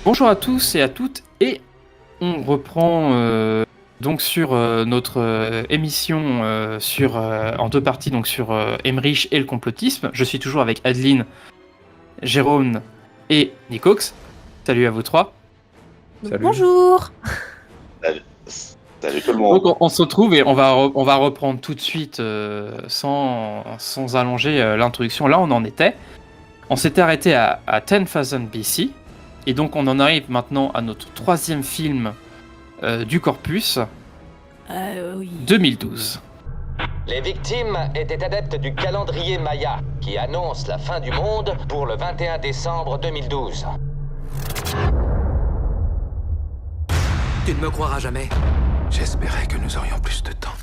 Bonjour à tous et à toutes, et on reprend donc sur notre émission en deux parties, donc sur Emmerich et le complotisme. Je suis toujours avec Adeline, Jérôme et Nicox. Salut à vous trois. Salut. Bonjour. Salut, salut tout le monde. Donc on se retrouve et on va reprendre tout de suite sans allonger l'introduction. Là on en était. On s'était arrêté à 10,000 BC. Et donc on en arrive maintenant à notre troisième film du corpus, Oui. 2012. Les victimes étaient adeptes du calendrier Maya, qui annonce la fin du monde pour le 21 décembre 2012. Tu ne me croiras jamais. J'espérais que nous aurions plus de temps.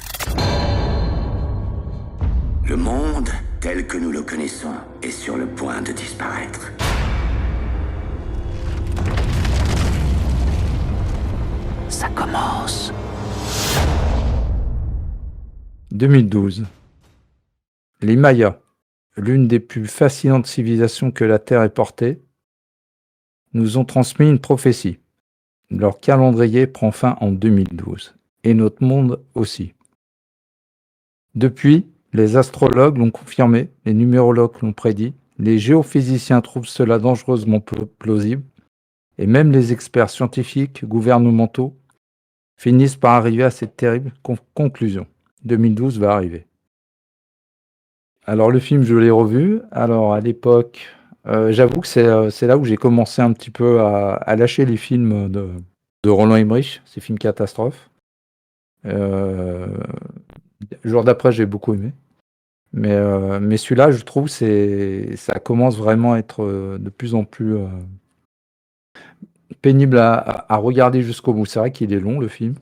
Le monde, tel que nous le connaissons, est sur le point de disparaître. Ça commence. 2012. Les Mayas, l'une des plus fascinantes civilisations que la Terre ait portée, nous ont transmis une prophétie. Leur calendrier prend fin en 2012, et notre monde aussi. Depuis, les astrologues l'ont confirmé, les numérologues l'ont prédit, les géophysiciens trouvent cela dangereusement plausible, et même les experts scientifiques, gouvernementaux, finissent par arriver à cette terrible conclusion. 2012 va arriver. Alors le film, je l'ai revu. Alors à l'époque, j'avoue que c'est là où j'ai commencé un petit peu à lâcher les films de Roland Emmerich, ces films catastrophes. Le jour d'après, j'ai beaucoup aimé. Mais celui-là, je trouve, ça commence vraiment à être de plus en plus pénible à regarder jusqu'au bout. C'est vrai qu'il est long, le film.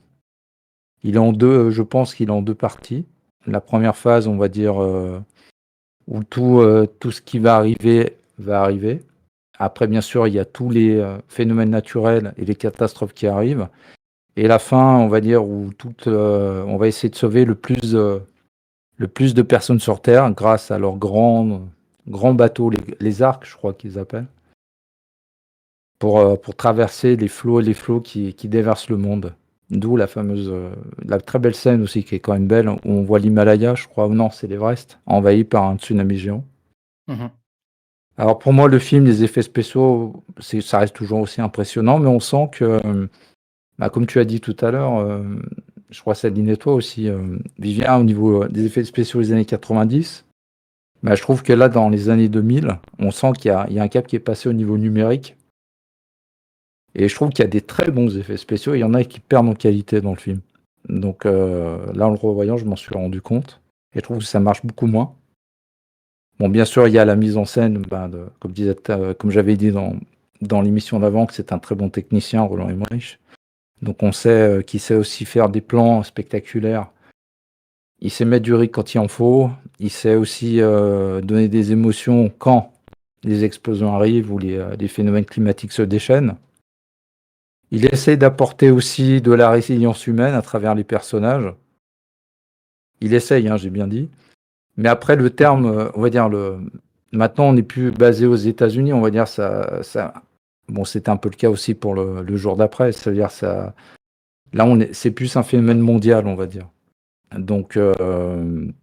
Il est en deux, je pense qu'il est en deux parties. La première phase, on va dire, où tout ce qui va arriver va arriver. Après, bien sûr, il y a tous les phénomènes naturels et les catastrophes qui arrivent. Et la fin, on va dire, où on va essayer de sauver le plus de personnes sur Terre grâce à leurs grands bateaux, les arcs, je crois qu'ils appellent, pour traverser les flots et les flots qui déversent le monde. D'où la très belle scène aussi, qui est quand même belle, où on voit l'Himalaya, je crois, ou non, c'est l'Everest, envahi par un tsunami géant. Mhm. Alors pour moi, le film, les effets spéciaux, ça reste toujours aussi impressionnant, mais on sent que, comme tu as dit tout à l'heure, je crois Céline et toi aussi, Vivien, au niveau des effets spéciaux des années 90, je trouve que là, dans les années 2000, on sent qu'il y a un cap qui est passé au niveau numérique. Et je trouve qu'il y a des très bons effets spéciaux, et il y en a qui perdent en qualité dans le film. Donc là, en le revoyant, je m'en suis rendu compte. Et je trouve que ça marche beaucoup moins. Bon, bien sûr, il y a la mise en scène, comme j'avais dit dans l'émission d'avant, que c'est un très bon technicien, Roland Emmerich. Donc on sait qu'il sait aussi faire des plans spectaculaires. Il sait mettre du rythme quand il en faut. Il sait aussi donner des émotions quand les explosions arrivent ou les phénomènes climatiques se déchaînent. Il essaie d'apporter aussi de la résilience humaine à travers les personnages. Il essaye, j'ai bien dit. Mais après, le terme, on va dire, maintenant, on n'est plus basé aux États-Unis, on va dire ça. Bon, c'était un peu le cas aussi pour le jour d'après. C'est-à-dire ça. Là, c'est plus un phénomène mondial, on va dire. Donc le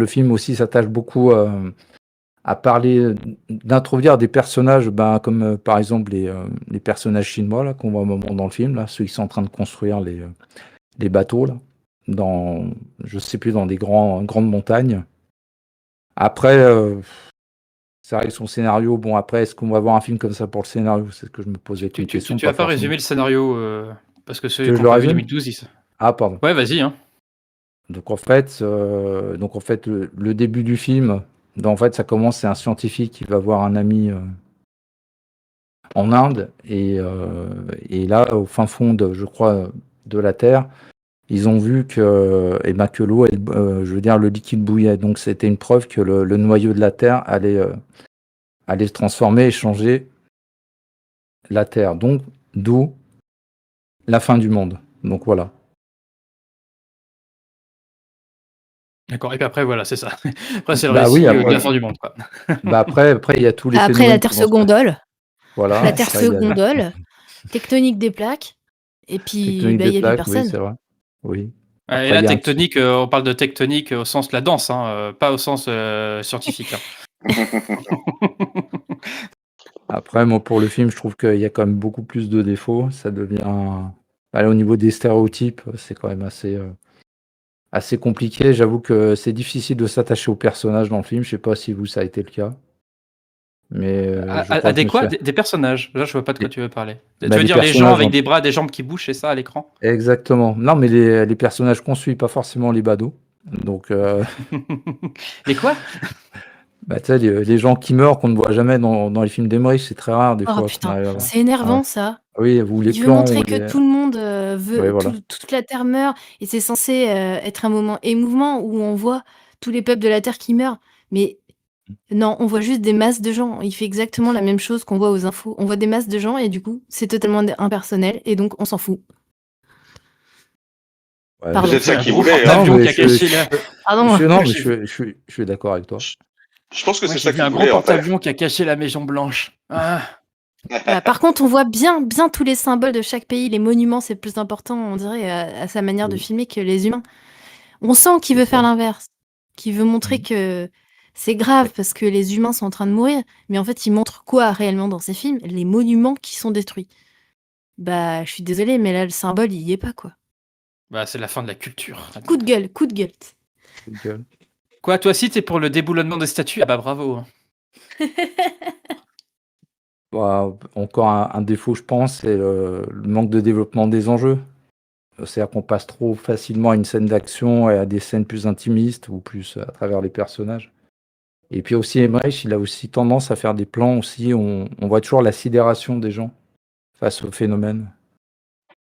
film aussi s'attache beaucoup à parler, d'introduire des personnages, comme par exemple les personnages chinois là, qu'on voit un moment dans le film, là, ceux qui sont en train de construire les bateaux, là, je sais plus, dans des grandes montagnes. Après, c'est vrai que son scénario, bon après, est-ce qu'on va voir un film comme ça pour le scénario? C'est ce que je me posais une question. Tu vas pas résumer le scénario parce que Que celui je qu'on le a vu résume 2012, Ah, pardon. Ouais, vas-y, hein. Donc en fait, le début du film, en fait, ça commence, c'est un scientifique qui va voir un ami en Inde, et là, au fin fond je crois, de la Terre, ils ont vu que l'eau, je veux dire, le liquide bouillait. Donc c'était une preuve que le noyau de la Terre allait se transformer et changer la Terre. Donc d'où la fin du monde. Donc voilà. D'accord, et puis après, voilà, c'est ça. Après, c'est le Bah récit oui, de après, la fin du monde, quoi. après il y a tous les Après la phénomènes Terre qui vont se. seconde. Voilà, La Terre ça, il se y a gondole, tectonique des plaques, et puis tectonique bah, des il y a plus plaques, oui, personne. c'est vrai. Oui. Et Après, là, il y a un tectonique, on parle de tectonique au sens de la danse, hein, pas au sens scientifique. Hein. Après, moi, pour le film, je trouve qu'il y a quand même beaucoup plus de défauts. Ça devient... Allez, au niveau des stéréotypes, c'est quand même assez compliqué. J'avoue que c'est difficile de s'attacher aux personnages dans le film. Je sais pas si vous, ça a été le cas. Mais je crois À que je des me quoi? suis... Des personnages. Là, je vois pas de quoi Les, tu veux parler. Tu bah, veux les dire les gens personnages... avec des bras, des jambes qui bougent, c'est ça à l'écran? Exactement. Non, mais les personnages qu'on suit, pas forcément les badauds. Donc, Les quoi? bah, tu sais, les gens qui meurent, qu'on ne voit jamais dans les films d'Emmerich, c'est très rare des Oh fois qu'on putain, arrive à voir. c'est Ah ouais. énervant ça. Oui, ou les Il veut clans, ou montrer que les... tout le monde Oui, veut, voilà. toute la Terre meurt, et c'est censé être un moment émouvant où on voit tous les peuples de la Terre qui meurent. Mais non, on voit juste des masses de gens. Il fait exactement la même chose qu'on voit aux infos. On voit des masses de gens et du coup, c'est totalement impersonnel et donc on s'en fout. Ouais, Pardon. Peut-être ça Un qu'il gros voulait, hein. non, porte-avions mais qui a caché la... Pardon. non, mais J'ai vu. je suis d'accord avec toi. Je pense que Moi, c'est j'ai ça vu un qu'il gros voulait, en fait. porte-avions qui a caché la Maison Blanche. Ah. Voilà. Par contre, on voit bien tous les symboles de chaque pays. Les monuments, c'est plus important, on dirait, à sa manière de Oui, filmer que les humains. On sent qu'il c'est veut faire ça. l'inverse, qu'il veut montrer Mhm. que c'est grave parce que les humains sont en train de mourir. Mais en fait, il montre quoi réellement dans ses films? Les monuments qui sont détruits. Bah, je suis désolée, mais là, le symbole, il y est pas, quoi. Bah, c'est la fin de la culture. Coup de gueule, coup de gueule. Coup de gueule. Quoi, toi aussi, t'es pour le déboulonnement des statues? Ah bah bravo. Hein. Bah, encore un défaut, je pense, c'est le manque de développement des enjeux. C'est-à-dire qu'on passe trop facilement à une scène d'action et à des scènes plus intimistes ou plus à travers les personnages. Et puis aussi, Emmerich, il a aussi tendance à faire des plans aussi, on voit toujours la sidération des gens face au phénomène.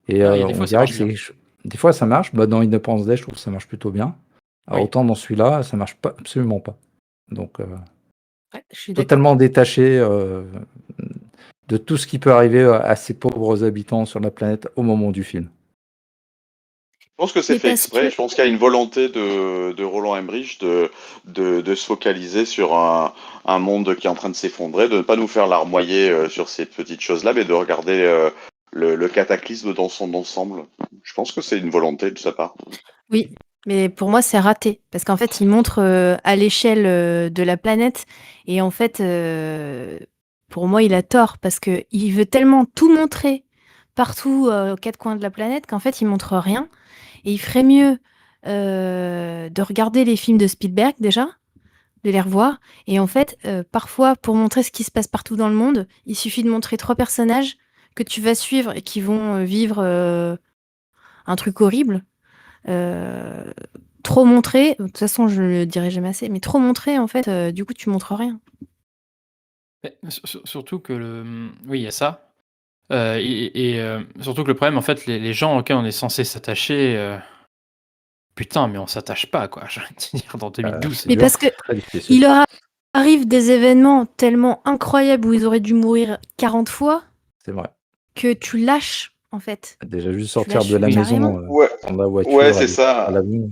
Et Ah, il y a des on fois, ça dirait marche que bien. des fois ça marche. Bah, dans Independence Day, je trouve que ça marche plutôt bien. Alors Oui. autant dans celui-là, ça marche pas, absolument pas. Donc Ouais, je suis d'accord. totalement détaché de tout ce qui peut arriver à ces pauvres habitants sur la planète au moment du film. Je pense que c'est Mais fait parce exprès. que Je pense qu'il y a une volonté de Roland Emmerich de se focaliser sur un monde qui est en train de s'effondrer, de ne pas nous faire larmoyer sur ces petites choses-là, mais de regarder le cataclysme dans son ensemble. Je pense que c'est une volonté de sa part. oui, mais pour moi, c'est raté. Parce qu'en fait, il montre à l'échelle de la planète. Et en fait, pour moi, il a tort. Parce qu'il veut tellement tout montrer partout aux quatre coins de la planète qu'en fait, il montre rien. Et il ferait mieux de regarder les films de Spielberg déjà, de les revoir. Et en fait, parfois, pour montrer ce qui se passe partout dans le monde, il suffit de montrer 3 personnages que tu vas suivre et qui vont vivre un truc horrible. Euh, Trop montrer, de toute façon, je le dirai jamais assez, mais trop montrer, en fait, du coup, tu montres rien. Mais surtout que oui, il y a ça. Surtout que le problème, en fait, les gens auxquels on est censé s'attacher, putain, mais on s'attache pas, quoi. Je veux dire, dans 2012, C'est Mais dur, parce que c'est très difficile. il leur arrive des événements tellement incroyables où ils auraient dû mourir 40 fois C'est vrai. que tu lâches, en fait. Déjà juste Tu sortir de lâches la carrément. maison, Ouais, prendre la ouais, voiture, c'est aller à ça. l'avion,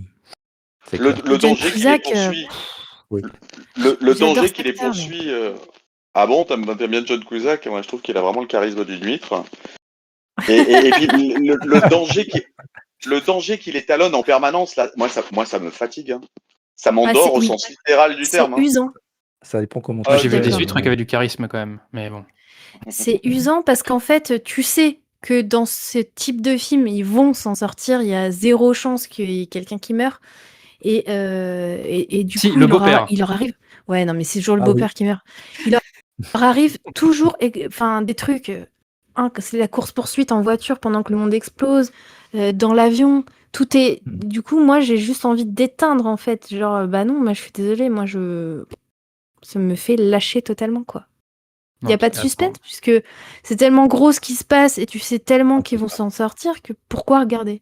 c'est Le, clair. le Et John danger qui les Cusack, poursuit. Oui. Le j'adore danger cet qui les acteur, mais... poursuit. Ah bon, t'aimes bien John Cusack? Moi, je trouve qu'il a vraiment le charisme d'une huître. Et puis le danger qui les talonne en permanence, là, moi, ça me fatigue. Hein. Ça Ah, m'endort au oui, sens littéral du c'est terme. Hein. usant. Ça dépend comment moi, tu Je Ah, j'ai suis le vu fais. des d'accord. huîtres qui avaient du charisme quand même, mais bon. C'est usant parce qu'en fait, tu sais que dans ce type de film, ils vont s'en sortir. Il y a 0 chance qu'il y ait quelqu'un qui meure. Et du Si, coup, le beau-père. il leur arrive. Ouais, non, mais c'est toujours le Ah oui. beau-père qui meurt. Il leur arrive toujours, enfin, des trucs. C'est la course-poursuite en voiture pendant que le monde explose, dans l'avion. Tout est. Du coup, moi, j'ai juste envie d'éteindre, en fait. Genre, bah non, moi, je suis désolée. Ça me fait lâcher totalement, quoi. Il n'y a Ok, pas de attends. suspense, puisque c'est tellement gros ce qui se passe et tu sais tellement qu'ils vont s'en sortir que pourquoi regarder?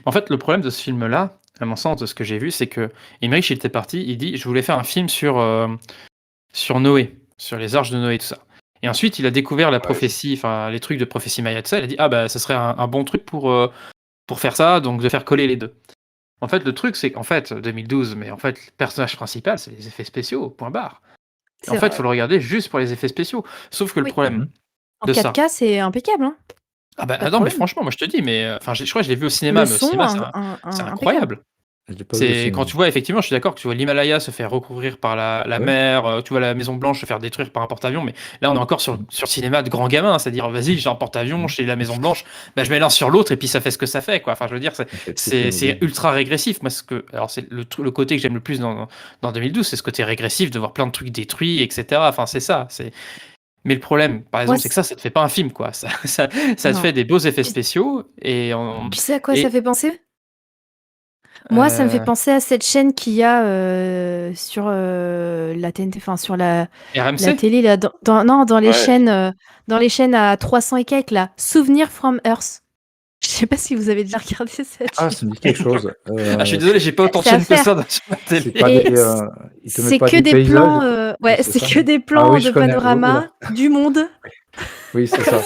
En fait, le problème de ce film-là, à mon sens, de ce que j'ai vu, c'est que Emmerich, il était parti, il dit, je voulais faire un film sur Noé, sur les arches de Noé, tout ça. Et ensuite, il a découvert la prophétie, enfin, les trucs de prophétie maya, tout ça. Il a dit, ah bah, ça serait un bon truc pour faire ça, donc de faire coller les deux. En fait, le truc, c'est qu'en fait, 2012, mais en fait, le personnage principal, c'est les effets spéciaux, point barre. C'est En fait, vrai. faut le regarder juste pour les effets spéciaux. Sauf que le Oui. problème En de ça. 4K, c'est impeccable, hein. Ah bah Pas de non, mais problème. franchement, moi je te dis, mais enfin, je crois que je l'ai vu au cinéma, Le mais au son, cinéma, c'est impeccable. incroyable. Je l'ai pas vu au C'est quand cinéma. tu vois, effectivement, je suis d'accord que tu vois l'Himalaya se faire recouvrir par la Ouais. mer, tu vois la Maison Blanche se faire détruire par un porte-avions, mais là on est encore sur le cinéma de grand gamin, c'est-à-dire vas-y, j'ai un porte-avions, j'ai la Maison Blanche, bah, je mets l'un sur l'autre et puis ça fait ce que ça fait, quoi. Enfin, je veux dire, c'est ultra régressif. Moi, alors c'est le côté que j'aime le plus dans 2012, c'est ce côté régressif de voir plein de trucs détruits, etc. Enfin, c'est ça. Mais le problème, par Moi, exemple, c'est que ça te fait pas un film, quoi. Ça te non. fait des beaux effets Tu spéciaux tu sais à quoi ça et fait penser? Moi, ça me fait euh, penser à cette chaîne qu'il y a, sur, la TNT, enfin sur la RMC? télé là, non, Ouais. dans les chaînes à 300 et quelques là, Souvenir from Earth. Je sais pas si vous avez déjà regardé cette Ah, chaîne? ça me dit quelque chose. Ah, je suis désolé, j'ai pas autant de C'est à chaînes que faire. ça sur ma C'est télé. pas Et des, ils te mettent c'est pas que des des paysages? plans, ouais, C'est c'est ça? que des Ah plans oui, de je connais. panorama Oula. du monde. Oui, c'est ça.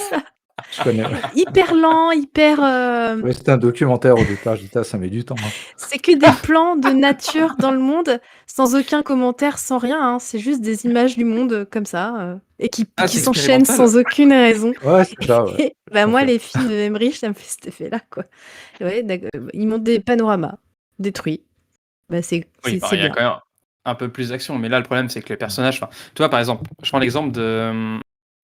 Je connais. Hyper lent, hyper, Oui, c'était un documentaire au départ. Je dis: «Ah, ça met du temps, hein». c'est que des plans de nature dans le monde, sans aucun commentaire, sans rien, hein. C'est juste des images du monde, comme ça, et Ah, qui c'est s'enchaînent expérimental. sans aucune raison. Ouais, c'est ça, ouais. Et Je bah, moi, confirme. les films de Emmerich, ça me fait cet effet-là, quoi. Ouais, ils montrent des panoramas détruits. Bah, Oui, bah, c'est il y a bien. quand même un peu plus d'action, mais là, le problème, c'est que les personnages, enfin, toi, par exemple, je prends l'exemple de,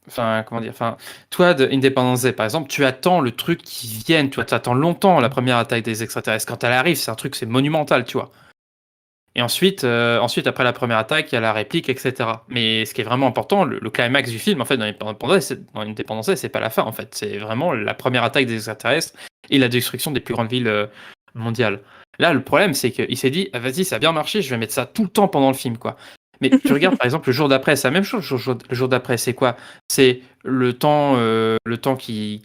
enfin, comment dire, enfin, toi, de Independence Day, par exemple, tu attends le truc qui vienne, tu attends longtemps la première attaque des extraterrestres. Quand elle arrive, c'est un truc, c'est monumental, tu vois. Et ensuite, après la première attaque, il y a la réplique, etc. Mais ce qui est vraiment important, le climax du film, en fait, dans Independence Day, c'est pas la fin, en fait. C'est vraiment la première attaque des extraterrestres et la destruction des plus grandes villes mondiales. Là, le problème, c'est qu'il s'est dit, ah, vas-y, ça a bien marché, je vais mettre ça tout le temps pendant le film, quoi. Mais tu regardes, par exemple, le jour d'après, c'est la même chose. Le jour d'après, c'est quoi? C'est le temps qui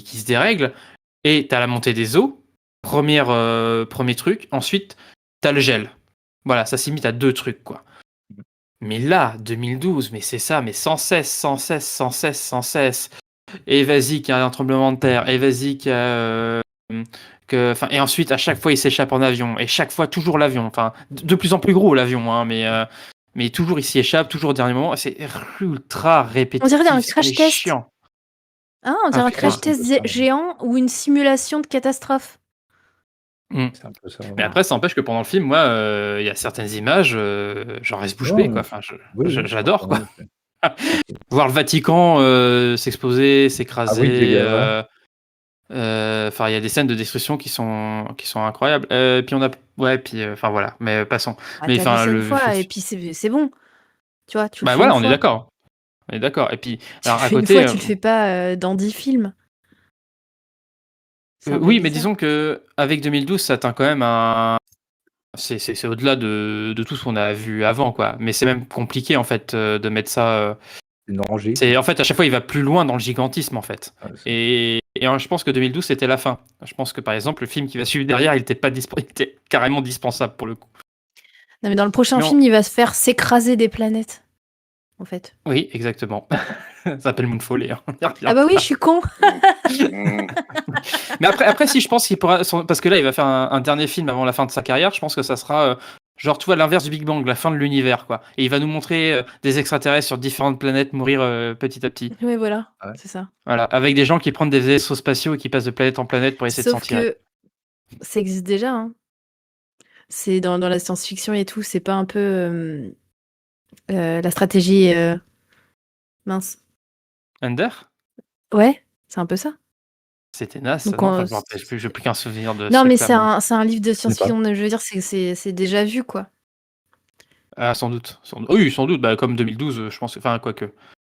se dérègle, et t'as la montée des eaux, premier truc. Ensuite, t'as le gel. Voilà, ça s'imite à deux trucs, quoi. Mais là, 2012, mais c'est ça, mais sans cesse, sans cesse, sans cesse, sans cesse. Et vas-y, qu'il y a un tremblement de terre, et vas-y, qu'il y a, enfin, et ensuite, à chaque fois, il s'échappe en avion, et chaque fois, toujours l'avion. Enfin, de plus en plus gros, l'avion, hein, mais toujours, il s'y échappe, toujours au dernier moment. C'est ultra On dirait un répétitif, c'est crash test. chiant. Hein, on Ah, dirait un putain. crash test géant ou une simulation de catastrophe. C'est un peu ça, Mais ouais. après, ça n'empêche que pendant le film, moi, il y a certaines images, j'en reste bouche bée, Ouais, quoi. Enfin, oui, oui, j'adore, quoi. OK. Voir le Vatican s'exploser, Ah oui, s'écraser. Dieu, ouais. Enfin, il y a des scènes de destruction qui sont incroyables. Puis on a, ouais, puis enfin voilà. Mais passons. Ah, Mais tu vu enfin ça une fois et puis c'est bon. Tu vois, tu le bah fais une voilà, on est fois. d'accord. On est d'accord. Et puis, Tu le alors à fais une fois, côté, tu le fais pas, dans 10 films. C'est un peu oui, mais bizarre. disons que avec 2012, ça atteint quand même un. C'est au-delà de tout ce qu'on a vu avant, quoi. Mais c'est même compliqué en fait de mettre ça. Une rangée. C'est en fait à chaque fois il va plus loin dans le gigantisme en fait. Ouais, Et je pense que 2012 c'était la fin. Je pense que par exemple le film qui va suivre derrière il était carrément dispensable pour le coup. Non, mais dans le prochain Non. film, il va se faire s'écraser des planètes, en fait. Oui, exactement. Ça s'appelle Moonfall. Hein. Ah bah oui, je suis con. Mm. Mais après si je pense qu'il pourra, parce que là il va faire un dernier film avant la fin de sa carrière, je pense que ça sera genre tout à l'inverse du Big Bang, la fin de l'univers quoi. Et il va nous montrer des extraterrestres sur différentes planètes mourir petit à petit. Oui, voilà, Ouais. c'est ça. Voilà, avec des gens qui prennent des vaisseaux spatiaux et qui passent de planète en planète pour essayer de s'en Sauf tirer. que ça existe déjà, hein. C'est dans la science-fiction et tout, c'est pas un peu la stratégie mince. Ender? Ouais, c'est un peu ça. C'était naze, ça, Donc non? Enfin, je me rappelle plus, j'ai plus qu'un souvenir de ce non, mais truc-là. c'est un livre de Je sais pas. science-fiction, je veux dire, c'est déjà vu, quoi. Ah, sans doute. Oui, sans doute, bah, comme 2012, je pense. Enfin, quoique.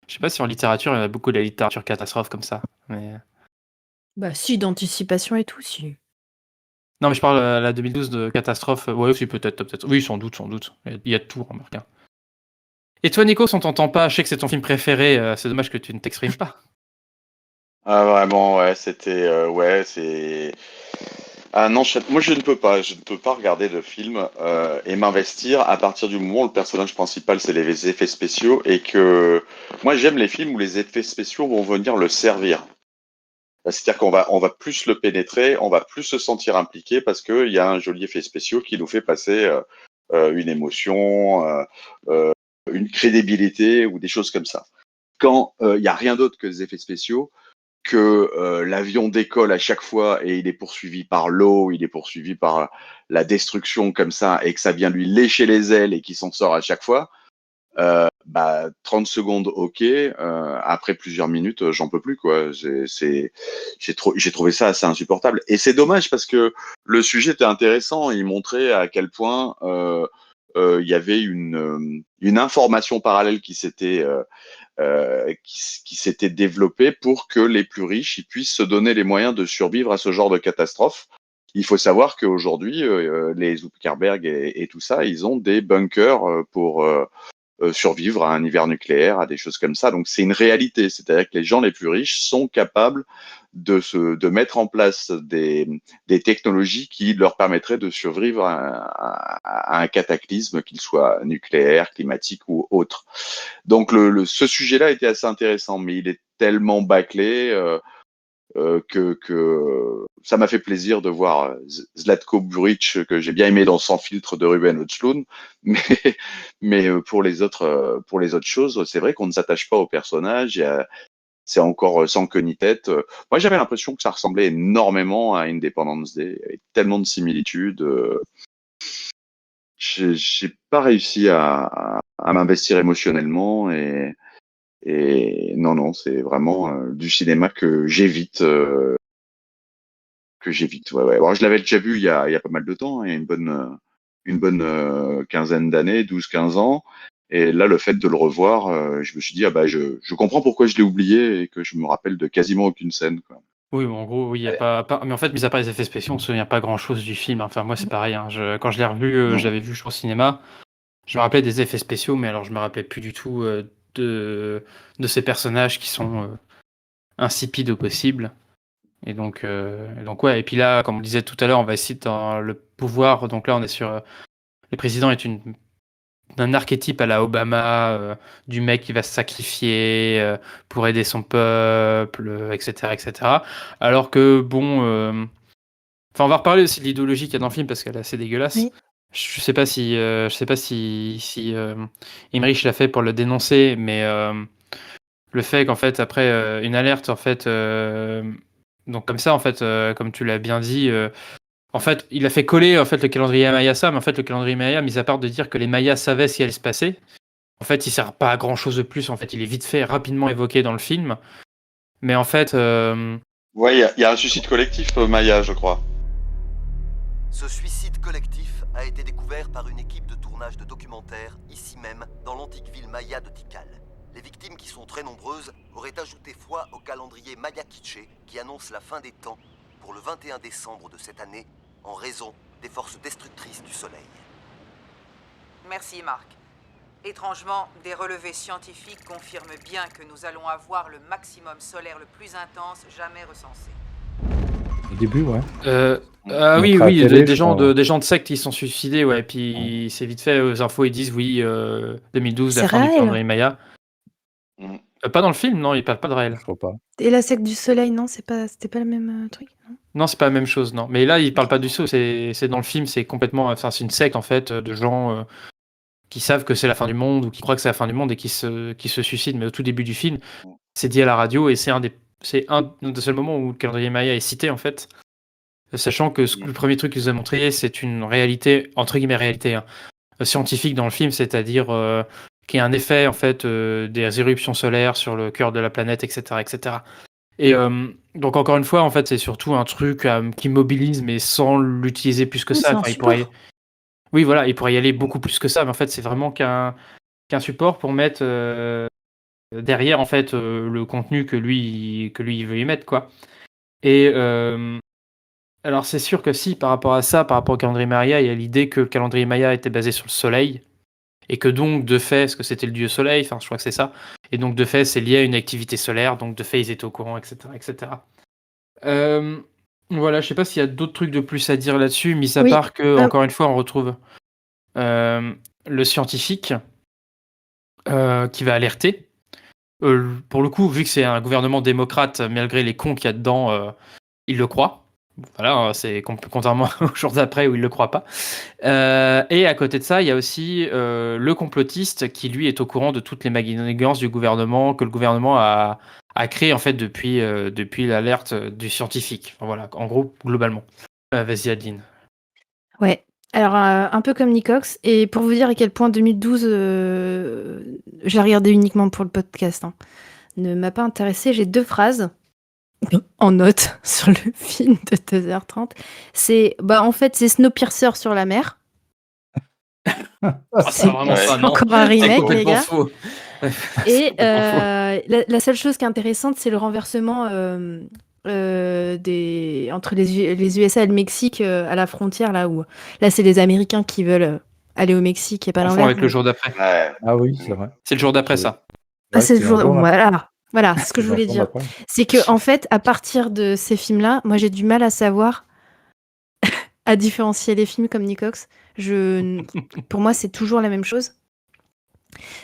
Je sais pas si en littérature, il y en a beaucoup de la littérature catastrophe comme ça. Mais... Bah si, d'anticipation et tout, si. Non, mais je parle la 2012 de catastrophe. Ouais, aussi, peut-être. Oui, sans doute, sans doute. Il y a de tout, remarque. Hein. Et toi, Nico, on t'entend pas. Je sais que c'est ton film préféré. C'est dommage que tu ne t'exprimes pas. Ah vraiment, ouais, c'était, ouais, c'est un enchaînement. Moi, je ne peux pas regarder de film et m'investir à partir du moment où le personnage principal c'est les effets spéciaux et que moi j'aime les films où les effets spéciaux vont venir le servir. C'est-à-dire on va plus le pénétrer, on va plus se sentir impliqué parce qu'il y a un joli effet spéciaux qui nous fait passer une émotion, une crédibilité ou des choses comme ça. Quand il y a rien d'autre que des effets spéciaux, que l'avion décolle à chaque fois et il est poursuivi par l'eau, il est poursuivi par la destruction comme ça, et que ça vient lui lécher les ailes et qu'il s'en sort à chaque fois, 30 secondes, ok. Après plusieurs minutes, j'en peux plus, quoi. J'ai trouvé ça assez insupportable. Et c'est dommage parce que le sujet était intéressant. Il montrait à quel point il y avait une information parallèle qui s'était développée pour que les plus riches ils puissent se donner les moyens de survivre à ce genre de catastrophe. Il faut savoir qu'aujourd'hui, les Zuckerberg et tout ça, ils ont des bunkers pour survivre à un hiver nucléaire, à des choses comme ça. Donc c'est une réalité, c'est-à-dire que les gens les plus riches sont capables de mettre en place des technologies qui leur permettraient de survivre à un cataclysme, qu'il soit nucléaire, climatique ou autre. Donc ce sujet-là était assez intéressant, mais il est tellement bâclé que ça m'a fait plaisir de voir Zlatko Buric, que j'ai bien aimé dans Sans filtre de Ruben Östlund, mais pour les autres choses, c'est vrai qu'on ne s'attache pas au personnage. C'est encore sans queue ni tête. Moi, j'avais l'impression que ça ressemblait énormément à Independence Day, avec tellement de similitudes. J'ai pas réussi à m'investir émotionnellement et non, c'est vraiment du cinéma que j'évite. Ouais. Alors, je l'avais déjà vu il y a pas mal de temps, il y a une bonne quinzaine d'années, 12-15 ans. Et là, le fait de le revoir, je me suis dit, je comprends pourquoi je l'ai oublié et que je me rappelle de quasiment aucune scène, quoi. Oui, bon, en gros, oui, il y a pas. Mais en fait, mis à part les effets spéciaux, on se souvient pas grand-chose du film. Enfin, moi, c'est pareil. Hein. Quand je l'ai revu, Non. je l'avais vu au cinéma. Je me rappelais des effets spéciaux, mais alors je me rappelais plus du tout de ces personnages qui sont insipides au possible. Et donc ouais. Et puis là, comme on disait tout à l'heure, on va essayer dans le pouvoir. Donc là, on est sur le président est un archétype à la Obama, du mec qui va se sacrifier pour aider son peuple, etc., etc. Alors que bon, enfin, on va reparler aussi de l'idéologie qu'il y a dans le film parce qu'elle est assez dégueulasse. Oui. Je sais pas si Emmerich l'a fait pour le dénoncer, mais le fait qu'en fait après une alerte en fait, donc comme ça en fait, comme tu l'as bien dit, en fait il a fait coller en fait le calendrier Maya ça, mais en fait le calendrier Maya, mis à part de dire que les Mayas savaient ce qui allait se passer, en fait il sert pas à grand chose de plus. En fait il est vite fait rapidement évoqué dans le film, mais en fait Ouais, il y a un suicide collectif, Maya, je crois. Ce suicide collectif a été découvert par une équipe de tournage de documentaires, ici même, dans l'antique ville Maya de Tikal. Les victimes, qui sont très nombreuses, auraient ajouté foi au calendrier Maya Kitché, qui annonce la fin des temps, pour le 21 décembre de cette année, en raison des forces destructrices du Soleil. Merci, Marc. Étrangement, des relevés scientifiques confirment bien que nous allons avoir le maximum solaire le plus intense jamais recensé. Au début, ouais. Oui, Montré à oui, la télé, des je crois. des gens de secte qui sont suicidés, ouais. Et puis c'est vite fait aux infos, ils disent oui, 2012, la C'est fin du réel. calendrier Maya. Mm. Pas dans le film, non, il parle pas de réel. Je crois pas. Et la secte du soleil, non, c'était pas le même truc, non? Non, c'est pas la même chose, non. Mais là, il parle pas du saut, c'est dans le film, c'est complètement, enfin, c'est une secte en fait de gens qui savent que c'est la fin du monde ou qui croient que c'est la fin du monde et qui se suicident. Mais au tout début du film, c'est dit à la radio et c'est un des seuls moments où le calendrier Maya est cité en fait. Sachant que le premier truc qu'ils nous a montré, c'est une réalité, entre guillemets réalité, hein, scientifique dans le film, c'est-à-dire qu'il y a un effet en fait des éruptions solaires sur le cœur de la planète, etc., etc. Et donc encore une fois, en fait, c'est surtout un truc qui mobilise, mais sans l'utiliser plus que Oui, ça. c'est un Enfin, support. oui, voilà, il pourrait y aller beaucoup plus que ça, mais en fait, c'est vraiment qu'un support pour mettre derrière en fait le contenu que lui il veut y mettre, quoi. Et alors c'est sûr que si par rapport à ça, par rapport au calendrier Maya, il y a l'idée que le calendrier Maya était basé sur le soleil et que donc de fait, parce que c'était le dieu soleil, enfin je crois que c'est ça, et donc de fait c'est lié à une activité solaire, donc de fait ils étaient au courant, etc., etc. Voilà, je sais pas s'il y a d'autres trucs de plus à dire là-dessus, mis à Oui. part que encore une fois on retrouve le scientifique qui va alerter. Pour le coup, vu que c'est un gouvernement démocrate, malgré les cons qu'il y a dedans, il le croit. Voilà, c'est contrairement aux jours d'après où il le croit pas. Et à côté de ça, il y a aussi le complotiste qui lui est au courant de toutes les manigances du gouvernement que le gouvernement a créé en fait depuis l'alerte du scientifique. Enfin, voilà, en gros, globalement. Vas-y, Adeline. Ouais. Alors, un peu comme Nicox. Et pour vous dire à quel point 2012, j'ai regardé uniquement pour le podcast, hein, ne m'a pas intéressé, j'ai 2 phrases en note sur le film de 2h30. C'est, en fait, c'est Snowpiercer sur la mer. C'est vraiment ça, non. Encore un remake, C'est les complètement gars. faux. Et C'est complètement faux. la seule chose qui est intéressante, c'est le renversement entre les USA et le Mexique à la frontière, là c'est les Américains qui veulent aller au Mexique et pas Confond l'inverse. avec le jour d'après. Ouais. Ah oui, c'est vrai. C'est le jour d'après, ça. Ah, c'est le c'est jour. un jour Voilà, c'est ce que je voulais dire. C'est que en fait, à partir de ces films-là, moi j'ai du mal à savoir à différencier les films comme Nicox. Pour moi, c'est toujours la même chose.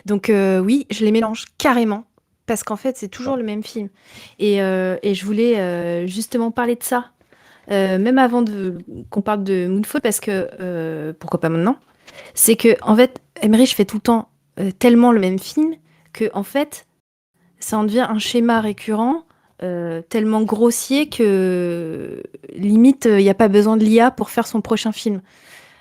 Donc oui, je les mélange carrément parce qu'en fait, c'est toujours le même film. Et je voulais justement parler de ça, même avant qu'on parle de Moonfall, parce que pourquoi pas maintenant. C'est que en fait, Emmerich fait tout le temps tellement le même film que en fait, ça en devient un schéma récurrent. Tellement grossier que limite il n'y a pas besoin de l'IA pour faire son prochain film.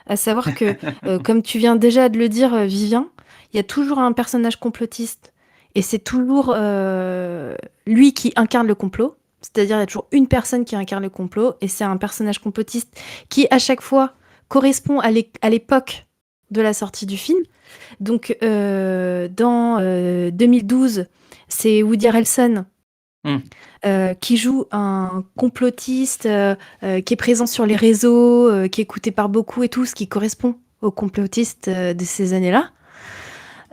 À savoir que, comme tu viens déjà de le dire, Vivien, il y a toujours un personnage complotiste et c'est toujours lui qui incarne le complot. C'est-à-dire il y a toujours une personne qui incarne le complot et c'est un personnage complotiste qui à chaque fois correspond à l'époque de la sortie du film. Donc dans 2012, c'est Woody Harrelson qui joue un complotiste qui est présent sur les réseaux, qui est écouté par beaucoup et tout, ce qui correspond au complotiste de ces années-là.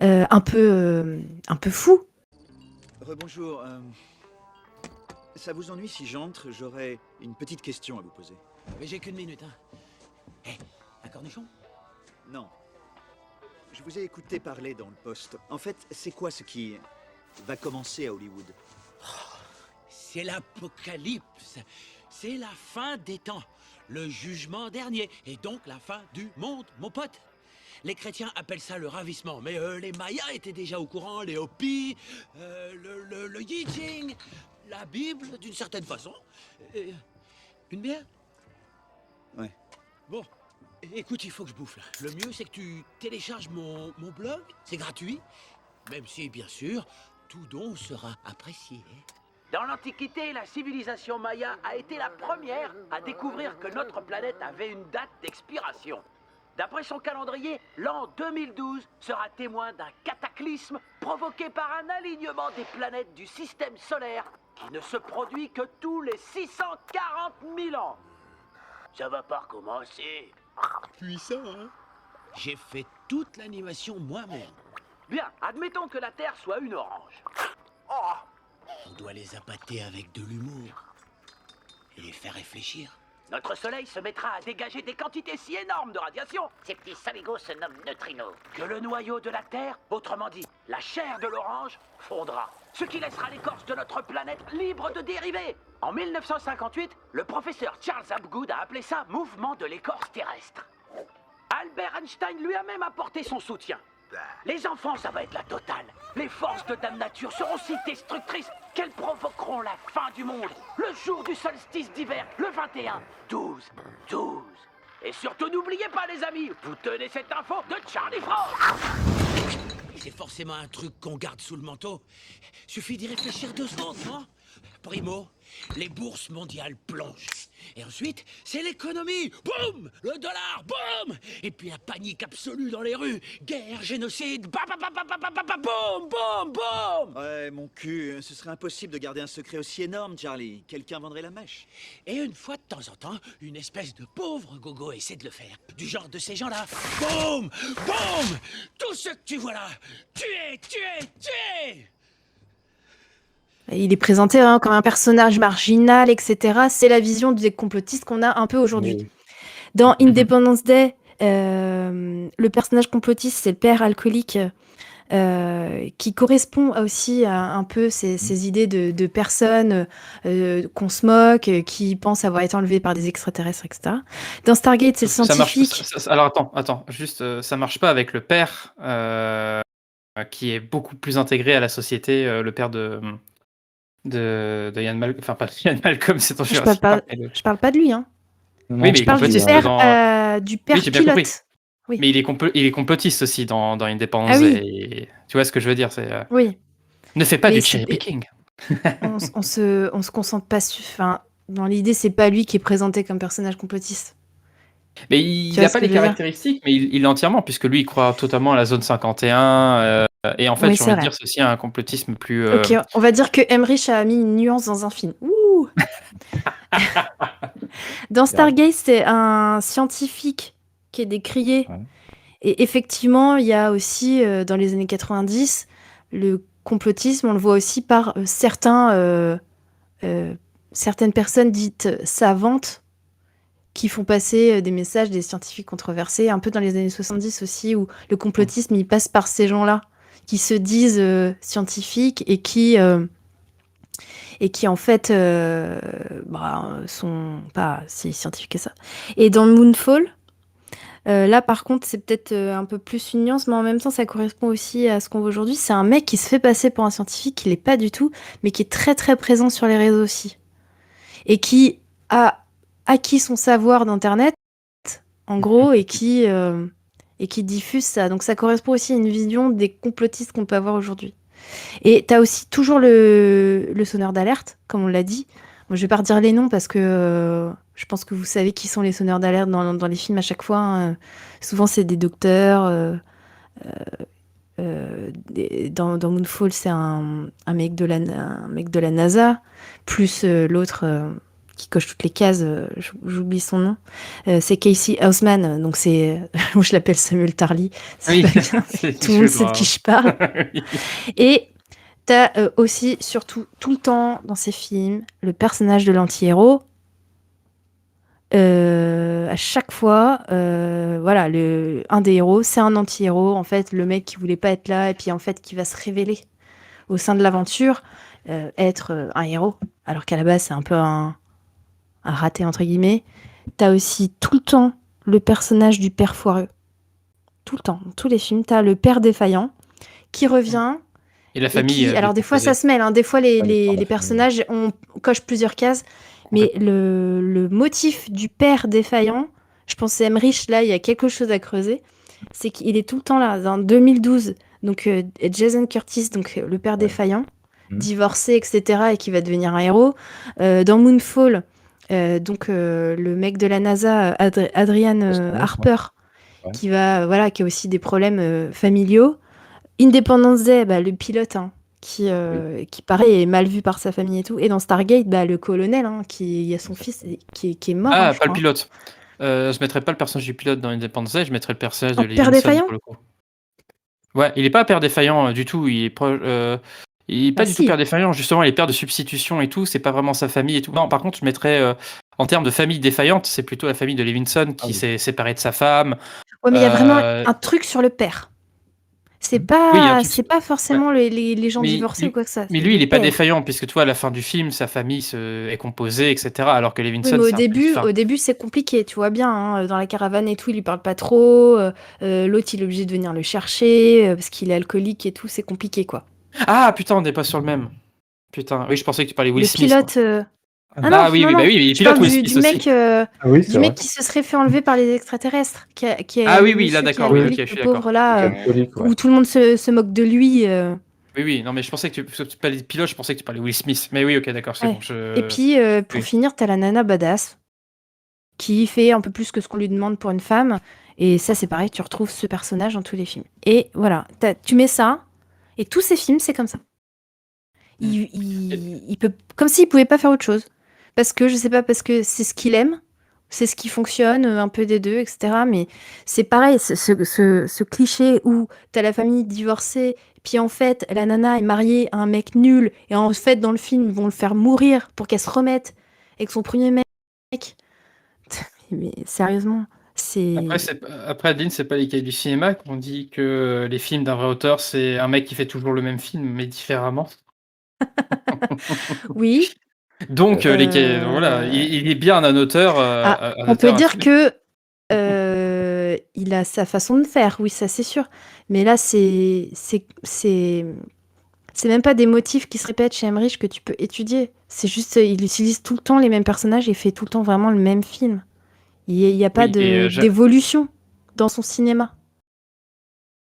Un peu fou. Rebonjour. Ça vous ennuie si j'entre? J'aurais une petite question à vous poser. Mais j'ai qu'une minute, hein. Hé, un cornichon? Non. Je vous ai écouté parler dans le poste. En fait, c'est quoi ce qui va commencer à Hollywood? C'est l'apocalypse. C'est la fin des temps. Le jugement dernier. Et donc la fin du monde, mon pote. Les chrétiens appellent ça le ravissement. Mais les Mayas étaient déjà au courant. Les Hopis, le I Ching, la Bible, d'une certaine façon. Une bière? Ouais. Bon. Écoute, il faut que je bouffe là. Le mieux, c'est que tu télécharges mon blog. C'est gratuit. Même si, bien sûr, tout don sera apprécié. Dans l'Antiquité, la civilisation maya a été la première à découvrir que notre planète avait une date d'expiration. D'après son calendrier, l'an 2012 sera témoin d'un cataclysme provoqué par un alignement des planètes du système solaire qui ne se produit que tous les 640 000 ans. Ça va pas recommencer. Puissant, hein? J'ai fait toute l'animation moi-même. Bien, admettons que la Terre soit une orange. Oh! On doit les appâter avec de l'humour et les faire réfléchir. Notre soleil se mettra à dégager des quantités si énormes de radiation, ces petits saligots se nomment neutrinos, que le noyau de la Terre, autrement dit, la chair de l'orange, fondra. Ce qui laissera l'écorce de notre planète libre de dériver. En 1958, le professeur Charles Hapgood a appelé ça mouvement de l'écorce terrestre. Albert Einstein lui a même apporté son soutien. Les enfants, ça va être la totale. Les forces de Dame Nature seront si destructrices qu'elles provoqueront la fin du monde. Le jour du solstice d'hiver, le 21. 12. Et surtout, n'oubliez pas, les amis, vous tenez cette info de Charlie Frost. C'est forcément un truc qu'on garde sous le manteau. Suffit d'y réfléchir 2 secondes, non? Primo, les bourses mondiales plongent. Et ensuite, c'est l'économie. Boum! Le dollar, boum! Et puis la panique absolue dans les rues. Guerre, génocide, boum, boum, boum! Ouais, mon cul, ce serait impossible de garder un secret aussi énorme, Charlie. Quelqu'un vendrait la mèche. Et une fois de temps en temps, une espèce de pauvre gogo essaie de le faire. Du genre de ces gens-là. Boum! Boum! Tout ce que tu vois là, tuez! Il est présenté comme un personnage marginal, etc. C'est la vision des complotistes qu'on a un peu aujourd'hui. Oui. Dans Independence Day, le personnage complotiste, c'est le père alcoolique qui correspond aussi à un peu ces idées de personnes qu'on se moque, qui pensent avoir été enlevées par des extraterrestres, etc. Dans Stargate, c'est le Ça marche. scientifique. Alors attends, juste, ça marche pas avec le père qui est beaucoup plus intégré à la société, le père de Ian Malcolm, enfin pas Ian Malcolm, c'est ton Je parle pas de lui, hein. Oui, mais Je il est parle du complotiste père, du père Oui, j'ai bien compris. pilote. Oui. Mais il est complotiste aussi dans Independence Ah oui. Day. Et tu vois ce que je veux dire, c'est Oui. ne fais pas Mais du c'est- cherry picking. on se concentre pas sur. Enfin, dans l'idée, c'est pas lui qui est présenté comme personnage complotiste. Mais Tu il vois n'a ce pas que les je veux dire? caractéristiques, mais il est entièrement, puisque lui, il croit totalement à la zone 51. Et en fait, Oui, j'ai c'est envie de vrai. dire, c'est aussi un complotisme plus. Ok, on va dire que Emmerich a mis une nuance dans un film. Ouh. Dans Stargate, c'est un scientifique qui est décrié. Ouais. Et effectivement, il y a aussi, dans les années 90, le complotisme, on le voit aussi par certaines personnes dites savantes qui font passer des messages des scientifiques controversés, un peu dans les années 70 aussi, où le complotisme, il passe par ces gens-là, qui se disent scientifiques et qui en fait sont pas si scientifiques que ça. Et dans Moonfall, là par contre c'est peut-être un peu plus une nuance, mais en même temps ça correspond aussi à ce qu'on voit aujourd'hui. C'est un mec qui se fait passer pour un scientifique, qui l'est pas du tout, mais qui est très très présent sur les réseaux aussi. Et qui a acquis son savoir d'internet, en gros, et qui diffuse ça. Donc ça correspond aussi à une vision des complotistes qu'on peut avoir aujourd'hui. Et t'as aussi toujours le sonneur d'alerte, comme on l'a dit. Moi, je vais pas redire les noms parce que je pense que vous savez qui sont les sonneurs d'alerte dans les films à chaque fois, hein. Souvent, c'est des docteurs. Dans Moonfall, c'est un mec de la NASA, plus l'autre qui coche toutes les cases, j'oublie son nom. C'est Casey Houseman, donc moi je l'appelle Samuel Tarly. Oui, Tout le monde sait de qui je parle. Oui. Et t'as aussi, surtout, tout le temps dans ces films, le personnage de l'anti-héros. À chaque fois, voilà, un des héros, c'est un anti-héros, en fait, le mec qui voulait pas être là, et puis en fait, qui va se révéler au sein de l'aventure, être un héros, alors qu'à la base, c'est un peu un raté, entre guillemets. T'as aussi tout le temps le personnage du père foireux. Tout le temps, dans tous les films, t'as le père défaillant qui revient. Et la famille. Alors, des fois, ça se mêle, hein. Des fois, les personnages, on coche plusieurs cases. Mais le motif du père défaillant, je pense que Emmerich, là, il y a quelque chose à creuser. C'est qu'il est tout le temps là. En 2012, donc Jason Curtis, donc le père défaillant, divorcé, etc., et qui va devenir un héros. Dans Moonfall, donc le mec de la NASA, Adrian Harper, qui a aussi des problèmes familiaux. Independence Day, le pilote, hein, qui pareil est mal vu par sa famille et tout. Et dans Stargate, le colonel, hein, il y a son fils qui est mort. Ah, hein, je pas le crois. pilote. Je mettrais pas le personnage du pilote dans Independence Day, je mettrais le personnage de Père Levinson défaillant pour le coup. Ouais, il est pas père défaillant du tout, il est pas du tout si. père défaillant, justement, il est père de substitution et tout, c'est pas vraiment sa famille et tout. Non, par contre, je mettrais en termes de famille défaillante, c'est plutôt la famille de Levinson qui s'est séparée de sa femme. Ouais, mais il y a vraiment un truc sur le père. C'est pas, Oui, il y a un truc c'est pas forcément les gens Mais divorcés ou quoi que ça. Mais c'est lui, le il est pas père. défaillant, puisque toi, à la fin du film, sa famille est composée, etc. Alors que Oui, Levinson, mais c'est un peu au début, c'est compliqué, tu vois bien, hein, dans la caravane et tout, il lui parle pas trop. L'autre, il est obligé de venir le chercher parce qu'il est alcoolique et tout, c'est compliqué, quoi. Ah putain, on n'est pas sur le même. Putain, oui, je pensais que tu parlais Will Le Smith. pilote. Ah non, oui, non, oui, non. bah oui, mais Je pilote parle Will du Smith mec, aussi. du mec qui se serait fait enlever par les extraterrestres, qui est Ah oui, le oui, là, monsieur qui est d'accord, oui, ok, alcoolique, je suis le d'accord. pauvre là, Alcoolique, ouais. où tout le monde se moque de lui. Oui, oui, non, mais je pensais que tu parlais de pilote, je pensais que tu parlais Will Smith. Mais oui, ok, d'accord, c'est Ouais. bon. Et puis, pour finir, t'as la nana badass, qui fait un peu plus que ce qu'on lui demande pour une femme. Et ça, c'est pareil, tu retrouves ce personnage dans tous les films. Et voilà, tu mets ça, et tous ces films, c'est comme ça. Il peut, comme s'il pouvait pas faire autre chose. Parce que, je sais pas, parce que c'est ce qu'il aime, c'est ce qui fonctionne, un peu des deux, etc. Mais c'est pareil, ce cliché où t'as la famille divorcée, puis en fait, la nana est mariée à un mec nul, et en fait, dans le film, ils vont le faire mourir pour qu'elle se remette avec son premier mec. Mais sérieusement, Après, Adeline, c'est pas les cahiers du cinéma qu'on dit que les films d'un vrai auteur, c'est un mec qui fait toujours le même film, mais différemment. Oui. Donc, voilà, il est bien un auteur. On peut dire que il a sa façon de faire, oui, ça c'est sûr. Mais là, c'est même pas des motifs qui se répètent chez Emmerich que tu peux étudier. C'est juste, il utilise tout le temps les mêmes personnages et fait tout le temps vraiment le même film. Il n'y a pas d'évolution dans son cinéma,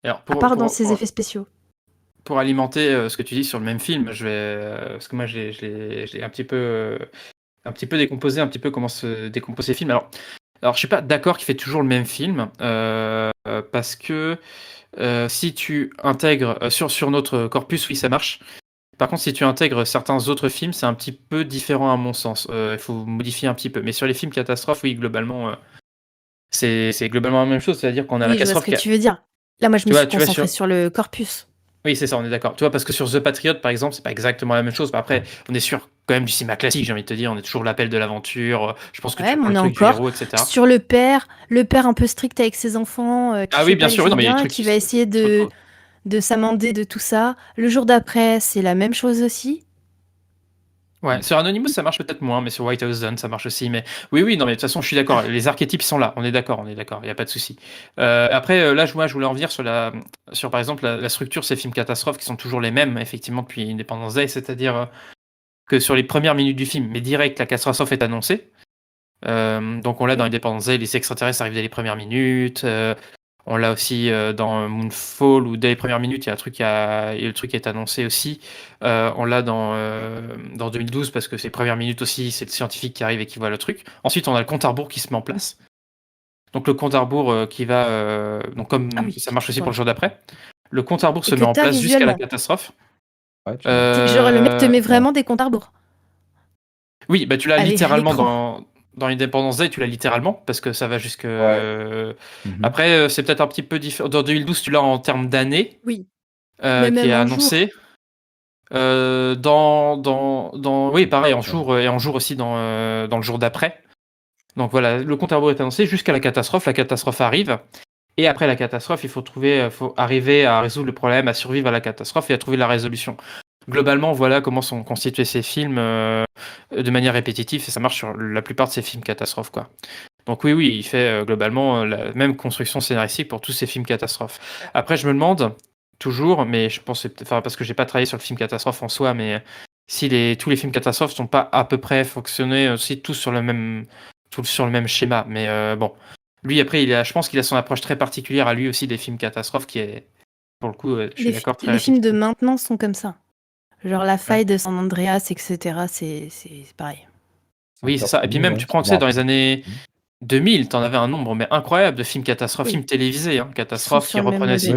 Alors, à part dans ses effets spéciaux. Pour alimenter ce que tu dis sur le même film, parce que moi, je l'ai un petit peu décomposé, un petit peu comment se décompose ces films. Alors, je suis pas d'accord qu'il fait toujours le même film, parce que si tu intègres sur notre corpus, oui, ça marche. Par contre, si tu intègres certains autres films, c'est un petit peu différent à mon sens. Il faut modifier un petit peu. Mais sur les films catastrophes, oui, globalement, c'est globalement la même chose. C'est-à-dire qu'on a la Oui, je vois catastrophe ce que tu veux dire. Là, moi, je me suis tu vois, concentrée sur le corpus. Oui, c'est ça, on est d'accord. Tu vois, parce que sur The Patriot, par exemple, c'est pas exactement la même chose. Mais après, on est sur quand même du cinéma classique, j'ai envie de te dire. On est toujours l'appel de l'aventure. Je pense que Ouais, tu mais prends on le est truc du encore héros, etc. sur le père un peu strict avec ses enfants, qui Ah fait oui, pas bien les sûr, choses non, mais il y a des bien, trucs qui qui va essayer se retrouvent. de s'amender de tout ça. Le jour d'après, c'est la même chose aussi. Ouais, sur Anonymous, ça marche peut-être moins, mais sur White House Down, ça marche aussi. Mais oui, non, mais de toute façon, je suis d'accord. Les archétypes sont là. On est d'accord, il n'y a pas de souci. Après, là, moi, je voulais en venir sur par exemple, la structure de ces films catastrophes qui sont toujours les mêmes, effectivement, depuis Independence Day, c'est-à-dire que sur les premières minutes du film, mais direct, la catastrophe est annoncée. Donc, on l'a dans Independence Day, les extraterrestres arrivent dès les premières minutes. On l'a aussi dans Moonfall où dès les premières minutes, il y a le truc qui est annoncé aussi. On l'a dans 2012 parce que c'est les premières minutes aussi, c'est le scientifique qui arrive et qui voit le truc. Ensuite, on a le compte à rebours qui se met en place. Donc le compte à rebours qui va... donc comme ça marche aussi pour le jour d'après, le compte à rebours se met en place jusqu'à la catastrophe. Genre, le mec te met vraiment des comptes à rebours. Oui, bah tu l'as Allez, littéralement à l'écran. dans Independence Day, tu l'as littéralement, parce que ça va jusque... Après, c'est peut-être un petit peu différent. Dans 2012, tu l'as en termes d'années, Oui. qui est annoncé. Oui, pareil, en jour, et en jour aussi dans le jour d'après. Donc voilà, le compte à rebours est annoncé jusqu'à la catastrophe arrive. Et après la catastrophe, il faut arriver à résoudre le problème, à survivre à la catastrophe et à trouver la résolution. Globalement, voilà comment sont constitués ces films de manière répétitive, et ça marche sur la plupart de ces films catastrophes, quoi. Donc oui, il fait globalement la même construction scénaristique pour tous ces films catastrophes. Après, je me demande toujours, mais je pense, parce que j'ai pas travaillé sur le film catastrophe en soi, mais si tous les films catastrophes sont pas à peu près fonctionnés aussi tous sur le même schéma. Mais bon, lui après, je pense qu'il a son approche très particulière à lui aussi des films catastrophes qui est, pour le coup, je suis d'accord, très Les films de répétitif. maintenant sont comme ça. Genre La Faille de San Andreas, etc. C'est pareil. Oui, c'est ça. Et puis même, tu prends, tu sais, dans les années 2000, t'en avais un nombre mais incroyable de films catastrophes, films télévisés, catastrophes qui reprenaient aussi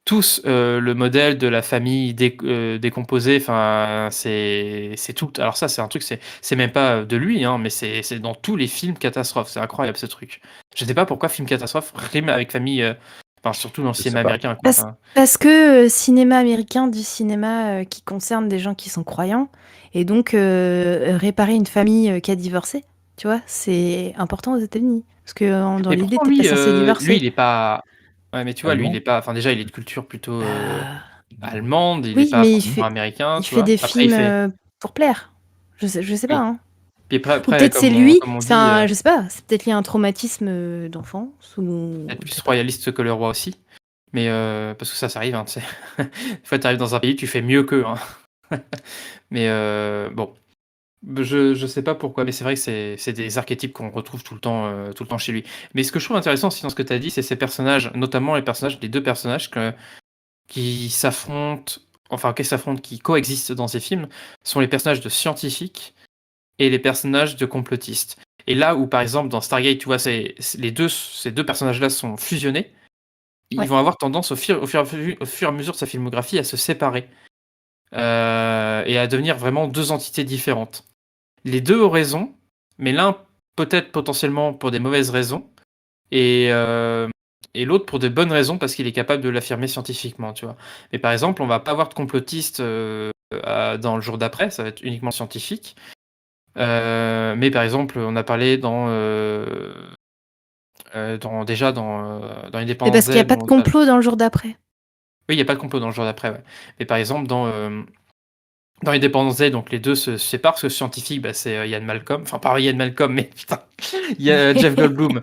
tous le modèle de la famille décomposée. Enfin, c'est tout. Alors ça, c'est un truc, c'est même pas de lui, mais c'est dans tous les films catastrophes. C'est incroyable ce truc. Je sais pas pourquoi film catastrophe rime avec famille. Enfin, surtout dans le cinéma américain. Parce que cinéma américain dit cinéma qui concerne des gens qui sont croyants, et donc réparer une famille qui a divorcé, tu vois, c'est important aux États-Unis. Parce que dans l'idée, t'es pas censé divorcer. Lui, il est pas. Ouais, mais tu vois, lui, il est pas. Enfin, déjà, il est de culture plutôt allemande. Il est pas forcément américain. Il fait des films pour plaire. Je sais pas. Hein. Puis après, ou peut-être c'est lui. Je sais pas. C'est peut-être lié à un traumatisme d'enfance. Peut-être plus royaliste que le roi aussi. Mais parce que ça arrive, tu sais. Des fois, tu arrives dans un pays, tu fais mieux qu'eux. Mais bon. Je sais pas pourquoi, mais c'est vrai que c'est des archétypes qu'on retrouve tout le temps chez lui. Mais ce que je trouve intéressant aussi dans ce que tu as dit, c'est ces personnages, notamment les deux personnages qui s'affrontent, qui coexistent dans ces films, sont les personnages de scientifiques et les personnages de complotistes. Et là où, par exemple, dans Stargate, tu vois, ces deux personnages-là sont fusionnés, ils vont avoir tendance, au fur et à mesure de sa filmographie, à se séparer. Et à devenir vraiment deux entités différentes. Les deux ont raison, mais l'un peut-être potentiellement pour des mauvaises raisons, et l'autre pour de bonnes raisons parce qu'il est capable de l'affirmer scientifiquement, tu vois. Mais par exemple, on va pas avoir de complotiste dans le jour d'après, ça va être uniquement scientifique. Mais par exemple, on a parlé dans déjà dans Mais Independence parce qu'il n'y a Day, pas de complot dans le jour d'après. oui, il n'y a pas de complot dans le jour d'après, ouais. Mais par exemple, dans Independence Day, donc les deux se séparent, parce que scientifique, bah, c'est Ian Malcolm. Enfin, pas Ian Malcolm, mais putain, il y a Jeff Goldblum.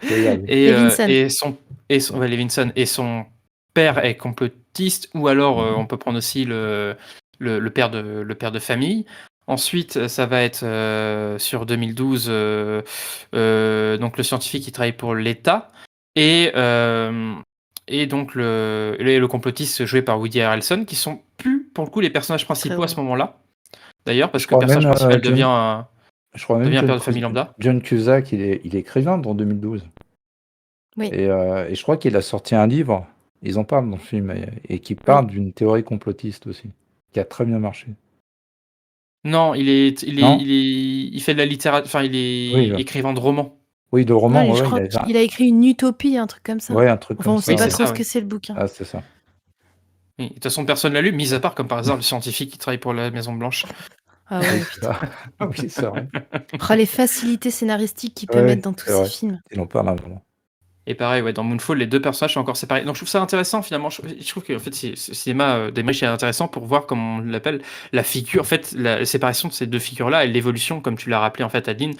Levinson. Ouais, Levinson. Et son père est complotiste, ou alors on peut prendre aussi le père de famille. Ensuite, ça va être sur 2012, donc le scientifique qui travaille pour l'État. Et donc le complotiste joué par Woody Harrelson, qui sont plus pour le coup les personnages principaux à ce moment-là. D'ailleurs, parce que le personnage principal Je crois même devient un père John de famille lambda. John Cusack, il est écrivain dans 2012. Oui. Et je crois qu'il a sorti un livre, ils en parlent dans le film, et qui parle d'une théorie complotiste aussi, qui a très bien marché. Non, il fait de la littérature, enfin il est Oui, ouais. écrivain de romans. Oui, de roman, Non, je ouais, crois qu'il a écrit une utopie, un truc comme ça. ouais, un truc Enfin, comme on ça. sait pas c'est trop ça, ce ouais. que c'est le bouquin. Ah, c'est ça. Oui, de toute façon, personne l'a lu, mis à part, comme par hasard, le scientifique qui travaille pour la Maison Blanche. Ah ouais, Oui, c'est ça. Oui, c'est vrai. Oh, les facilités scénaristiques qu'il peut Ouais, mettre dans tous c'est ses vrai. films. Il en parle vraiment. Et pareil, ouais, dans Moonfall, les deux personnages sont encore séparés. Donc je trouve ça intéressant finalement. Je trouve que en fait, ce cinéma d'Emmerich est intéressant pour voir, comme on l'appelle, la figure, en fait, la séparation de ces deux figures-là et l'évolution, comme tu l'as rappelé en fait, Adeline,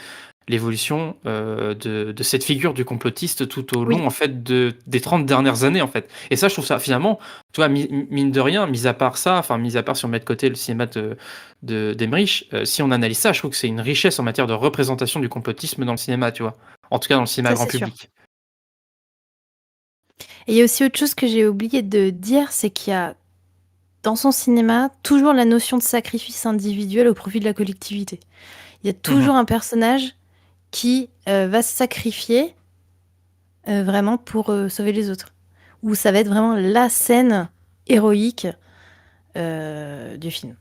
l'évolution de cette figure du complotiste tout au long en fait des 30 dernières années en fait. Et ça, je trouve ça finalement, tu vois, mine de rien, mis à part ça, enfin mis à part si on met de côté le cinéma d'Emmerich, si on analyse ça, je trouve que c'est une richesse en matière de représentation du complotisme dans le cinéma, tu vois. En tout cas dans le cinéma Ça, grand c'est sûr. public. Et il y a aussi autre chose que j'ai oublié de dire, c'est qu'il y a dans son cinéma toujours la notion de sacrifice individuel au profit de la collectivité. Il y a toujours un personnage qui va se sacrifier vraiment pour sauver les autres. Ou ça va être vraiment la scène héroïque du film.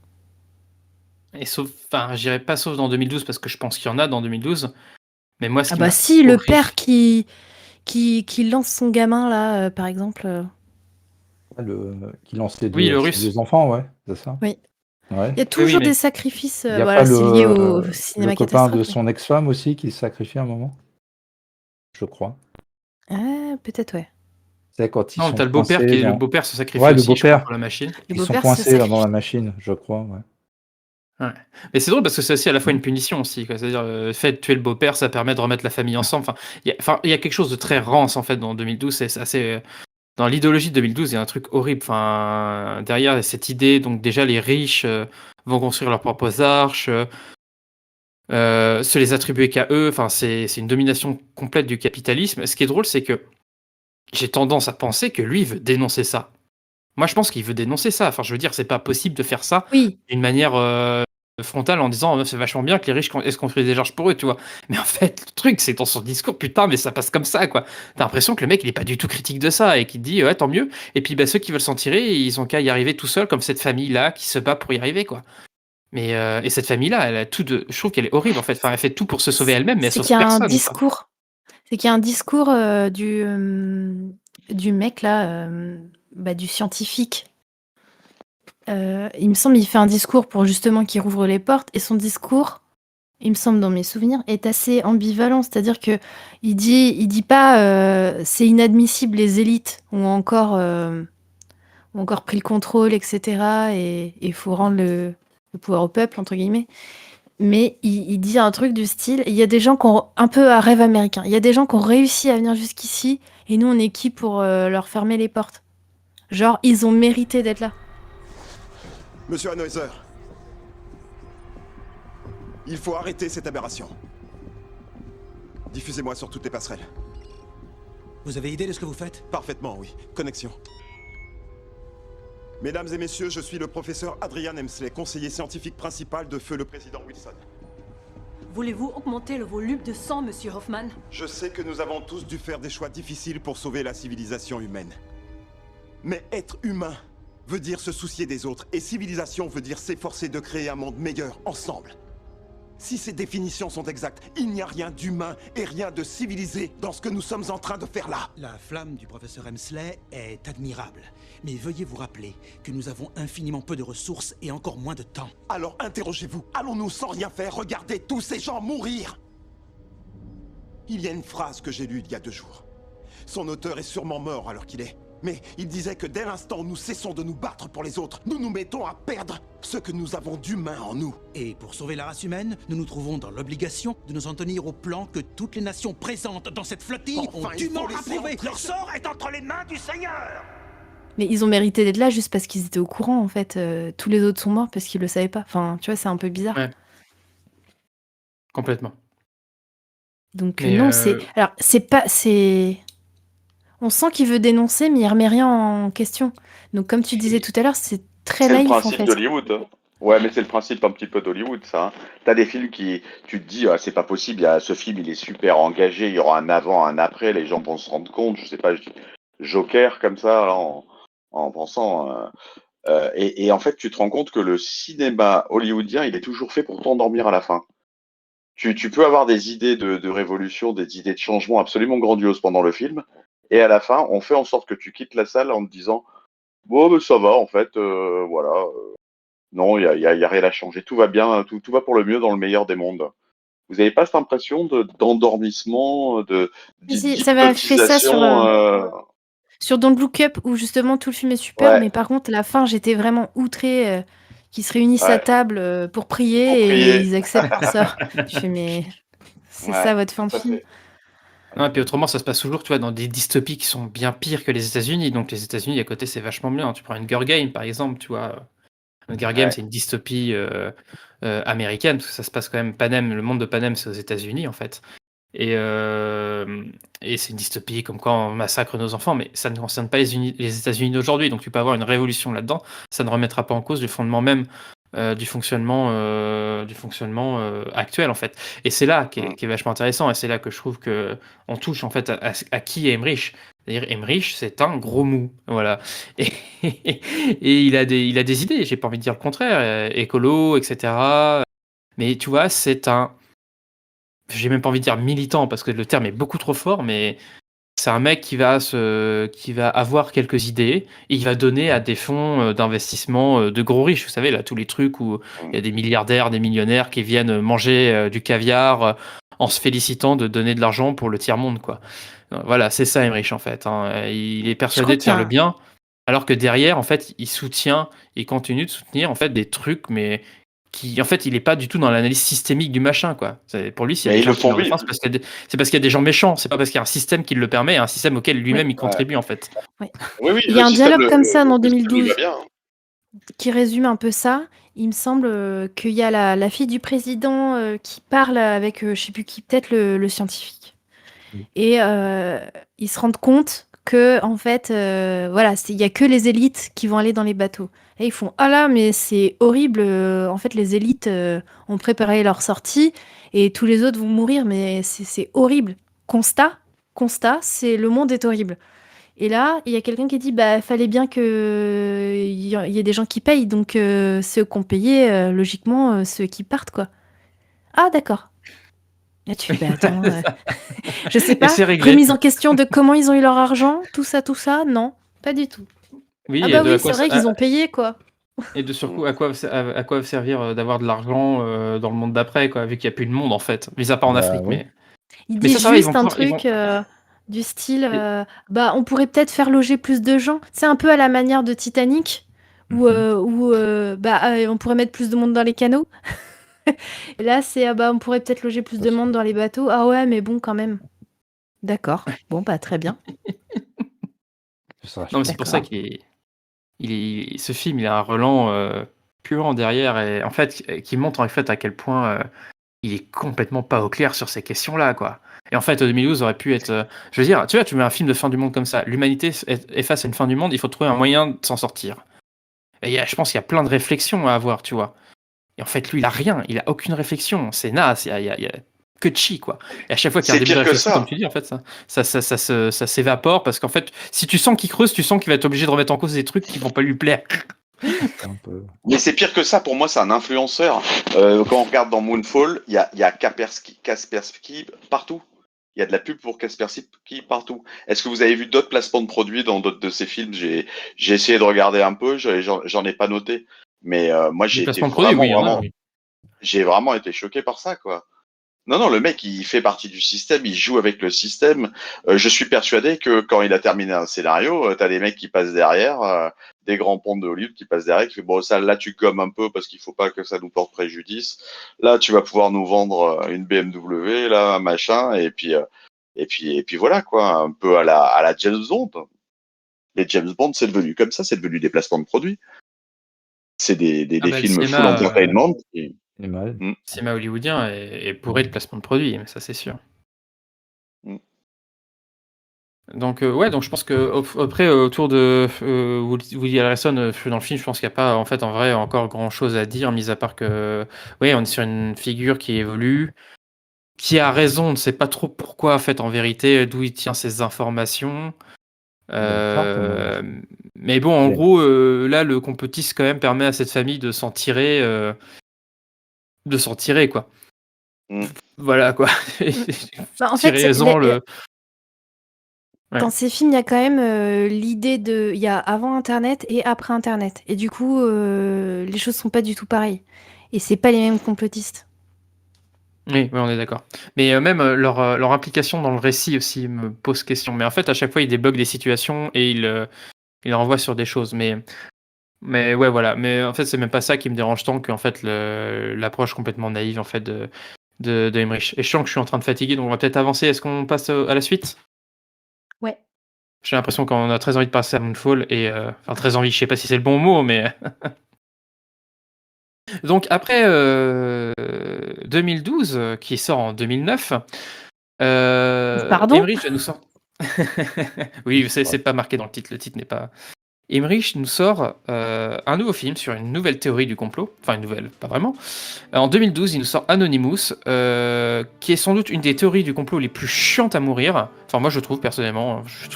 Et sauf, enfin, je dirais pas sauf dans 2012 parce que je pense qu'il y en a dans 2012. Mais moi, ce qui m'a Si, le horrifié- père qui lance son gamin là, par exemple. Qui lance les Oui, le deux, russe. ses deux enfants, ouais, c'est ça. Oui. Ouais. Il y a toujours mais- des sacrifices. Il y a Voilà, pas c'est lié au le cinéma copain de catastrophe. son ex-femme aussi qui se sacrifie à un moment, je crois. Ah, peut-être, ouais. C'est quand ils Non, sont t'as le beau-père coincés qui dans... le beau-père se sacrifie Ouais, le aussi, je crois, beau-père. pour la machine. Le Ils sont beau-père se coincés là, dans sacrifie. la machine, je crois. Ouais. Ouais. Mais c'est drôle parce que c'est aussi à la fois une punition aussi, quoi. C'est-à-dire le fait de tuer le beau-père, ça permet de remettre la famille ensemble. Enfin, il y a quelque chose de très rance en fait dans 2012. C'est assez dans l'idéologie de 2012, il y a un truc horrible. Enfin, derrière cette idée, donc déjà les riches vont construire leurs propres arches, se les attribuer qu'à eux. Enfin, c'est une domination complète du capitalisme. Ce qui est drôle, c'est que j'ai tendance à penser que lui veut dénoncer ça. Moi, je pense qu'il veut dénoncer ça. Enfin, je veux dire, c'est pas possible de faire ça d'une manière frontale en disant c'est vachement bien que les riches se construisent des arches pour eux, tu vois. Mais en fait, le truc, c'est dans son discours, putain, mais ça passe comme ça, quoi. T'as l'impression que le mec, il est pas du tout critique de ça et qu'il dit ouais, tant mieux. Et puis, bah, ceux qui veulent s'en tirer, ils ont qu'à y arriver tout seuls, comme cette famille-là qui se bat pour y arriver, quoi. Mais et cette famille-là, elle a tout de. Je trouve qu'elle est horrible, en fait. Enfin, elle fait tout pour se sauver elle-même, mais elle C'est sauve qu'il y a personne. un discours. C'est qu'il y a un discours du mec là, du scientifique. Il me semble il fait un discours pour justement qu'il rouvre les portes et son discours, il me semble dans mes souvenirs, est assez ambivalent. C'est-à-dire que il dit pas c'est inadmissible, les élites ont encore pris le contrôle, etc. Et il faut rendre le pouvoir au peuple, entre guillemets. Mais il dit un truc du style, il y a des gens qui ont un peu un rêve américain. Il y a des gens qui ont réussi à venir jusqu'ici et nous on est qui pour leur fermer les portes. Genre ils ont mérité d'être là. Monsieur Hanheuser, il faut arrêter cette aberration. Diffusez-moi sur toutes les passerelles. Vous avez idée de ce que vous faites? Parfaitement, oui. Connexion. Mesdames et messieurs, je suis le professeur Adrian Emsley, conseiller scientifique principal de feu le président Wilson. Voulez-vous augmenter le volume de sang, monsieur Hoffman? Je sais que nous avons tous dû faire des choix difficiles pour sauver la civilisation humaine. Mais être humain veut dire se soucier des autres, et civilisation veut dire s'efforcer de créer un monde meilleur ensemble. Si ces définitions sont exactes, il n'y a rien d'humain et rien de civilisé dans ce que nous sommes en train de faire là. La flamme du professeur Emsley est admirable. Mais veuillez vous rappeler que nous avons infiniment peu de ressources et encore moins de temps. Alors interrogez-vous, allons-nous sans rien faire regarder tous ces gens mourir? Il y a une phrase que j'ai lue il y a 2 jours. Son auteur est sûrement mort alors qu'il est. Mais il disait que dès l'instant où nous cessons de nous battre pour les autres, nous nous mettons à perdre ce que nous avons d'humain en nous. Et pour sauver la race humaine, nous nous trouvons dans l'obligation de nous en tenir au plan que toutes les nations présentes dans cette flottille ont dûment approuvé. Leur sort est entre les mains du Seigneur. Mais ils ont mérité d'être là juste parce qu'ils étaient au courant, en fait. Tous les autres sont morts parce qu'ils le savaient pas. Enfin, tu vois, c'est un peu bizarre. Ouais. Complètement. Donc Mais, non, c'est... Alors, c'est pas... c'est... On sent qu'il veut dénoncer, mais il remet rien en question. Donc, comme tu disais tout à l'heure, c'est très C'est le naïf, en principe fait. d'Hollywood. Hein. Ouais, mais c'est le principe un petit peu d'Hollywood, ça. Hein. T'as des films qui, tu te dis, ah, c'est pas possible, ce film, il est super engagé, il y aura un avant, un après, les gens vont se rendre compte, je sais pas, je dis Joker comme ça, là, en pensant. Et en fait, tu te rends compte que le cinéma hollywoodien, il est toujours fait pour t'endormir à la fin. Tu peux avoir des idées de révolution, des idées de changement absolument grandioses pendant le film, et à la fin, on fait en sorte que tu quittes la salle en te disant, bon, ben, ça va, en fait, voilà. Non, il y a rien à changer. Tout va bien, tout va pour le mieux dans le meilleur des mondes. Vous n'avez pas cette impression d'endormissement, Si, ça m'a fait ça sur Don't Look Up, où justement tout le film est super, Ouais. mais par contre, la fin, j'étais vraiment outrée qu'ils se réunissent à Ouais. table pour prier, Pour prier. et ils acceptent pour ça. Je fais, mais c'est Ouais, ça votre fin de tout à film? fait. Non, et puis autrement, ça se passe toujours, tu vois, dans des dystopies qui sont bien pires que les États-Unis. Donc les États-Unis, à côté, c'est vachement bien. Tu prends Hunger Games, par exemple, tu vois. Hunger Games, Ouais. c'est une dystopie américaine, parce que ça se passe quand même, Panem, le monde de Panem, c'est aux États-Unis, en fait. Et c'est une dystopie comme quoi on massacre nos enfants, mais ça ne concerne pas les États-Unis d'aujourd'hui. Donc tu peux avoir une révolution là-dedans, ça ne remettra pas en cause le fondement même du fonctionnement actuel, en fait. Et c'est là qui est vachement intéressant, et c'est là que je trouve que on touche en fait à qui est Emmerich. C'est-à-dire Emmerich, c'est un gros mou, voilà. Et, et il a des idées, j'ai pas envie de dire le contraire, écolo, etc. Mais tu vois, j'ai même pas envie de dire militant parce que le terme est beaucoup trop fort, mais c'est un mec qui va avoir quelques idées et il va donner à des fonds d'investissement de gros riches. Vous savez, là, tous les trucs où il y a des milliardaires, des millionnaires qui viennent manger du caviar en se félicitant de donner de l'argent pour le tiers-monde, quoi. Voilà, c'est ça, Emmerich, en fait. Hein. Il est persuadé de faire le bien, alors que derrière, en fait, il continue de soutenir, en fait, des trucs, mais qui, en fait, il est pas du tout dans l'analyse systémique du machin, quoi. Pour lui, s'il y a Mais des ils gens le qui font meurent de vivre. faim, c'est parce qu'il y a des gens méchants. C'est pas parce qu'il y a un système qui le permet, un système auquel lui-même il contribue, en fait. Ouais. Oui, Il y a un dialogue comme ça dans le système, il 2012 va bien. qui résume un peu ça. Il me semble qu'il y a la fille du président qui parle avec, je sais plus qui, peut-être le scientifique. Et ils se rendent compte que, en fait, voilà, il y a que les élites qui vont aller dans les bateaux. Et ils font, ah là, mais c'est horrible. En fait, les élites ont préparé leur sortie et tous les autres vont mourir, mais c'est horrible. Constat, c'est le monde est horrible. Et là, il y a quelqu'un qui dit, bah, fallait bien que il y ait des gens qui payent, donc ceux qui ont payé, logiquement, ceux qui partent, quoi. Ah, d'accord. Là, tu fais, bah, attends, je sais pas, c'est réglé. remise en question de comment ils ont eu leur argent, tout ça, non, pas du tout. Oui, Ah et bah de oui, à quoi c'est vrai ça- qu'ils ont payé, quoi. Et de surtout, à quoi va servir d'avoir de l'argent dans le monde d'après, quoi, vu qu'il n'y a plus de monde, en fait. Mis à part en Bah, Afrique, oui. mais. Il Mais dit ça va, ils juste vont un pouvoir- ils vont- truc du style, bah, on pourrait peut-être faire loger plus de gens. C'est un peu à la manière de Titanic, où, on pourrait mettre plus de monde dans les canaux. Et là, c'est, ah bah, on pourrait peut-être loger plus de monde dans les bateaux. Ah ouais, mais bon, quand même. D'accord. Bon, bah, très bien. Non, mais c'est pour ça ce film, il a un relent puant derrière, et en fait, qui montre en fait à quel point il est complètement pas au clair sur ces questions-là, quoi. Et en fait, 2012 aurait pu être. Je veux dire, tu vois, tu mets un film de fin du monde comme ça, l'humanité est face à une fin du monde, il faut trouver un moyen de s'en sortir. Et je pense qu'il y a plein de réflexions à avoir, tu vois. Et en fait, lui, il a rien, il a aucune réflexion. C'est naze, il y a que de chi, quoi. Et à chaque fois qu'il y a un C'est début de pire que réflexion, ça. comme tu dis, en fait, ça s'évapore, parce qu'en fait, si tu sens qu'il creuse, tu sens qu'il va être obligé de remettre en cause des trucs qui vont pas lui plaire. Mais c'est pire que ça, pour moi, c'est un influenceur. Quand on regarde dans Moonfall, il y a Kaspersky partout. Il y a de la pub pour Kaspersky partout. Est-ce que vous avez vu d'autres placements de produits dans d'autres de ces films? J'ai essayé de regarder un peu, j'en ai pas noté. Mais moi, Des placements de produits, oui, il y en a, oui. j'ai vraiment été choqué par ça, quoi. Non, le mec, il fait partie du système, il joue avec le système. Je suis persuadé que quand il a terminé un scénario, t'as des mecs qui passent derrière, des grands pontes de Hollywood qui passent derrière, qui fait bon, ça, là, tu gommes un peu parce qu'il faut pas que ça nous porte préjudice. Là, tu vas pouvoir nous vendre une BMW, là, un machin, et puis voilà, quoi, un peu à la James Bond. Les James Bond, c'est devenu comme ça, c'est devenu des placements de produits. C'est des Ah bah, le films full cinéma, entertainment. le cinéma hollywoodien est bourré de placements de produits, mais ça c'est sûr. Donc ouais, donc je pense que après autour de Woody Harrelson dans le film, je pense qu'il n'y a pas en fait en vrai encore grand chose à dire, mis à part que oui, on est sur une figure qui évolue, qui a raison, on ne sait pas trop pourquoi en fait en vérité, d'où il tient ses informations. Mais bon, en gros, là, le complotisme quand même permet à cette famille de s'en tirer, quoi. Voilà quoi. Bah, en fait, Tirez-en le. Ouais. dans ces films, il y a quand même l'idée de. Il y a avant Internet et après Internet. Et du coup, les choses sont pas du tout pareilles. Et c'est pas les mêmes complotistes. Oui, on est d'accord. Mais même leur implication dans le récit aussi me pose question. Mais en fait, à chaque fois, ils débloquent des situations et ils renvoient sur des choses. Mais ouais, voilà. Mais en fait, c'est même pas ça qui me dérange tant qu'en fait l'approche complètement naïve en fait de Emmerich. Et je sens que je suis en train de fatiguer, donc on va peut-être avancer. Est-ce qu'on passe à la suite? Ouais. J'ai l'impression qu'on a très envie de passer à Moonfall et enfin très envie. Je sais pas si c'est le bon mot, mais donc après 2012, qui sort en 2009, Pardon Emmerich nous sort. Oui, c'est pas marqué dans le titre. Le titre n'est pas. Emmerich nous sort un nouveau film sur une nouvelle théorie du complot. Enfin, une nouvelle, pas vraiment. En 2012, il nous sort Anonymous, qui est sans doute une des théories du complot les plus chiantes à mourir. Enfin, moi, je trouve personnellement, je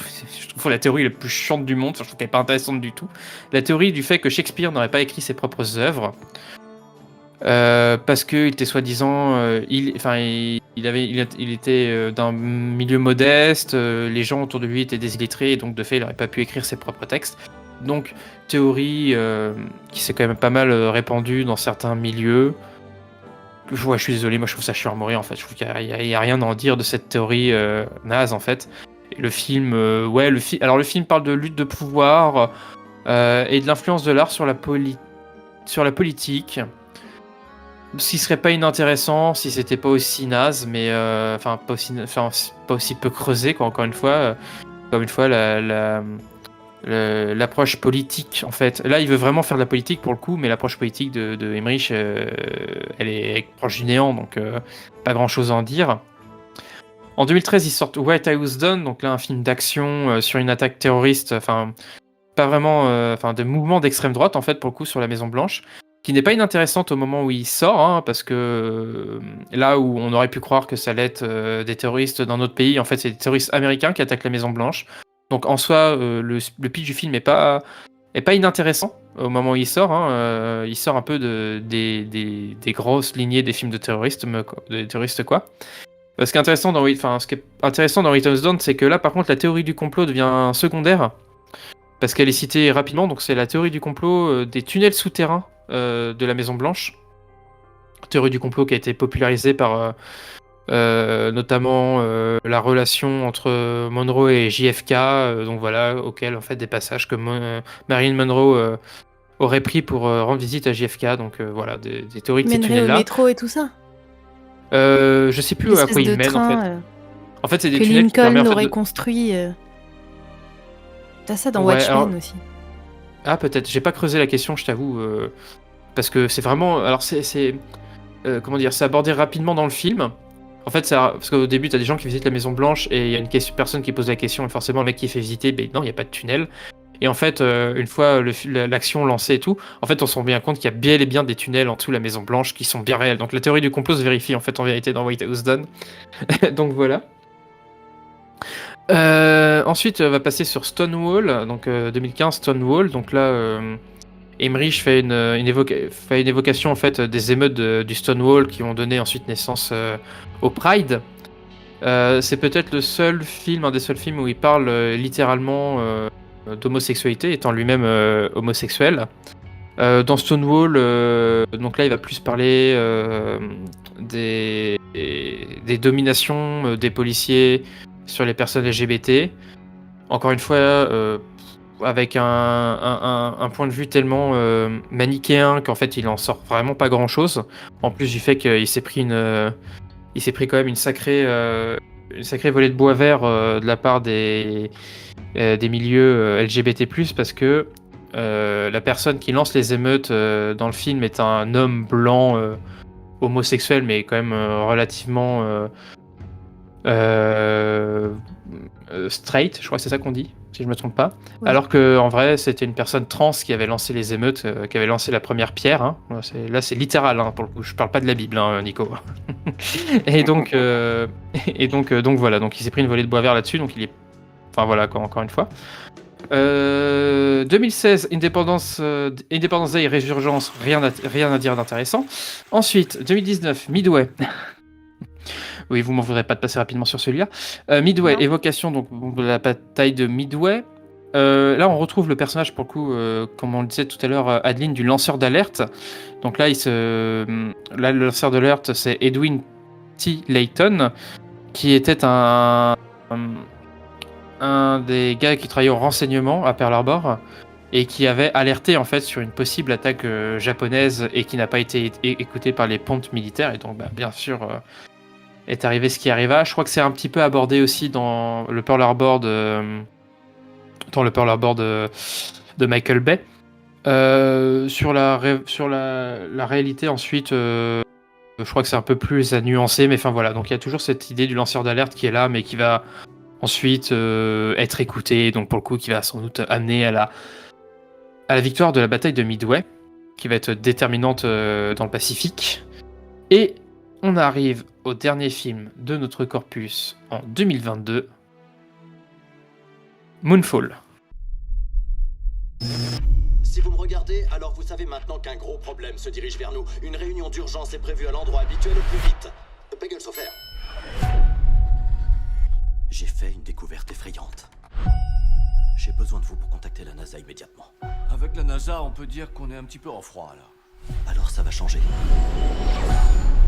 trouve la théorie la plus chiante du monde. Enfin, je trouve qu'elle n'est pas intéressante du tout. La théorie du fait que Shakespeare n'aurait pas écrit ses propres œuvres. Parce qu'il était soi-disant, il était d'un milieu modeste, les gens autour de lui étaient désillettrés, et donc de fait, il n'aurait pas pu écrire ses propres textes. Donc, théorie qui s'est quand même pas mal répandue dans certains milieux. Ouais, je suis désolé, moi je trouve ça chiant à mourir en fait. Je trouve qu'il n'y a rien à en dire de cette théorie naze en fait. Et le film, alors le film parle de lutte de pouvoir et de l'influence de l'art sur la politique. Ce qui serait pas inintéressant si c'était pas aussi naze, mais pas aussi peu creusé quoi. Encore une fois, l'approche politique en fait. Là, il veut vraiment faire de la politique pour le coup, mais l'approche politique de Emmerich, elle est proche du néant, donc pas grand chose à en dire. En 2013, ils sortent White House Down, donc là un film d'action sur une attaque terroriste, enfin pas vraiment, de mouvement d'extrême droite en fait pour le coup sur la Maison Blanche, qui n'est pas inintéressante au moment où il sort, hein, parce que là où on aurait pu croire que ça allait être des terroristes dans notre pays, en fait c'est des terroristes américains qui attaquent la Maison Blanche. Donc en soi, le pitch du film est pas inintéressant au moment où il sort. Hein, il sort un peu des grosses lignées des films de terroristes, quoi. Ce qui est intéressant dans White House Down, c'est que là par contre la théorie du complot devient secondaire, parce qu'elle est citée rapidement. Donc c'est la théorie du complot des tunnels souterrains de la Maison Blanche. Théorie du complot qui a été popularisée par notamment la relation entre Monroe et JFK, donc voilà, auquel en fait des passages que Marilyn Monroe aurait pris pour rendre visite à JFK, donc voilà, des théories de ces tunnels-là. Au métro et tout ça. Je sais plus à quoi ils mènent en fait. En fait, c'est des tunnels qui permettent Lincoln aurait construit. T'as ça dans Ouais, Watchmen alors- aussi. Ah peut-être, j'ai pas creusé la question, je t'avoue, parce que c'est vraiment, alors c'est comment dire, c'est abordé rapidement dans le film. En fait, parce qu'au début, t'as des gens qui visitent la Maison Blanche et il y a une personne qui pose la question et forcément le mec qui fait visiter, ben non, il n'y a pas de tunnel. Et en fait, une fois l'action lancée et tout, en fait, on se rend bien compte qu'il y a bien et bien des tunnels en dessous de la Maison Blanche qui sont bien réels. Donc la théorie du complot se vérifie en fait en vérité dans White House Down. Donc voilà. Ensuite, on va passer sur Stonewall, donc 2015 Stonewall. Donc là, Emmerich fait une évocation en fait des émeutes du Stonewall qui ont donné ensuite naissance au Pride. C'est peut-être un des seuls films où il parle littéralement d'homosexualité, étant lui-même homosexuel. Dans Stonewall, donc là, il va plus parler des dominations des policiers sur les personnes LGBT. Encore une fois, avec un point de vue tellement manichéen qu'en fait, il en sort vraiment pas grand-chose. En plus du fait qu'il s'est pris quand même une sacrée volée de bois vert de la part des milieux LGBT+, parce que la personne qui lance les émeutes dans le film est un homme blanc homosexuel, mais quand même relativement straight, je crois que c'est ça qu'on dit, si je me trompe pas. Ouais. Alors que en vrai, c'était une personne trans qui avait lancé les émeutes, qui avait lancé la première pierre. Hein. Là, c'est littéral, hein, pour le coup. Je parle pas de la Bible, hein, Nico. Et donc, donc voilà. Donc il s'est pris une volée de bois vert là-dessus. Donc il est, enfin voilà, encore une fois. 2016, Independence Day, Résurgence, rien à dire d'intéressant. Ensuite, 2019, Midway. Oui, vous m'en voudrez pas de passer rapidement sur celui-là. Midway, Non. évocation donc de la bataille de Midway. Là, on retrouve le personnage, pour le coup, comme on le disait tout à l'heure, Adeline, du lanceur d'alerte. Donc là, le lanceur d'alerte, c'est Edwin T. Layton, qui était un des gars qui travaillait au renseignement à Pearl Harbor et qui avait alerté en fait sur une possible attaque japonaise et qui n'a pas été écouté par les pontes militaires. Et donc, bien sûr, est arrivé ce qui arriva. Je crois que c'est un petit peu abordé aussi dans le Pearl Harbor de Michael Bay. Sur la réalité ensuite, je crois que c'est un peu plus à nuancer, mais enfin voilà. Donc il y a toujours cette idée du lanceur d'alerte qui est là, mais qui va ensuite être écouté. Donc pour le coup, qui va sans doute amener à la victoire de la bataille de Midway, qui va être déterminante dans le Pacifique. Et on arrive au dernier film de notre corpus en 2022, Moonfall. Si vous me regardez, alors vous savez maintenant qu'un gros problème se dirige vers nous. Une réunion d'urgence est prévue à l'endroit habituel au plus vite. Pegel Sofer. J'ai fait une découverte effrayante. J'ai besoin de vous pour contacter la NASA immédiatement. Avec la NASA, on peut dire qu'on est un petit peu en froid, là. Alors ça va changer.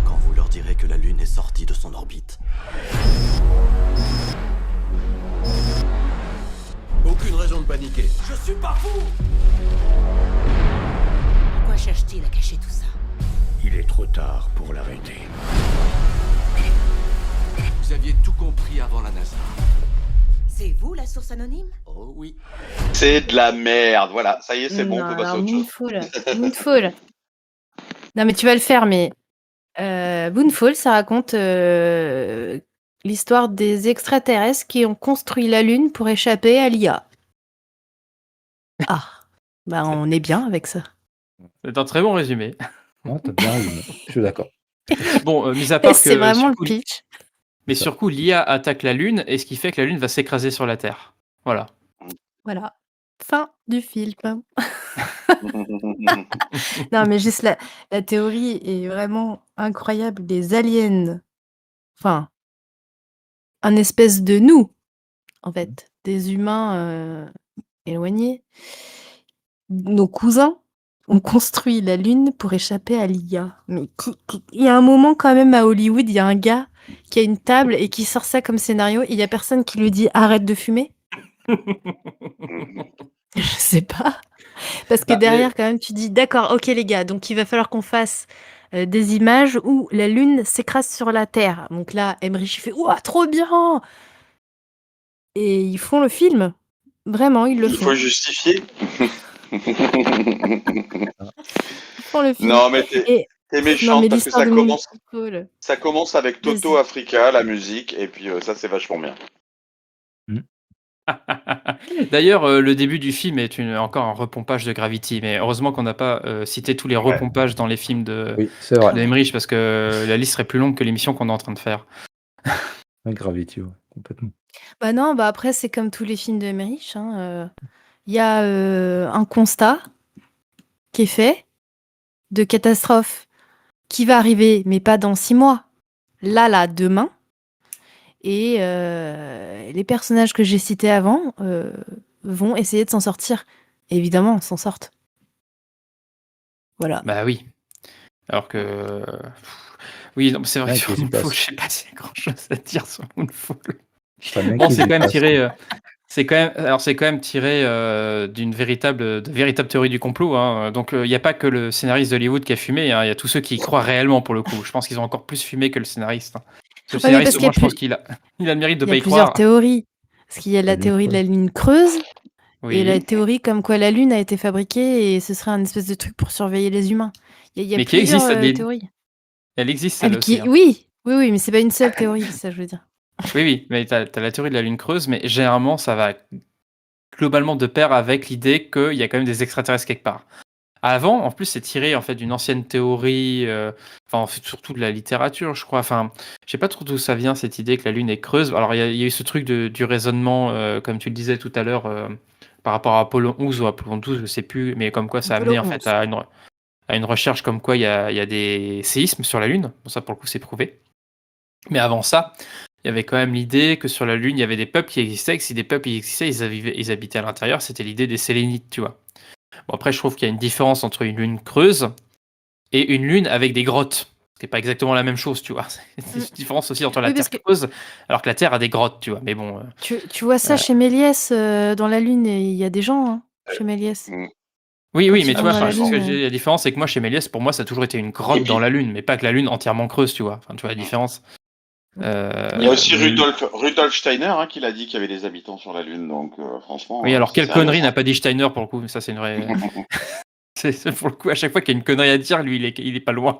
Quand vous leur direz que la Lune est sortie de son orbite. Aucune raison de paniquer. Je suis pas fou! Pourquoi cherche-t-il à cacher tout ça? Il est trop tard pour l'arrêter. Vous aviez tout compris avant la NASA. C'est vous la source anonyme? Oh oui. C'est de la merde, voilà, ça y est, c'est bon, Non, on peut passer à alors autre chose. Moonfall. Non, mais tu vas le faire, mais Moonfall, ça raconte l'histoire des extraterrestres qui ont construit la Lune pour échapper à l'IA. Ah, on est bien avec ça. C'est un très bon résumé. Non, t'as bien résumé. Je suis d'accord. Bon, mis à part que C'est vraiment le sur coup, pitch. mais sur coup, l'IA attaque la Lune, et ce qui fait que la Lune va s'écraser sur la Terre. Voilà. Voilà. Fin du film. Non, mais juste la théorie est vraiment incroyable. Des aliens, enfin, un espèce de nous, en fait, des humains éloignés. Nos cousins ont construit la Lune pour échapper à l'IA. Mais il y a un moment quand même à Hollywood, il y a un gars qui a une table et qui sort ça comme scénario, et il y a personne qui lui dit arrête de fumer. Je sais pas. Parce que derrière, quand même, tu dis d'accord, ok les gars, donc il va falloir qu'on fasse des images où la Lune s'écrase sur la Terre. Donc là, Emmerich fait ouah, trop bien! Et ils font le film. Vraiment, ils le Il font. faut justifier. Ils font le film. Non, mais Et- t'es non, méchante mais parce que l'histoire de Moonfall. ça commence avec Toto Vas-y. Africa, la musique, et puis ça, c'est vachement bien. D'ailleurs, le début du film est encore un repompage de Gravity, mais heureusement qu'on n'a pas cité tous les repompages dans les films de Oui, c'est vrai. Emmerich, parce que la liste serait plus longue que l'émission qu'on est en train de faire. Ouais, Gravity, ouais, complètement. Bah non, bah après, c'est comme tous les films de Emmerich. Il y a un constat qui est fait de catastrophe qui va arriver, mais pas dans 6 mois. Là, demain. Et les personnages que j'ai cités avant vont essayer de s'en sortir. Et évidemment, s'en sortent. Voilà. Bah oui. Alors que. Oui, non, mais c'est vrai Ouais, que sur qu'est-ce qui se Moonfall, passe? je sais pas s'il y a grand-chose à dire sur Moonfall. Pas bien Bon, qu'il c'est se quand même passe. tiré. C'est quand même tiré d'une véritable théorie du complot. Hein. Donc, il n'y a pas que le scénariste d'Hollywood qui a fumé. Hein. Il y a tous ceux qui y croient réellement pour le coup. Je pense qu'ils ont encore plus fumé que le scénariste. Hein. Parce que le Ouais, mais parce scénariste, au qu'il y moins, a je pense plus... il a le mérite de il y pas a y plusieurs croire. théories. Parce qu'il y a la théorie de la Lune creuse et la Oui. théorie comme quoi la Lune a été fabriquée et ce serait un espèce de truc pour surveiller les humains. Il y a Mais qui existe, plusieurs Adeline. théories. Elle existe, celle-là aussi. Hein. Oui, mais c'est pas une seule théorie, c'est ça que je veux dire. Oui, mais t'as la théorie de la Lune creuse, mais généralement, ça va globalement de pair avec l'idée qu'il y a quand même des extraterrestres quelque part. Avant, en plus, c'est tiré en fait d'une ancienne théorie, surtout de la littérature, je crois. Enfin, je sais pas trop d'où ça vient cette idée que la Lune est creuse. Alors, il y a eu ce truc du raisonnement, comme tu le disais tout à l'heure, par rapport à Apollo 11 ou Apollon 12, je sais plus, mais comme quoi ça a amené en fait à une recherche comme quoi il y a des séismes sur la Lune. Bon, ça pour le coup, c'est prouvé. Mais avant ça, il y avait quand même l'idée que sur la Lune, il y avait des peuples qui existaient, et que si des peuples existaient, ils habitaient à l'intérieur. C'était l'idée des Sélénites, tu vois. Bon, après, je trouve qu'il y a une différence entre une lune creuse et une lune avec des grottes. Ce qui n'est pas exactement la même chose, tu vois. C'est une différence aussi entre la Terre creuse, alors que la Terre a des grottes, tu vois. Mais bon. Tu vois ça chez Méliès, dans la Lune, et il y a des gens hein, chez Méliès. Oui, Quand mais ils tu vont vois, dans la Lune, la différence, c'est que moi, chez Méliès, pour moi, ça a toujours été une grotte dans la Lune, mais pas que la Lune entièrement creuse, tu vois. Enfin, tu vois la différence. Il y a aussi Rudolf Steiner hein, qui l'a dit qu'il y avait des habitants sur la Lune, donc franchement. Oui, alors si quelle c'est connerie un- n'a pas dit Steiner pour le coup, mais ça c'est une vraie. C'est pour le coup, à chaque fois qu'il y a une connerie à dire, lui il est pas loin.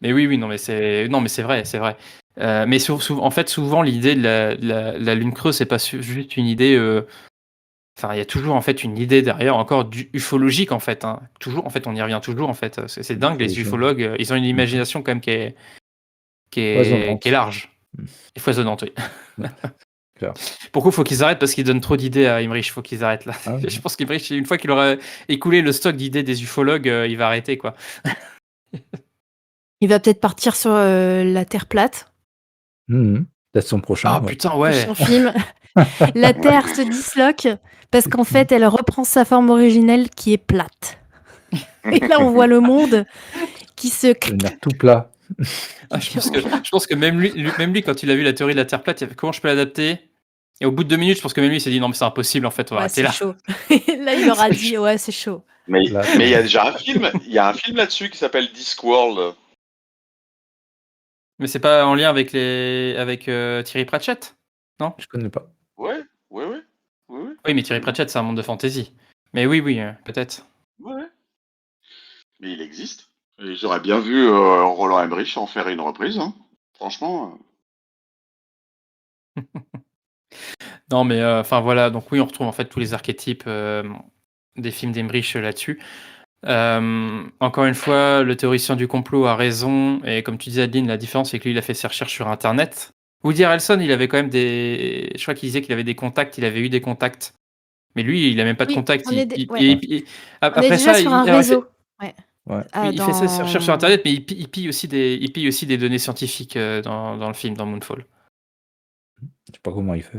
Mais oui, non, mais c'est vrai, c'est vrai. Mais en fait, souvent l'idée de la Lune creuse, c'est pas juste une idée. Enfin, il y a toujours en fait une idée derrière, encore du ufologique en fait. Hein. Toujours, en fait, on y revient toujours en fait. C'est dingue, les ufologues, ils ont une imagination quand même qui est large et foisonnante. Oui. Pourquoi faut qu'ils arrêtent? Parce qu'ils donnent trop d'idées à Emmerich. Faut qu'ils arrêtent là. Je pense qu'Emmerich, une fois qu'il aura écoulé le stock d'idées des ufologues, il va arrêter quoi. il va peut-être partir sur la Terre plate. Peut-être son prochain. Ah putain, ouais. Prochain film. La Terre se disloque parce qu'en fait, elle reprend sa forme originelle qui est plate. Et là, on voit le monde qui se. Tout plat. Ah, je pense que même lui, quand il a vu la théorie de la Terre plate, il a fait comment je peux l'adapter? Et au bout de 2 minutes, je pense que même lui il s'est dit non mais c'est impossible en fait, on va arrêter c'est là. chaud. Là, il aura dit ouais, c'est chaud. Mais il y a déjà un film, là-dessus qui s'appelle Discworld. Mais c'est pas en lien avec Thierry Pratchett, non? Je connais pas. Ouais. Oui, mais Thierry Pratchett c'est un monde de fantasy. Mais oui, peut-être. Ouais. Mais il existe. Et j'aurais bien vu Roland Emmerich en faire une reprise. Hein. Franchement. Non, mais enfin voilà, donc oui, on retrouve en fait tous les archétypes des films d'Emmerich là-dessus. Encore une fois, le théoricien du complot a raison, et comme tu disais, Adeline, la différence c'est que lui, il a fait ses recherches sur Internet. Woody Harrelson, il avait quand même je crois qu'il disait qu'il avait des contacts, il avait eu des contacts. Mais lui, il a même pas de contacts. On est Après déjà ça, sur un réseau. Ouais. Il fait ses recherches sur Internet, mais il pille aussi des données scientifiques dans le film, dans Moonfall. Je sais pas comment il fait.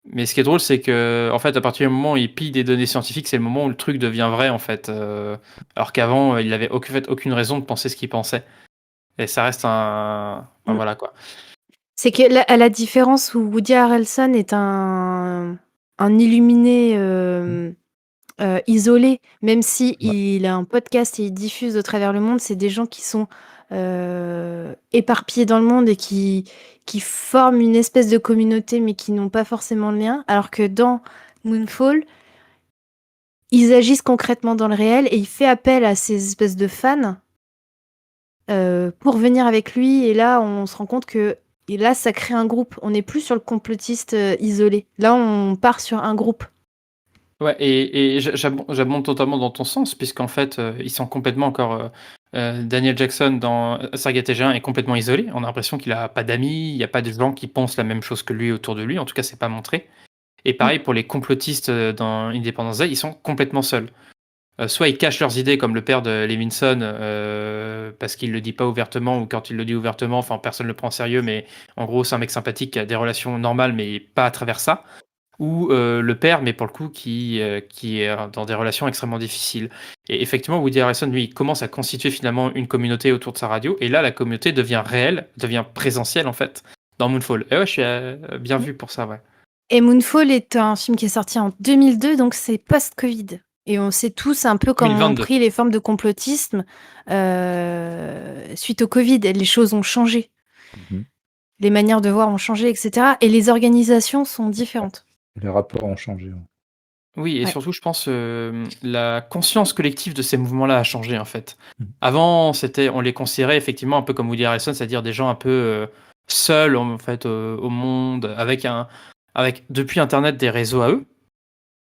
Mais ce qui est drôle, c'est que, en fait, à partir du moment où il pille des données scientifiques, c'est le moment où le truc devient vrai, en fait. Alors qu'avant, il n'avait aucune raison de penser ce qu'il pensait. Et ça reste un. Enfin, voilà, quoi. C'est que à la différence où Woody Harrelson est un illuminé isolé, même si il a un podcast et il diffuse au travers le monde, c'est des gens qui sont éparpillés dans le monde et qui forment une espèce de communauté mais qui n'ont pas forcément de lien, alors que dans Moonfall, ils agissent concrètement dans le réel et il fait appel à ces espèces de fans pour venir avec lui, et là on se rend compte que ça crée un groupe, on n'est plus sur le complotiste isolé, là on part sur un groupe. Ouais, et j'abonde totalement dans ton sens, puisqu'en fait, ils sont complètement encore. Daniel Jackson dans Saga TG1 est complètement isolé. On a l'impression qu'il n'a pas d'amis, il n'y a pas de gens qui pensent la même chose que lui autour de lui. En tout cas, c'est pas montré. Et pareil pour les complotistes dans Independence Day, ils sont complètement seuls. Soit ils cachent leurs idées, comme le père de Levinson, parce qu'il le dit pas ouvertement, ou quand il le dit ouvertement, enfin personne le prend au sérieux, mais en gros c'est un mec sympathique qui a des relations normales, mais pas à travers ça. ou le père, mais pour le coup, qui est dans des relations extrêmement difficiles. Et effectivement, Woody Harrelson, lui, il commence à constituer finalement une communauté autour de sa radio, et là, la communauté devient réelle, devient présentielle, en fait, dans Moonfall. Et ouais, je suis bien vu pour ça, ouais. Et Moonfall est un film qui est sorti en 2002, donc c'est post-Covid. Et on sait tous un peu comment ont 2022. pris les formes de complotisme suite au Covid. Et les choses ont changé. Mhm. Les manières de voir ont changé, etc. Et les organisations sont différentes. Les rapports ont changé. Ouais. Oui, et Ouais. surtout, je pense, la conscience collective de ces mouvements-là a changé, en fait. Mhm. Avant, on les considérait effectivement un peu comme Woody Harrelson, c'est-à-dire des gens un peu seuls, en fait, au monde, avec depuis Internet, des réseaux à eux,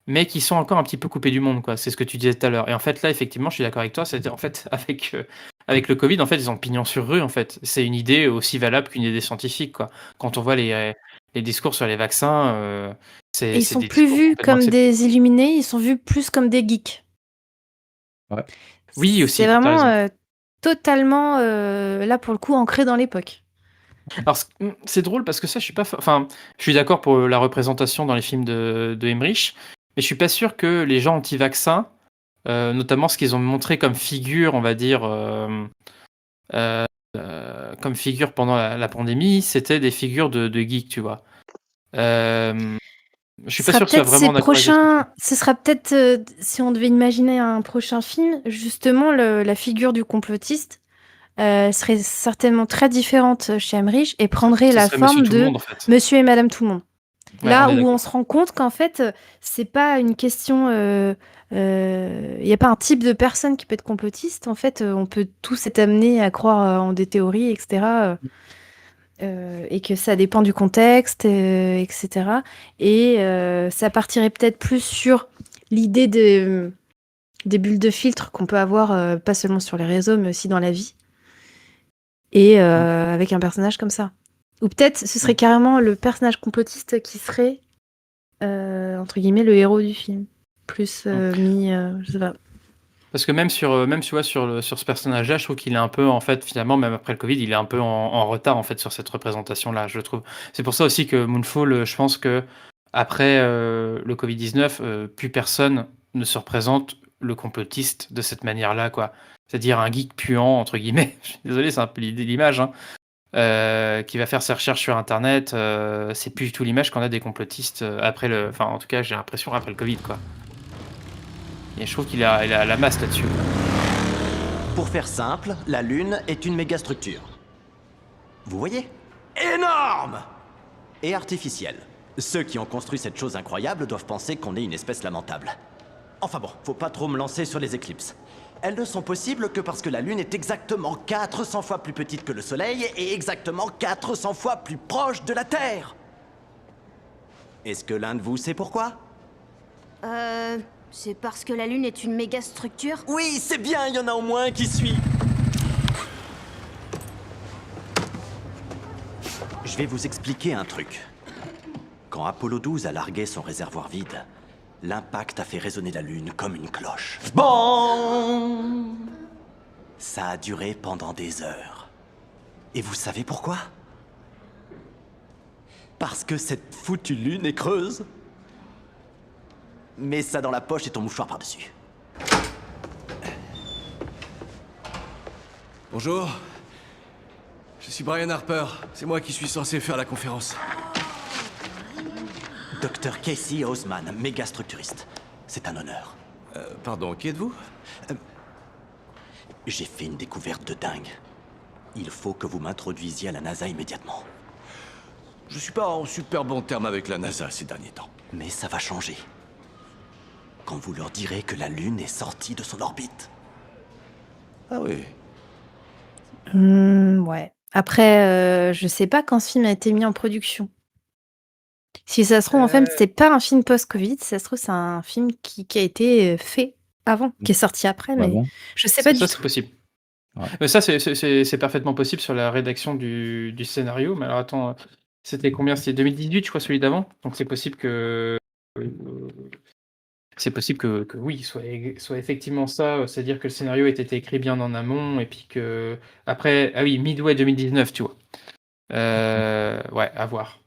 mais qui sont encore un petit peu coupés du monde, quoi. C'est ce que tu disais tout à l'heure. Et en fait, là, effectivement, je suis d'accord avec toi, c'est en fait, avec le Covid, en fait, ils ont pignon sur rue, en fait. C'est une idée aussi valable qu'une idée scientifique, quoi. Quand on voit les discours sur les vaccins, Et ils c'est sont des plus discours vus complètement comme acceptés. des illuminés, ils sont vus plus comme des geeks. Ouais. Oui, aussi, C'est t'as vraiment raison. totalement, là, pour le coup, ancré dans l'époque. Alors, c'est drôle parce que ça, je suis pas. Enfin, je suis d'accord pour la représentation dans les films de Emmerich, mais je suis pas sûr que les gens anti-vaccins, notamment ce qu'ils ont montré comme figure, on va dire, comme figure pendant la pandémie, c'était des figures de geeks, tu vois. Je suis Ce pas sera sûr que ce soit peut-être vraiment d'accord avec ce film. ce sera peut-être, si on devait imaginer un prochain film, justement, la figure du complotiste serait certainement très différente chez Emmerich et prendrait Ce la serait Monsieur forme Tout le de Monde, en fait. Monsieur et Madame Tout le Monde. Ouais, on Là est où on d'accord. se rend compte qu'en fait, c'est pas une question, il y a pas un type de personne qui peut être complotiste. En fait, on peut tous être amenés à croire en des théories, etc. Et que ça dépend du contexte, etc. Et ça partirait peut-être plus sur l'idée des bulles de filtre qu'on peut avoir, pas seulement sur les réseaux, mais aussi dans la vie. Et avec un personnage comme ça. Ou peut-être ce serait carrément le personnage complotiste qui serait, entre guillemets, le héros du film. Plus je sais pas. Parce que même tu vois, sur ce personnage-là, je trouve qu'il est un peu, en fait, finalement, même après le Covid, il est un peu en retard, en fait, sur cette représentation-là, je trouve. C'est pour ça aussi que Moonfall, je pense que après le Covid-19, plus personne ne se représente le complotiste de cette manière-là, quoi. C'est-à-dire un geek puant, entre guillemets. Je suis désolé, c'est un peu l'image, hein. Qui va faire ses recherches sur Internet. C'est plus du tout l'image qu'on a des complotistes après le. Enfin, en tout cas, j'ai l'impression après le Covid, quoi. Et je trouve qu'il a la masse là-dessus. Pour faire simple, la Lune est une mégastructure. Vous voyez? Énorme! Et artificielle. Ceux qui ont construit cette chose incroyable doivent penser qu'on est une espèce lamentable. Enfin bon, faut pas trop me lancer sur les éclipses. Elles ne sont possibles que parce que la Lune est exactement 400 fois plus petite que le Soleil et exactement 400 fois plus proche de la Terre. Est-ce que l'un de vous sait pourquoi? C'est parce que la Lune est une méga structure? Oui, c'est bien, il y en a au moins un qui suit. Je vais vous expliquer un truc. Quand Apollo 12 a largué son réservoir vide, l'impact a fait résonner la Lune comme une cloche. Bon! Ça a duré pendant des heures. Et vous savez pourquoi? Parce que cette foutue Lune est creuse. Mets ça dans la poche et ton mouchoir par-dessus. Bonjour. Je suis Brian Harper. C'est moi qui suis censé faire la conférence. Dr. Casey Osman, méga structuriste. C'est un honneur. Pardon, qui êtes-vous? J'ai fait une découverte de dingue. Il faut que vous m'introduisiez à la NASA immédiatement. Je suis pas en super bon terme avec la NASA ces derniers temps. Mais ça va changer. Quand vous leur direz que la Lune est sortie de son orbite. Ah oui. Ouais. Après, je sais pas quand ce film a été mis en production. Si ça se trouve, en fait, c'est pas un film post-Covid, si ça se trouve, c'est un film qui a été fait avant, qui est sorti après, mais bon. je sais pas du Ça, tout. c'est possible. Ouais. Mais ça, c'est parfaitement possible sur la rédaction du scénario. Mais alors, attends, c'était combien? C'était 2018, je crois, celui d'avant. Donc, c'est possible que. C'est possible que oui, soit effectivement ça, c'est-à-dire que le scénario ait été écrit bien en amont, et puis que. Après, ah oui, Midway 2019, tu vois. Ouais, à voir.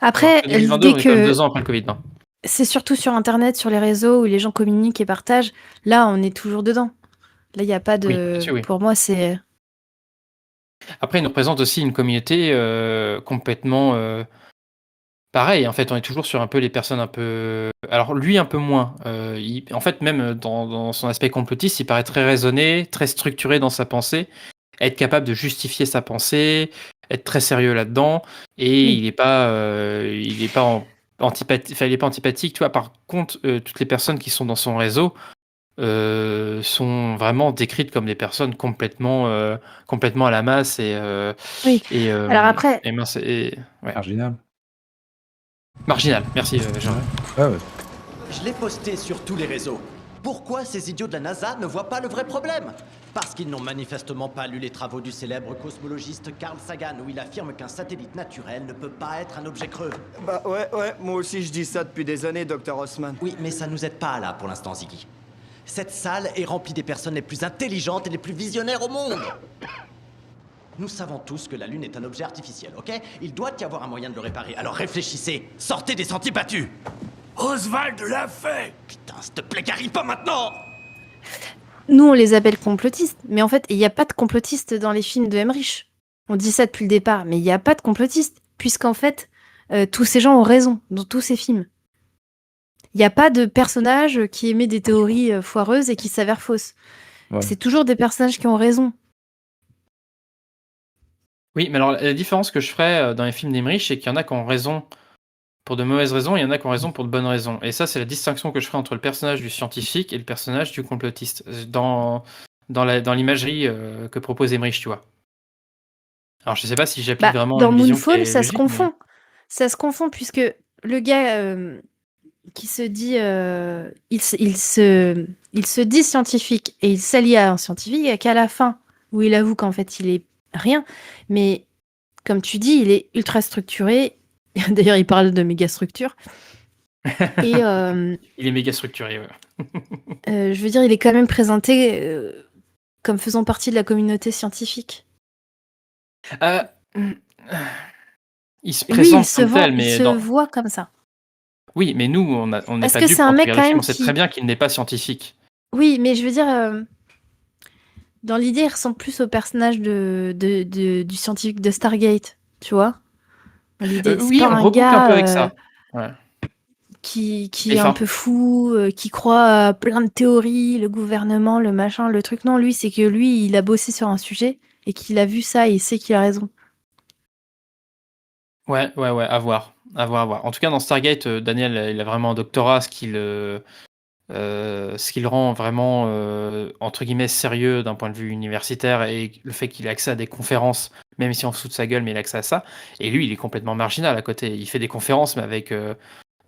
Après, En 2022, dès on est quand même que 2 ans après le Covid. Hein. c'est surtout sur Internet, sur les réseaux où les gens communiquent et partagent, là, on est toujours dedans. Là, il n'y a pas Oui, de. là-dessus, oui. Pour moi, c'est. Après, il nous représente aussi une communauté complètement pareil. En fait, on est toujours sur un peu les personnes un peu. Alors, lui, un peu moins. En fait, même dans son aspect complotiste, il paraît très raisonné, très structuré dans sa pensée, être capable de justifier sa pensée, être très sérieux là-dedans. Et Oui. il n'est pas antipathique. Enfin, il est pas antipathique. Tu vois, par contre, toutes les personnes qui sont dans son réseau sont vraiment décrites comme des personnes complètement à la masse Oui. et Alors après, mince et ouais. Marginal. Marginal. Merci Jean. Ouais, ouais. Je l'ai posté sur tous les réseaux. Pourquoi ces idiots de la NASA ne voient pas le vrai problème? Parce qu'ils n'ont manifestement pas lu les travaux du célèbre cosmologiste Carl Sagan, où il affirme qu'un satellite naturel ne peut pas être un objet creux. Bah ouais, moi aussi je dis ça depuis des années, Dr. Haussmann. Oui, mais ça nous aide pas là pour l'instant, Ziggy. Cette salle est remplie des personnes les plus intelligentes et les plus visionnaires au monde. Nous savons tous que la Lune est un objet artificiel, ok? Il doit y avoir un moyen de le réparer, alors réfléchissez. Sortez des sentiers battus. Oswald l'a fait. Putain, s'il te plaît, Gary, pas maintenant. nous, on les appelle complotistes, mais en fait, il n'y a pas de complotistes dans les films de Emmerich. On dit ça depuis le départ, mais il n'y a pas de complotistes, puisqu'en fait, tous ces gens ont raison dans tous ces films. Il n'y a pas de personnage qui émet des théories foireuses et qui s'avèrent fausses. Ouais. C'est toujours des personnages qui ont raison. Oui, mais alors la différence que je ferais dans les films d'Emmerich, c'est qu'il y en a qui ont raison pour de mauvaises raisons, et il y en a qui ont raison pour de bonnes raisons. Et ça, c'est la distinction que je ferais entre le personnage du scientifique et le personnage du complotiste dans l'imagerie que propose Emmerich, tu vois. Alors, je sais pas si j'applique vraiment Dans une vision qui Moonfall, est ça se logique, confond. Ça se confond puisque le gars qui se dit, il se dit scientifique et il s'allie à un scientifique et qu'à la fin, où il avoue qu'en fait il est rien, mais comme tu dis, il est ultra structuré. D'ailleurs, il parle de méga structure. Et il est méga structuré. Ouais. je veux dire, il est quand même présenté comme faisant partie de la communauté scientifique. Il se Lui, présente il se comme vend, tel, il mais se voit comme ça. Oui, mais nous, on n'est Parce pas que dupes c'est un quand on mec regarde quand le film, même on sait qui- très bien qu'il n'est pas scientifique. Oui, mais je veux dire, dans l'idée, il ressemble plus au personnage du scientifique de Stargate, tu vois. Dans l'idée, c'est Oui, pas on un reboucle un gars peu avec ça. Ouais. qui Et est un enfin- peu fou, qui croit à plein de théories, le gouvernement, le machin, le truc. Non, lui, c'est que lui, il a bossé sur un sujet et qu'il a vu ça et il sait qu'il a raison. Ouais, à voir. En tout cas, dans Stargate, Daniel, il a vraiment un doctorat, ce qui le rend vraiment, entre guillemets, sérieux d'un point de vue universitaire, et le fait qu'il ait accès à des conférences, même si on se fout de sa gueule, mais il a accès à ça. Et lui, il est complètement marginal à côté. Il fait des conférences, mais avec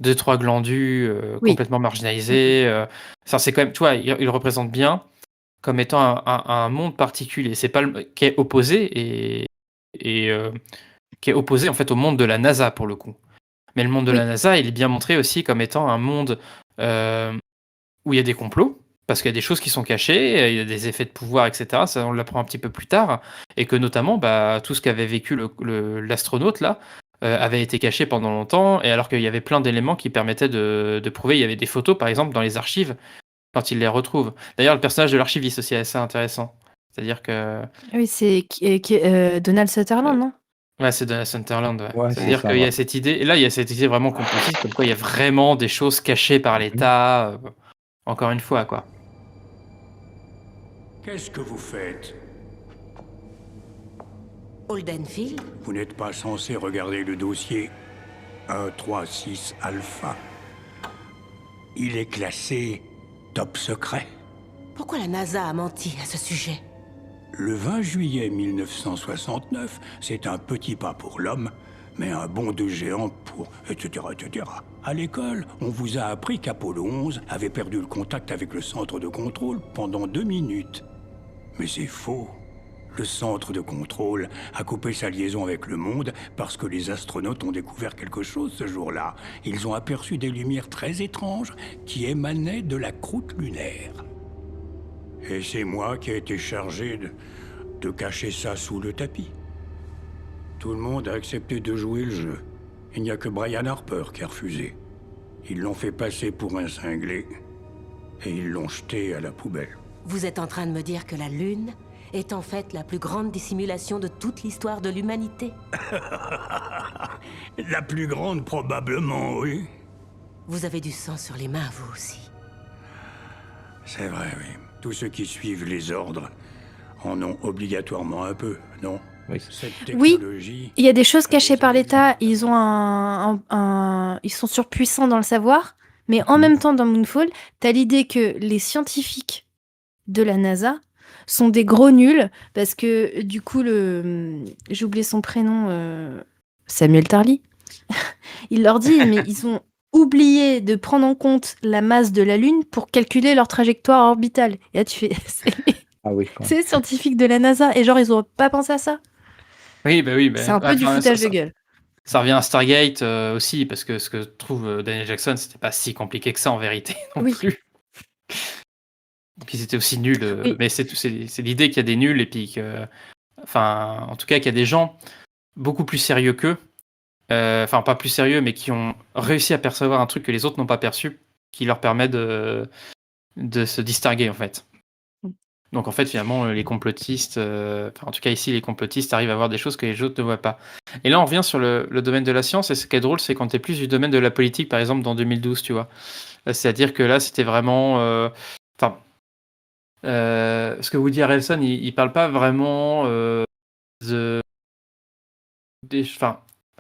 2-3 glandus Oui. complètement marginalisés. Ça, c'est quand même, tu vois, il le représente bien comme étant un monde particulier. C'est pas qui est opposé et qui est opposé en fait au monde de la NASA pour le coup. Mais le monde de Oui. la NASA, il est bien montré aussi comme étant un monde où il y a des complots, parce qu'il y a des choses qui sont cachées, il y a des effets de pouvoir, etc. Ça, on l'apprend un petit peu plus tard, et que notamment, tout ce qu'avait vécu l'astronaute là avait été caché pendant longtemps, et alors qu'il y avait plein d'éléments qui permettaient de prouver. Il y avait des photos, par exemple, dans les archives quand il les retrouve. D'ailleurs, le personnage de l'archiviste aussi est assez intéressant. C'est-à-dire que Oui, c'est Donald Sutherland, non? ouais, c'est de Sunderland. Ouais. Ouais, C'est-à-dire c'est ça, qu'il y a ouais. cette idée, et là il y a cette idée vraiment complotiste, comme quoi il y a vraiment des choses cachées par l'État. Encore une fois, quoi. Qu'est-ce que vous faites? Holdenfield? Vous n'êtes pas censé regarder le dossier 136 Alpha. Il est classé top secret. Pourquoi la NASA a menti à ce sujet? Le 20 juillet 1969, c'est un petit pas pour l'homme, mais un bond de géant pour... etc., etc. À l'école, on vous a appris qu'Apollo 11 avait perdu le contact avec le centre de contrôle pendant 2 minutes. Mais c'est faux. Le centre de contrôle a coupé sa liaison avec le monde parce que les astronautes ont découvert quelque chose ce jour-là. Ils ont aperçu des lumières très étranges qui émanaient de la croûte lunaire. Et c'est moi qui ai été chargé de cacher ça sous le tapis. Tout le monde a accepté de jouer le jeu. Il n'y a que Brian Harper qui a refusé. Ils l'ont fait passer pour un cinglé et ils l'ont jeté à la poubelle. Vous êtes en train de me dire que la Lune est en fait la plus grande dissimulation de toute l'histoire de l'humanité? La plus grande probablement, oui. Vous avez du sang sur les mains, vous aussi. C'est vrai, oui. Tous ceux qui suivent les ordres en ont obligatoirement un peu, non? Cette Oui, technologie... il y a des choses cachées par l'État. Ils ont ils sont surpuissants dans le savoir, mais en même temps, dans Moonfall, t'as l'idée que les scientifiques de la NASA sont des gros nuls parce que du coup, j'ai oublié son prénom, Samuel Tarly. Il leur dit, mais ils ont oublié de prendre en compte la masse de la Lune pour calculer leur trajectoire orbitale. Et là, tu fais, Ah oui, quand même. c'est scientifique de la NASA et genre ils ont pas pensé à ça. Oui, C'est un peu du foutage de gueule. Ça revient à Stargate aussi, parce que ce que trouve Daniel Jackson, c'était pas si compliqué que ça en vérité non plus. Donc ils étaient aussi nuls, Oui. mais c'est l'idée qu'il y a des nuls et puis que, enfin, en tout cas qu'il y a des gens beaucoup plus sérieux qu'eux, enfin pas plus sérieux, mais qui ont réussi à percevoir un truc que les autres n'ont pas perçu, qui leur permet de se distinguer en fait. Donc en fait finalement les complotistes, en tout cas ici les complotistes arrivent à voir des choses que les autres ne voient pas. Et là on revient sur le domaine de la science, et ce qui est drôle c'est quand tu es plus du domaine de la politique, par exemple dans 2012, tu vois. C'est-à-dire que là c'était vraiment... ce que Woody Harrelson, il parle pas vraiment un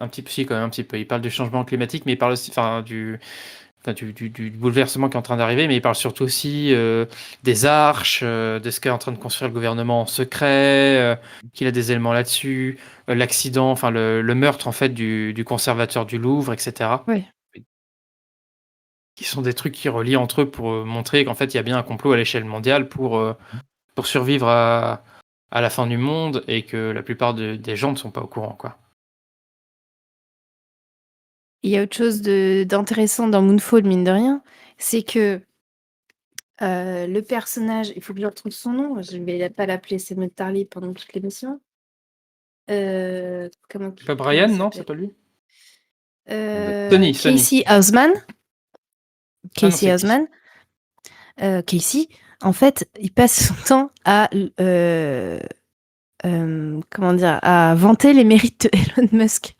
petit peu, si, quand même un petit peu. Il parle du changement climatique, mais il parle aussi du bouleversement qui est en train d'arriver, mais il parle surtout aussi des arches, de ce qu'est en train de construire le gouvernement en secret, qu'il a des éléments là-dessus, l'accident, enfin le meurtre en fait du conservateur du Louvre, etc. Oui. Qui sont des trucs qui relient entre eux pour montrer qu'en fait il y a bien un complot à l'échelle mondiale pour survivre à la fin du monde, et que la plupart des gens ne sont pas au courant, quoi. Il y a autre chose d'intéressant dans Moonfall, mine de rien, c'est que le personnage, il faut que je retrouve son nom, je ne vais pas l'appeler Samuel Tarly pendant toute l'émission. Comment Pas Brian, il non, s'appelle c'est pas lui. Casey Sonny. Osman. Ah non, Casey c'est Osman. Casey, en fait, il passe son temps à comment dire, à vanter les mérites de Elon Musk.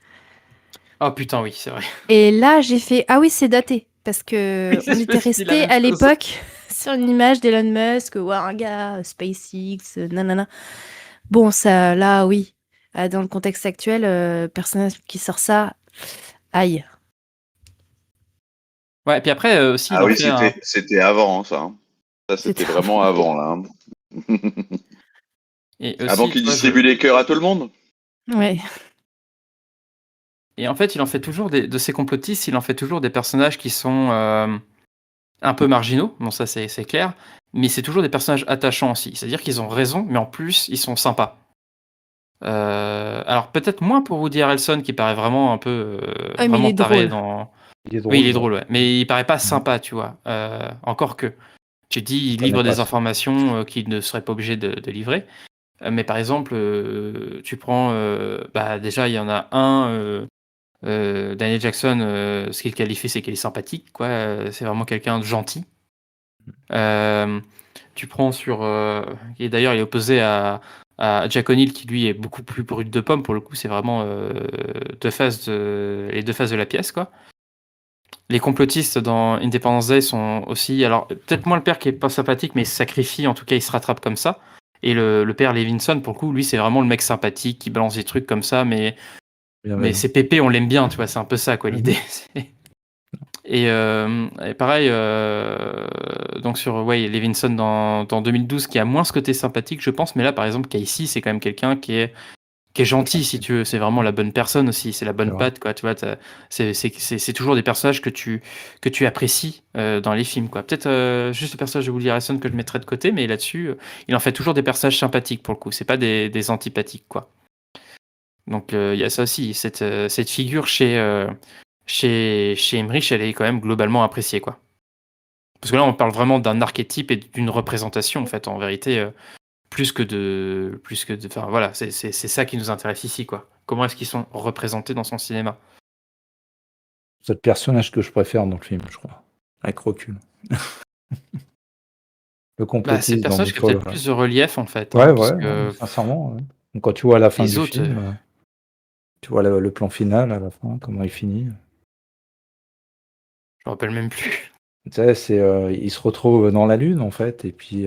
Oh putain, oui, c'est vrai. Et là, j'ai fait ah oui, c'est daté parce que Oui, on je me était suis dit la resté même à chose. l'époque sur une image d'Elon Musk, ouais, un gars, SpaceX, nanana. Bon, ça, là, oui. Dans le contexte actuel, personnage qui sort ça, aïe. Ouais, et puis après aussi, il Ah en oui, fait c'était avant, ça. Hein. Ça, c'était vraiment avant, là. Hein. Et aussi, avant qu'il tu vois, distribue les cœurs à tout le monde. Ouais. Et en fait, il en fait toujours de ces complotistes, il en fait toujours des personnages qui sont un peu marginaux, bon ça c'est clair, mais c'est toujours des personnages attachants aussi. C'est-à-dire qu'ils ont raison, mais en plus, ils sont sympas. Alors peut-être moins pour Woody Harrelson, qui paraît vraiment un peu Ah, mais il vraiment est taré drôle. dans... Il est drôle, Oui, il est ouais. drôle, ouais. Mais il paraît pas sympa, tu vois. Encore que. Tu dis, il livre des informations qu'il ne serait pas obligé de livrer. Mais par exemple, tu prends... déjà, il y en a un... Daniel Jackson, ce qu'il qualifie, c'est qu'il est sympathique, quoi. C'est vraiment quelqu'un de gentil. Tu prends sur... et d'ailleurs, il est opposé à Jack O'Neill, qui lui est beaucoup plus brut de pomme. Pour le coup, c'est vraiment les deux faces de la pièce, quoi. Les complotistes dans Independence Day sont aussi... Alors, peut-être moins le père qui est pas sympathique, mais il se sacrifie, en tout cas, il se rattrape comme ça. Et le père Levinson, pour le coup, lui, c'est vraiment le mec sympathique qui balance des trucs comme ça, mais c'est pépé, on l'aime bien, tu vois, c'est un peu ça, quoi, l'idée. Et pareil, donc sur Levinson dans 2012, qui a moins ce côté sympathique, je pense, mais là, par exemple, Casey, c'est quand même quelqu'un qui est gentil, si tu veux. C'est vraiment la bonne personne aussi, c'est la bonne patte, quoi. Tu vois, c'est toujours des personnages que tu apprécies dans les films, quoi. Peut-être juste le personnage de Woody Harrelson que je mettrais de côté, mais là-dessus, il en fait toujours des personnages sympathiques, pour le coup. C'est pas des antipathiques, quoi. Donc il y a ça aussi, cette figure chez Emmerich, elle est quand même globalement appréciée, quoi. Parce que là, on parle vraiment d'un archétype et d'une représentation, en fait, en vérité. Plus que de, enfin voilà, c'est ça qui nous intéresse ici, quoi. Comment est-ce qu'ils sont représentés dans son cinéma? C'est le personnage que je préfère dans le film, je crois, avec recul. Le Bah, c'est le complotiste dans personnage qui a Moonfall, peut-être plus de relief, en fait, ouais, parce ouais, que sincèrement, ouais. Donc quand tu vois à la fin les du autres, film, tu vois le plan final à la fin, comment il finit. je me rappelle même plus. Tu sais, il se retrouve dans la lune, en fait, et puis,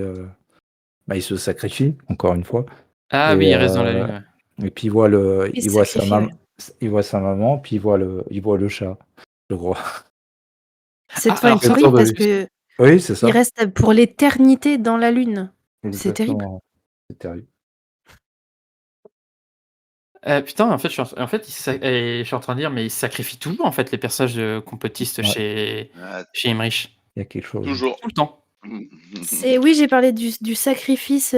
il se sacrifie, encore une fois, Ah oui, et il reste dans la lune, ouais. puis Il il se voit sa sacrifie, ouais. il voit sa maman, puis il voit le chat, je crois. Cette Ah, fois, il alors ça, sourit Autour de parce lui. que Oui, c'est il ça. reste pour l'éternité dans la lune. C'est terrible. Exactement, c'est terrible. putain, en fait, je suis en train de dire, mais ils sacrifient toujours, en fait, les personnages complotistes Ouais. chez Emmerich. Il y a quelque chose. Toujours. Tout le temps. Oui, j'ai parlé du sacrifice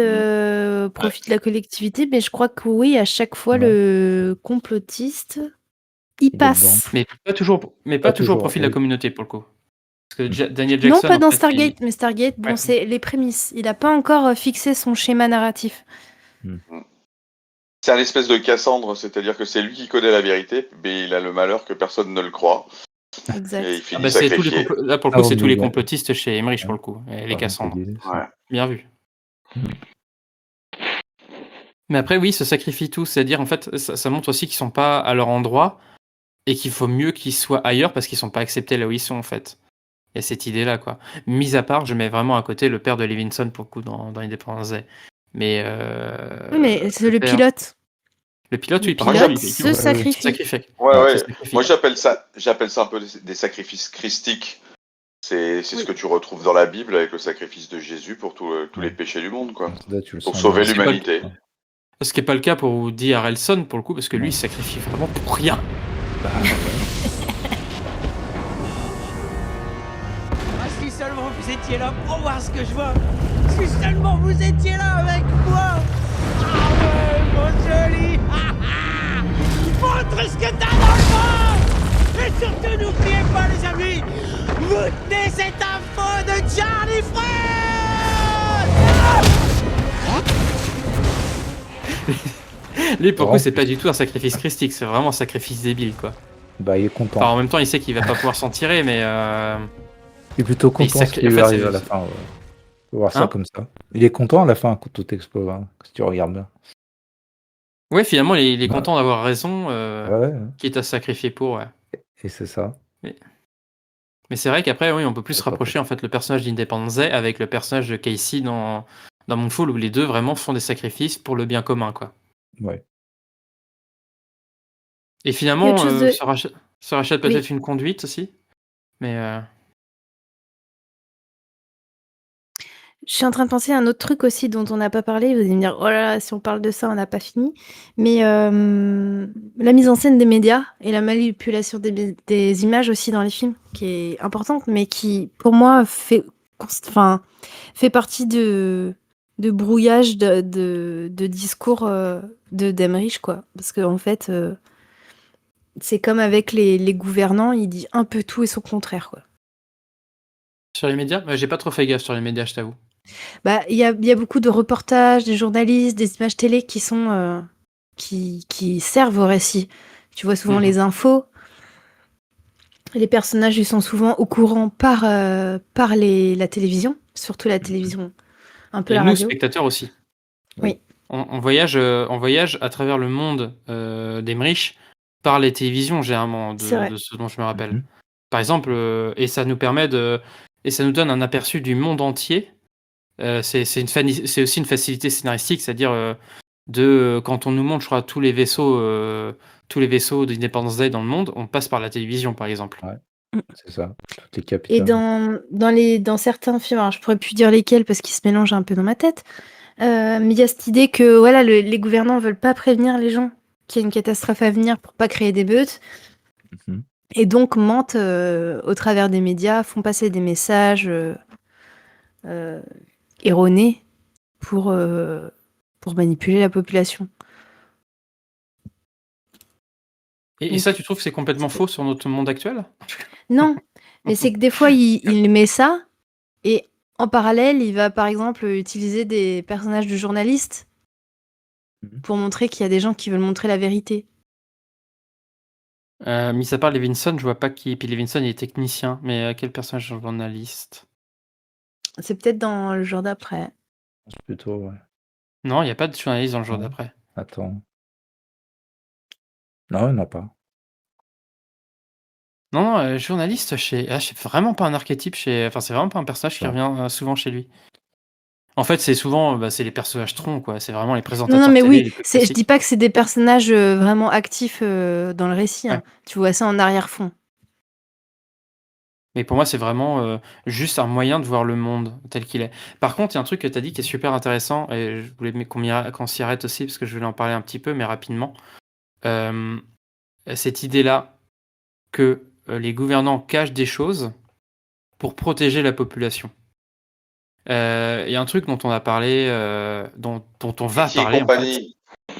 profit de la collectivité, mais je crois que oui, à chaque fois, Ouais. le complotiste, il Il est dedans. passe. Mais pas toujours au profit de la oui. communauté, pour le coup. Parce que Daniel Non, Jackson, pas en dans fait, Stargate, mais Stargate, bon, Ouais. c'est les prémices. Il n'a pas encore fixé son schéma narratif. C'est un espèce de Cassandre, c'est-à-dire que c'est lui qui connaît la vérité, mais il a le malheur que personne ne le croit. Exact. Et il Ah finit bah, c'est tous les sacrifié. là, pour le coup, c'est tous les complotistes chez Emmerich, pour le coup, et les Cassandres. Ouais. Bien vu. Mais après, oui, ils se sacrifient tous, c'est-à-dire, en fait, ça montre aussi qu'ils sont pas à leur endroit et qu'il faut mieux qu'ils soient ailleurs parce qu'ils sont pas acceptés là où ils sont, en fait. Il y a cette idée-là, quoi. Mis à part, je mets vraiment à côté le père de Levinson, pour le coup, dans Independence Day. Mais Oui, mais c'est le père- pilote. Le pilote, Le oui, par pilote exemple, se sacrifie. Ouais. Se sacrifie. Moi, j'appelle ça un peu des sacrifices christiques. C'est ce que tu retrouves dans la Bible avec le sacrifice de Jésus pour tous les péchés du monde, quoi. Là, tu le Pour sens sauver bien. l'humanité. Ce qui n'est pas le cas pour Woody Harrelson, pour le coup, parce que lui, il se sacrifie vraiment pour rien. Ah, si seulement vous étiez là pour voir ce que je vois. Si seulement vous étiez là avec moi. Ah ouais, mon joli. Montre ce que t'as dans le ventre. Et surtout, n'oubliez pas, les amis, vous tenez cette info de Charlie Lui, pour le coup, c'est pas du tout un sacrifice christique, c'est vraiment un sacrifice débile, quoi. Bah, il est content. Enfin, en même temps, il sait qu'il va pas pouvoir s'en tirer, mais. Il est plutôt mais content ce qui lui arrive à la fin. Ouais. Faut voir ça Hein comme ça. Il est content à la fin quand tout explose, hein, si tu regardes bien. Ouais, finalement, il est Ouais. content d'avoir raison, Ouais. quitte à se sacrifier pour, ouais. Et c'est ça. Mais c'est vrai qu'après, oui, on peut plus se rapprocher, en fait, le personnage d'Independence Day avec le personnage de Casey dans Moonfall, où les deux vraiment font des sacrifices pour le bien commun, quoi. Ouais. Et Il y a finalement, autre chose de- ça rachète peut-être une conduite aussi, mais. Je suis en train de penser à un autre truc aussi dont on n'a pas parlé. Vous allez me dire, oh là là, si on parle de ça, on n'a pas fini. Mais la mise en scène des médias et la manipulation des images aussi dans les films, qui est importante, mais qui, pour moi, fait partie de brouillage de discours d'Emmerich, quoi. Parce qu'en fait, c'est comme avec les gouvernants, il dit un peu tout et son contraire, quoi. Sur les médias, j'ai pas trop fait gaffe sur les médias, je t'avoue. Bah, il y a beaucoup de reportages, des journalistes, des images télé qui sont qui servent au récit. Tu vois souvent les infos. Les personnages, ils sont souvent au courant par la télévision, surtout la télévision, un peu Et la nous, radio. spectateurs aussi. Oui. On voyage à travers le monde d'Emmerich par les télévisions, généralement, C'est vrai. de ce dont je me rappelle. Par exemple, et ça nous permet et ça nous donne un aperçu du monde entier. C'est aussi une facilité scénaristique, c'est-à-dire quand on nous montre, je crois, tous les vaisseaux d'Independence Day dans le monde, on passe par la télévision, par exemple. Ouais, c'est ça. Toutes les Et capitales. dans certains films, alors je pourrais plus dire lesquels parce qu'ils se mélangent un peu dans ma tête, mais il y a cette idée que voilà, les gouvernants veulent pas prévenir les gens qu'il y a une catastrophe à venir pour pas créer d'émeutes. Et donc mentent au travers des médias, font passer des messages erronés pour manipuler la population. Et ça, tu trouves que c'est complètement faux sur notre monde actuel? Non, mais c'est que des fois, il met ça, et en parallèle, il va par exemple utiliser des personnages de journalistes pour montrer qu'il y a des gens qui veulent montrer la vérité. Mis à part Levinson, je vois pas qui. Puis Levinson, il est technicien. Mais quel personnage journaliste? C'est peut-être dans le jour d'après. C'est plutôt, ouais. Non, il n'y a pas de journaliste dans le jour Non. d'après. Attends. Non, il n'y en a pas. Non, non, journaliste chez. Ah, c'est vraiment pas un archétype chez. Enfin, c'est vraiment pas un personnage qui Ouais. revient souvent chez lui. En fait, c'est souvent. C'est les personnages troncs, quoi. C'est vraiment les Non, présentateurs non, mais télé oui, les plus je classiques. dis pas que c'est des personnages vraiment actifs dans le récit. Ouais. Hein. Tu vois ça en arrière-fond. Mais pour moi, c'est vraiment juste un moyen de voir le monde tel qu'il est. Par contre, il y a un truc que tu as dit qui est super intéressant, et je voulais qu'on s'y arrête aussi, parce que je voulais en parler un petit peu, mais rapidement. Cette idée-là que les gouvernants cachent des choses pour protéger la population. Il y a un truc dont on a parlé, dont on va Yeti et parler, en fait. compagnie.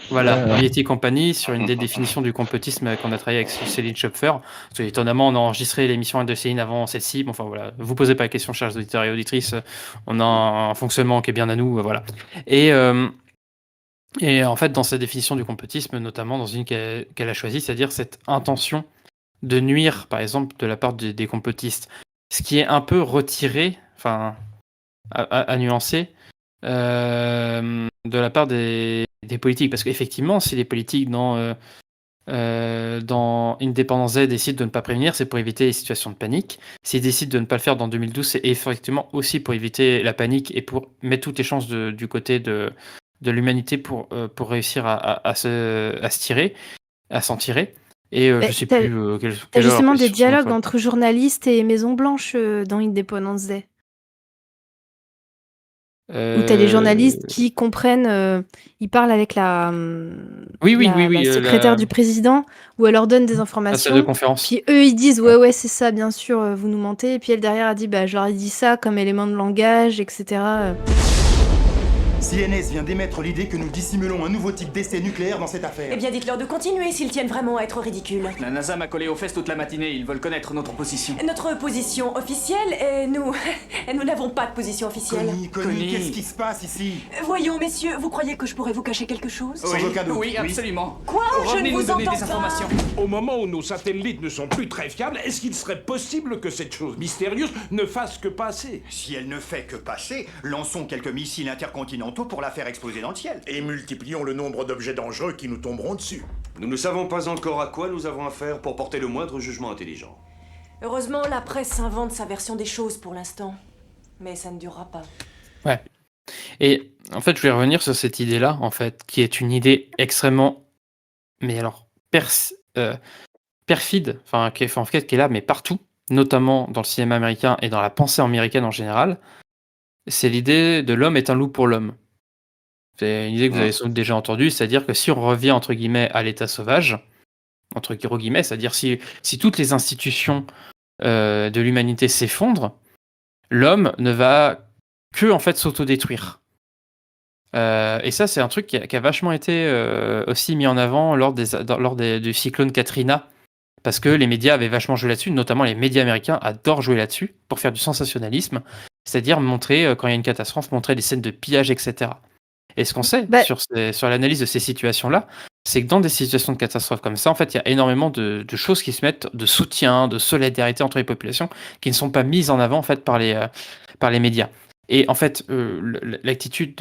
Voilà, Ouais. Yeti et compagnie, sur une des définitions du complotisme qu'on a travaillé avec Céline Schopfer. Parce que, étonnamment, on a enregistré l'émission de Céline avant celle-ci. Bon, enfin voilà, vous posez pas la question, chers auditeurs et auditrices. On a un fonctionnement qui est bien à nous, voilà. Et en fait, dans cette définition du complotisme, notamment dans une qu'elle a choisie, c'est-à-dire cette intention de nuire, par exemple, de la part des complotistes. Ce qui est un peu retiré, enfin, à nuancer, de la part des politiques. Parce qu'effectivement, si les politiques dans Independence Day décident de ne pas prévenir, c'est pour éviter les situations de panique. S'ils décident de ne pas le faire dans 2012, c'est effectivement aussi pour éviter la panique et pour mettre toutes les chances du côté de l'humanité pour réussir à s'en tirer. Et je sais plus quelle T'as heure justement des sur son dialogues emploi. entre journalistes et Maison Blanche dans Independence Day. Où t'as les journalistes qui comprennent, ils parlent avec la Oui, la secrétaire du président, où elle leur donne des la salle de informations. conférence. Puis eux, ils disent ouais, c'est ça, bien sûr, vous nous mentez. Et puis elle derrière a dit je leur ai dit ça comme élément de langage, etc. CNS vient d'émettre l'idée que nous dissimulons un nouveau type d'essai nucléaire dans cette affaire. Eh bien, dites-leur de continuer s'ils tiennent vraiment à être ridicules. La NASA m'a collé aux fesses toute la matinée, ils veulent connaître notre position. Notre position officielle est nous. Nous n'avons pas de position officielle. Connie, qu'est-ce qui se passe ici? Voyons, messieurs, vous croyez que je pourrais vous cacher quelque chose? Sans aucun doute. Oui, absolument. Quoi? Je ne Revenez nous vous donner entends des pas. informations. Au moment où nos satellites ne sont plus très fiables, est-ce qu'il serait possible que cette chose mystérieuse ne fasse que passer? Si elle ne fait que passer, lançons quelques missiles intercontinentaux pour la faire exploser dans le ciel. Et multiplions le nombre d'objets dangereux qui nous tomberont dessus. Nous ne savons pas encore à quoi nous avons affaire pour porter le moindre jugement intelligent. Heureusement, la presse invente sa version des choses pour l'instant. Mais ça ne durera pas. Ouais. Et en fait, je vais revenir sur cette idée-là, en fait, qui est une idée extrêmement, mais alors, perfide, enfin, qui est là, mais partout, notamment dans le cinéma américain et dans la pensée américaine en général. C'est l'idée de l'homme est un loup pour l'homme. C'est une idée que vous avez sans doute déjà entendue, c'est-à-dire que si on revient, entre guillemets, à l'état sauvage, entre gros guillemets, c'est-à-dire si toutes les institutions de l'humanité s'effondrent, l'homme ne va que, en fait, s'autodétruire. Et ça, c'est un truc qui a vachement été aussi mis en avant lors du cyclone Katrina, parce que les médias avaient vachement joué là-dessus, notamment les médias américains adorent jouer là-dessus, pour faire du sensationnalisme, c'est-à-dire montrer, quand il y a une catastrophe, montrer des scènes de pillage, etc. Et ce qu'on sait sur l'analyse de ces situations-là, c'est que dans des situations de catastrophe comme ça, en fait, il y a énormément de choses qui se mettent, de soutien, de solidarité entre les populations, qui ne sont pas mises en avant, en fait, par les médias. Et en fait, l'attitude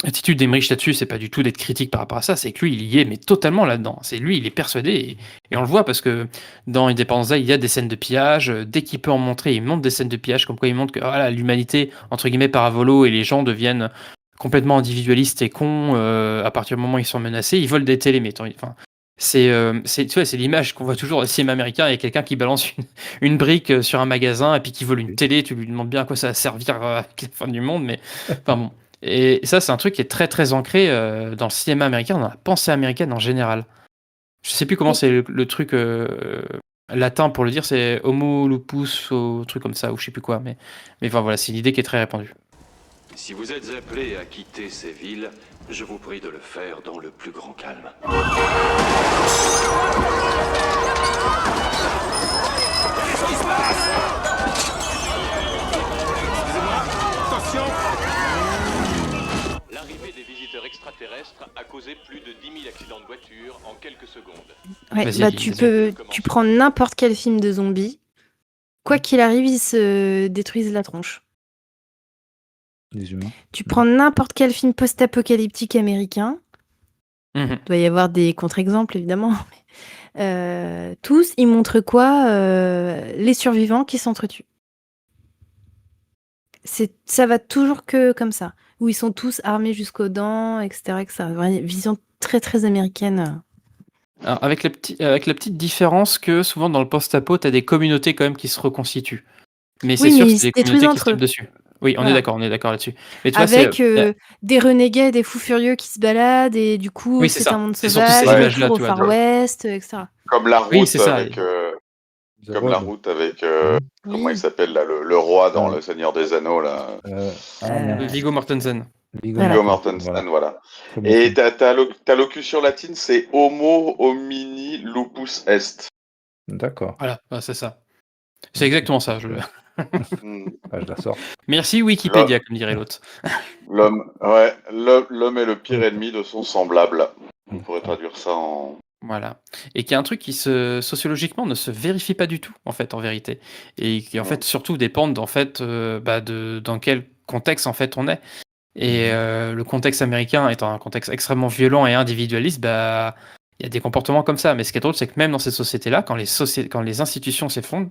d'Emmerich là-dessus, c'est pas du tout d'être critique par rapport à ça, c'est que lui, il y est, mais totalement là-dedans. C'est lui, il est persuadé, et on le voit parce que dans Independence Day, il y a des scènes de pillage. Dès qu'il peut en montrer, il montre des scènes de pillage, comme quoi il montre que voilà, l'humanité, entre guillemets, part à volo, et les gens deviennent complètement individualistes et cons à partir du moment où ils sont menacés. Ils volent des télés, mais enfin, tu vois, c'est l'image qu'on voit toujours au cinéma américain. Il y a quelqu'un qui balance une brique sur un magasin et puis qui vole une télé. Tu lui demandes bien à quoi ça va servir à la fin du monde, mais enfin bon. Et ça, c'est un truc qui est très très ancré dans le cinéma américain, dans la pensée américaine en général. Je sais plus comment c'est le truc latin pour le dire, c'est homo lupus ou truc comme ça, ou je sais plus quoi, mais enfin voilà, c'est une idée qui est très répandue. Si vous êtes appelé à quitter ces villes, je vous prie de le faire dans le plus grand calme. Qu'est-ce qui se passe? Excusez-moi, attention! L'arrivée des visiteurs extraterrestres a causé plus de 10 000 accidents de voiture en quelques secondes. Ouais, Vas-y, bah Ali, vas-y. tu prends n'importe quel film de zombies, quoi qu'il arrive, ils se détruisent la tronche. Les humains. Tu prends n'importe quel film post-apocalyptique américain, Mhm. il doit y avoir des contre-exemples évidemment, mais tous, ils montrent quoi? Les survivants qui s'entretuent. Ça va toujours que comme ça, où ils sont tous armés jusqu'aux dents, etc., etc. Vraiment, vision très très américaine. Alors, avec la petite différence que souvent dans le post-apo, t'as des communautés quand même qui se reconstituent. Mais c'est Oui, sûr mais que ils c'est se des communautés détruisent qui se entre tapent eux. dessus. Oui, Voilà. on est d'accord là-dessus. Mais tu vois, c'est. Avec des renégats, des fous furieux qui se baladent, et du coup, Oui, c'est c'est un ça. monde C'est surtout sauvage, ces ça images-là, court au tu vois. Far West, etc. Comme la Oui, route c'est ça. avec. The Comme la Road. route avec. Comment Oui. il s'appelle là, le roi dans Ah, Le Seigneur des Anneaux là. merde. Viggo Mortensen. Viggo Viggo Mortensen, Mortensen, voilà. Très bon Et film. ta locution latine, c'est Homo homini lupus est. D'accord. Voilà, c'est ça. C'est exactement ça. Ah, je la sors. Merci Wikipédia, comme dirait l'autre. L'homme est le pire ennemi de son semblable. On pourrait traduire ça en. Voilà. Et qu'il y a un truc qui sociologiquement ne se vérifie pas du tout, en fait, en vérité. Et qui, en fait, surtout dépendent, en fait, dans quel contexte, en fait, on est. Et le contexte américain étant un contexte extrêmement violent et individualiste, il y a des comportements comme ça. Mais ce qui est drôle, c'est que même dans ces sociétés-là, quand les institutions s'effondrent,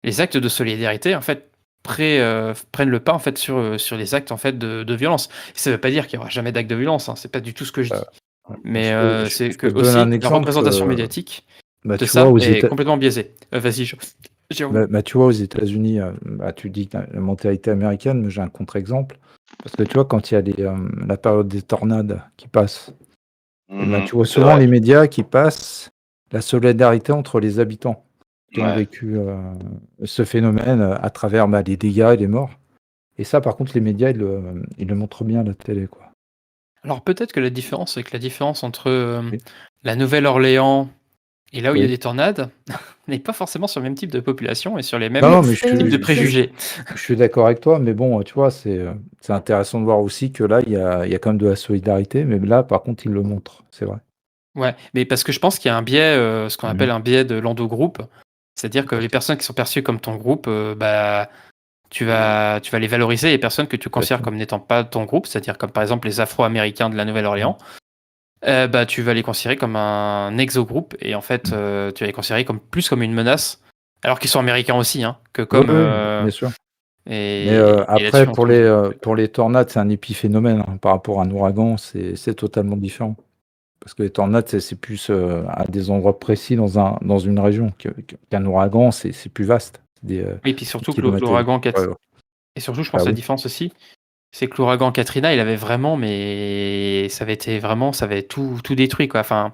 les actes de solidarité, en fait, prennent le pas, en fait, sur les actes, en fait, de violence. Et ça ne veut pas dire qu'il n'y aura jamais d'actes de violence, hein. C'est pas du tout ce que je dis. Mais c'est je que peux te donner aussi un la exemple, représentation médiatique de tu vois, ça aux est Éta- complètement biaisée. Vas-y, Jérôme. tu vois, aux États-Unis, tu dis que la mentalité américaine, mais j'ai un contre-exemple. Parce que tu vois, quand il y a la période des tornades qui passe, tu vois c'est souvent vrai. les médias qui passent la solidarité entre les habitants qui ont Ouais. vécu ce phénomène à travers les dégâts et les morts. Et ça, par contre, les médias, ils le montrent bien à la télé, quoi. Alors peut-être que la différence, c'est que la différence entre la Nouvelle-Orléans et là où il y a Oui. des tornades n'est pas forcément sur le même type de population et sur les mêmes Non, mais types de préjugés. je suis d'accord avec toi, mais bon, tu vois, c'est intéressant de voir aussi que là, il y a quand même de la solidarité, mais là, par contre, ils le montrent, c'est vrai. Ouais, mais parce que je pense qu'il y a un biais, ce qu'on appelle un biais de l'endogroupe, c'est-à-dire que les personnes qui sont perçues comme ton groupe, tu vas les valoriser, et les personnes que tu considères comme n'étant pas ton groupe, c'est-à-dire comme par exemple les Afro-Américains de la Nouvelle-Orléans, tu vas les considérer comme un exogroupe, et en fait, tu vas les considérer plus comme une menace, alors qu'ils sont américains aussi, hein, que comme. Oui, bien sûr. Et, Mais et après, là-dessus, on pour les tornades, c'est un épiphénomène, hein. Par rapport à un ouragan, c'est totalement différent. Parce que les tornades, c'est plus à des endroits précis dans une région. Qu'un ouragan, c'est plus vaste. Et puis surtout que kilomètres. l'ouragan Ouais. Et surtout, je pense Ah la oui. différence aussi, c'est que l'ouragan Katrina, il avait vraiment, mais ça avait tout détruit, quoi. Enfin,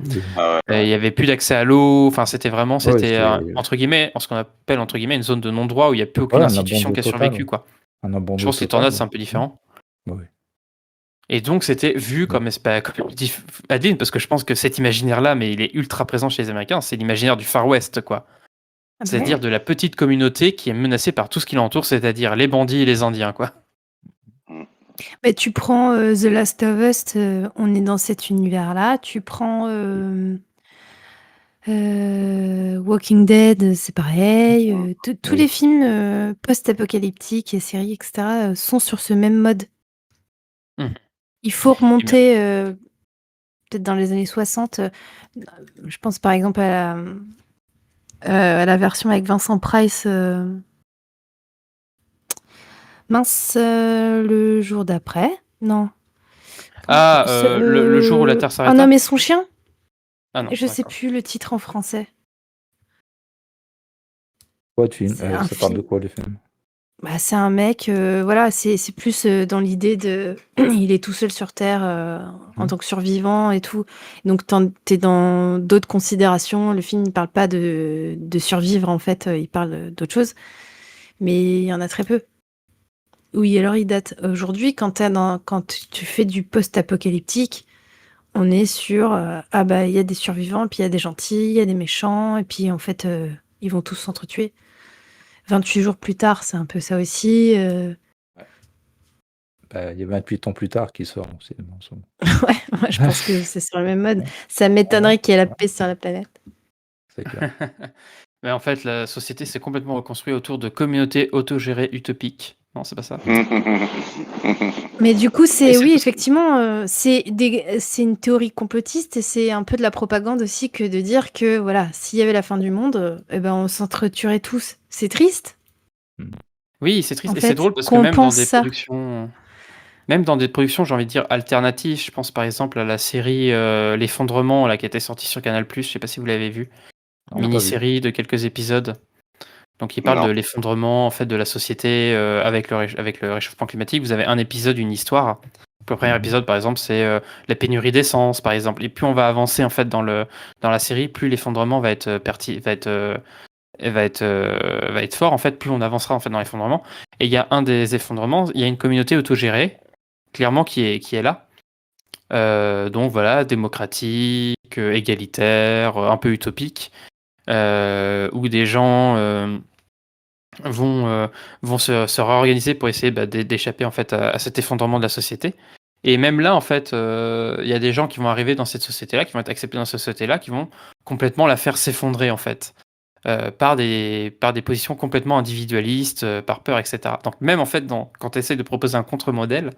il y avait plus d'accès à l'eau. Enfin, c'était entre guillemets, ce qu'on appelle entre guillemets une zone de non-droit où il n'y a plus aucune Ouais, un institution abandon qui a total, survécu, ouais. quoi. Un abandon Je pense que les total, tornades, ouais. c'est un peu différent. Oui. Et donc, c'était vu comme dit Adeline, parce que je pense que cet imaginaire-là, mais il est ultra présent chez les Américains, c'est l'imaginaire du Far West, quoi. Ah C'est-à-dire de la petite communauté qui est menacée par tout ce qui l'entoure, c'est-à-dire les bandits et les Indiens, quoi. Mais tu prends The Last of Us, on est dans cet univers-là. Tu prends Walking Dead, c'est pareil. Tous les films post-apocalyptiques et séries, etc., sont sur ce même mode. Il faut remonter peut-être dans les années 60. Je pense par exemple à la version avec Vincent Price. Le jour d'après. Non. Le jour où la Terre s'arrêta. Un homme et son chien. Ah non, Je sais d'accord. plus le titre en français. Quoi de film C'est un Ça parle de film. quoi, le film? C'est un mec, voilà, c'est plus dans l'idée de. Il est tout seul sur Terre en tant que survivant et tout. Donc, t'es dans d'autres considérations. Le film ne parle pas de survivre, en fait, il parle d'autre chose. Mais il y en a très peu. Oui, alors il date. Aujourd'hui, quand tu fais du post-apocalyptique, on est sur il y a des survivants, puis il y a des gentils, il y a des méchants, et puis en fait, ils vont tous s'entretuer. 28 jours plus tard, c'est un peu ça aussi. il y a 28 ans plus tard qui sort au cinéma en ce moment. Ouais, moi je pense que c'est sur le même mode. Ça m'étonnerait qu'il y ait la paix sur la planète. C'est clair. Mais en fait, la société s'est complètement reconstruite autour de communautés autogérées utopiques. Non, c'est pas ça. Mais du coup, Et c'est c'est oui, possible. effectivement, c'est une théorie complotiste et c'est un peu de la propagande aussi que de dire que voilà, s'il y avait la fin du monde, eh ben on s'entretuerait tous. C'est triste. Oui, c'est triste En et c'est fait, drôle parce que qu'on même dans pense des ça. productions, j'ai envie de dire alternatives, je pense par exemple à la série L'Effondrement là qui était sortie sur Canal+, je sais pas si vous l'avez vu, Non, pas vu. mini-série de quelques épisodes. Donc il parle Non. de l'effondrement en fait de la société avec le réchauffement climatique. Vous avez un épisode, une histoire. Le premier épisode par exemple, c'est la pénurie d'essence par exemple. Et plus on va avancer en fait dans la série, plus l'effondrement va être va être fort en fait, plus on avancera en fait dans l'effondrement. Et il y a un des effondrements, il y a une communauté autogérée, clairement qui est là. Donc voilà, démocratique, égalitaire, un peu utopique, où des gens vont se réorganiser pour essayer d'échapper en fait à cet effondrement de la société. Et même là, en fait, il y a des gens qui vont arriver dans cette société-là, qui vont être acceptés dans cette société-là, qui vont complètement la faire s'effondrer en fait. Par des positions complètement individualistes, par peur, etc. Donc même en fait, quand tu essaies de proposer un contre-modèle,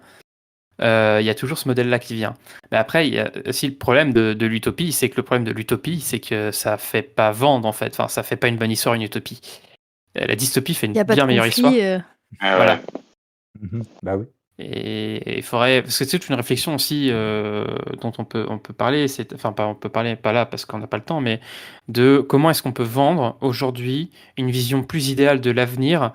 il y a toujours ce modèle-là qui vient. Mais après, il y a aussi le problème de l'utopie, c'est que le problème de l'utopie, c'est que ça fait pas vendre en fait. Enfin, ça fait pas une bonne histoire, une utopie. La dystopie fait Il une n'y a pas de bien meilleure histoire. conflit. Voilà. Bah oui. Et il faudrait, parce que c'est toute une réflexion aussi dont on peut parler, on peut parler pas là parce qu'on n'a pas le temps, mais de comment est-ce qu'on peut vendre aujourd'hui une vision plus idéale de l'avenir,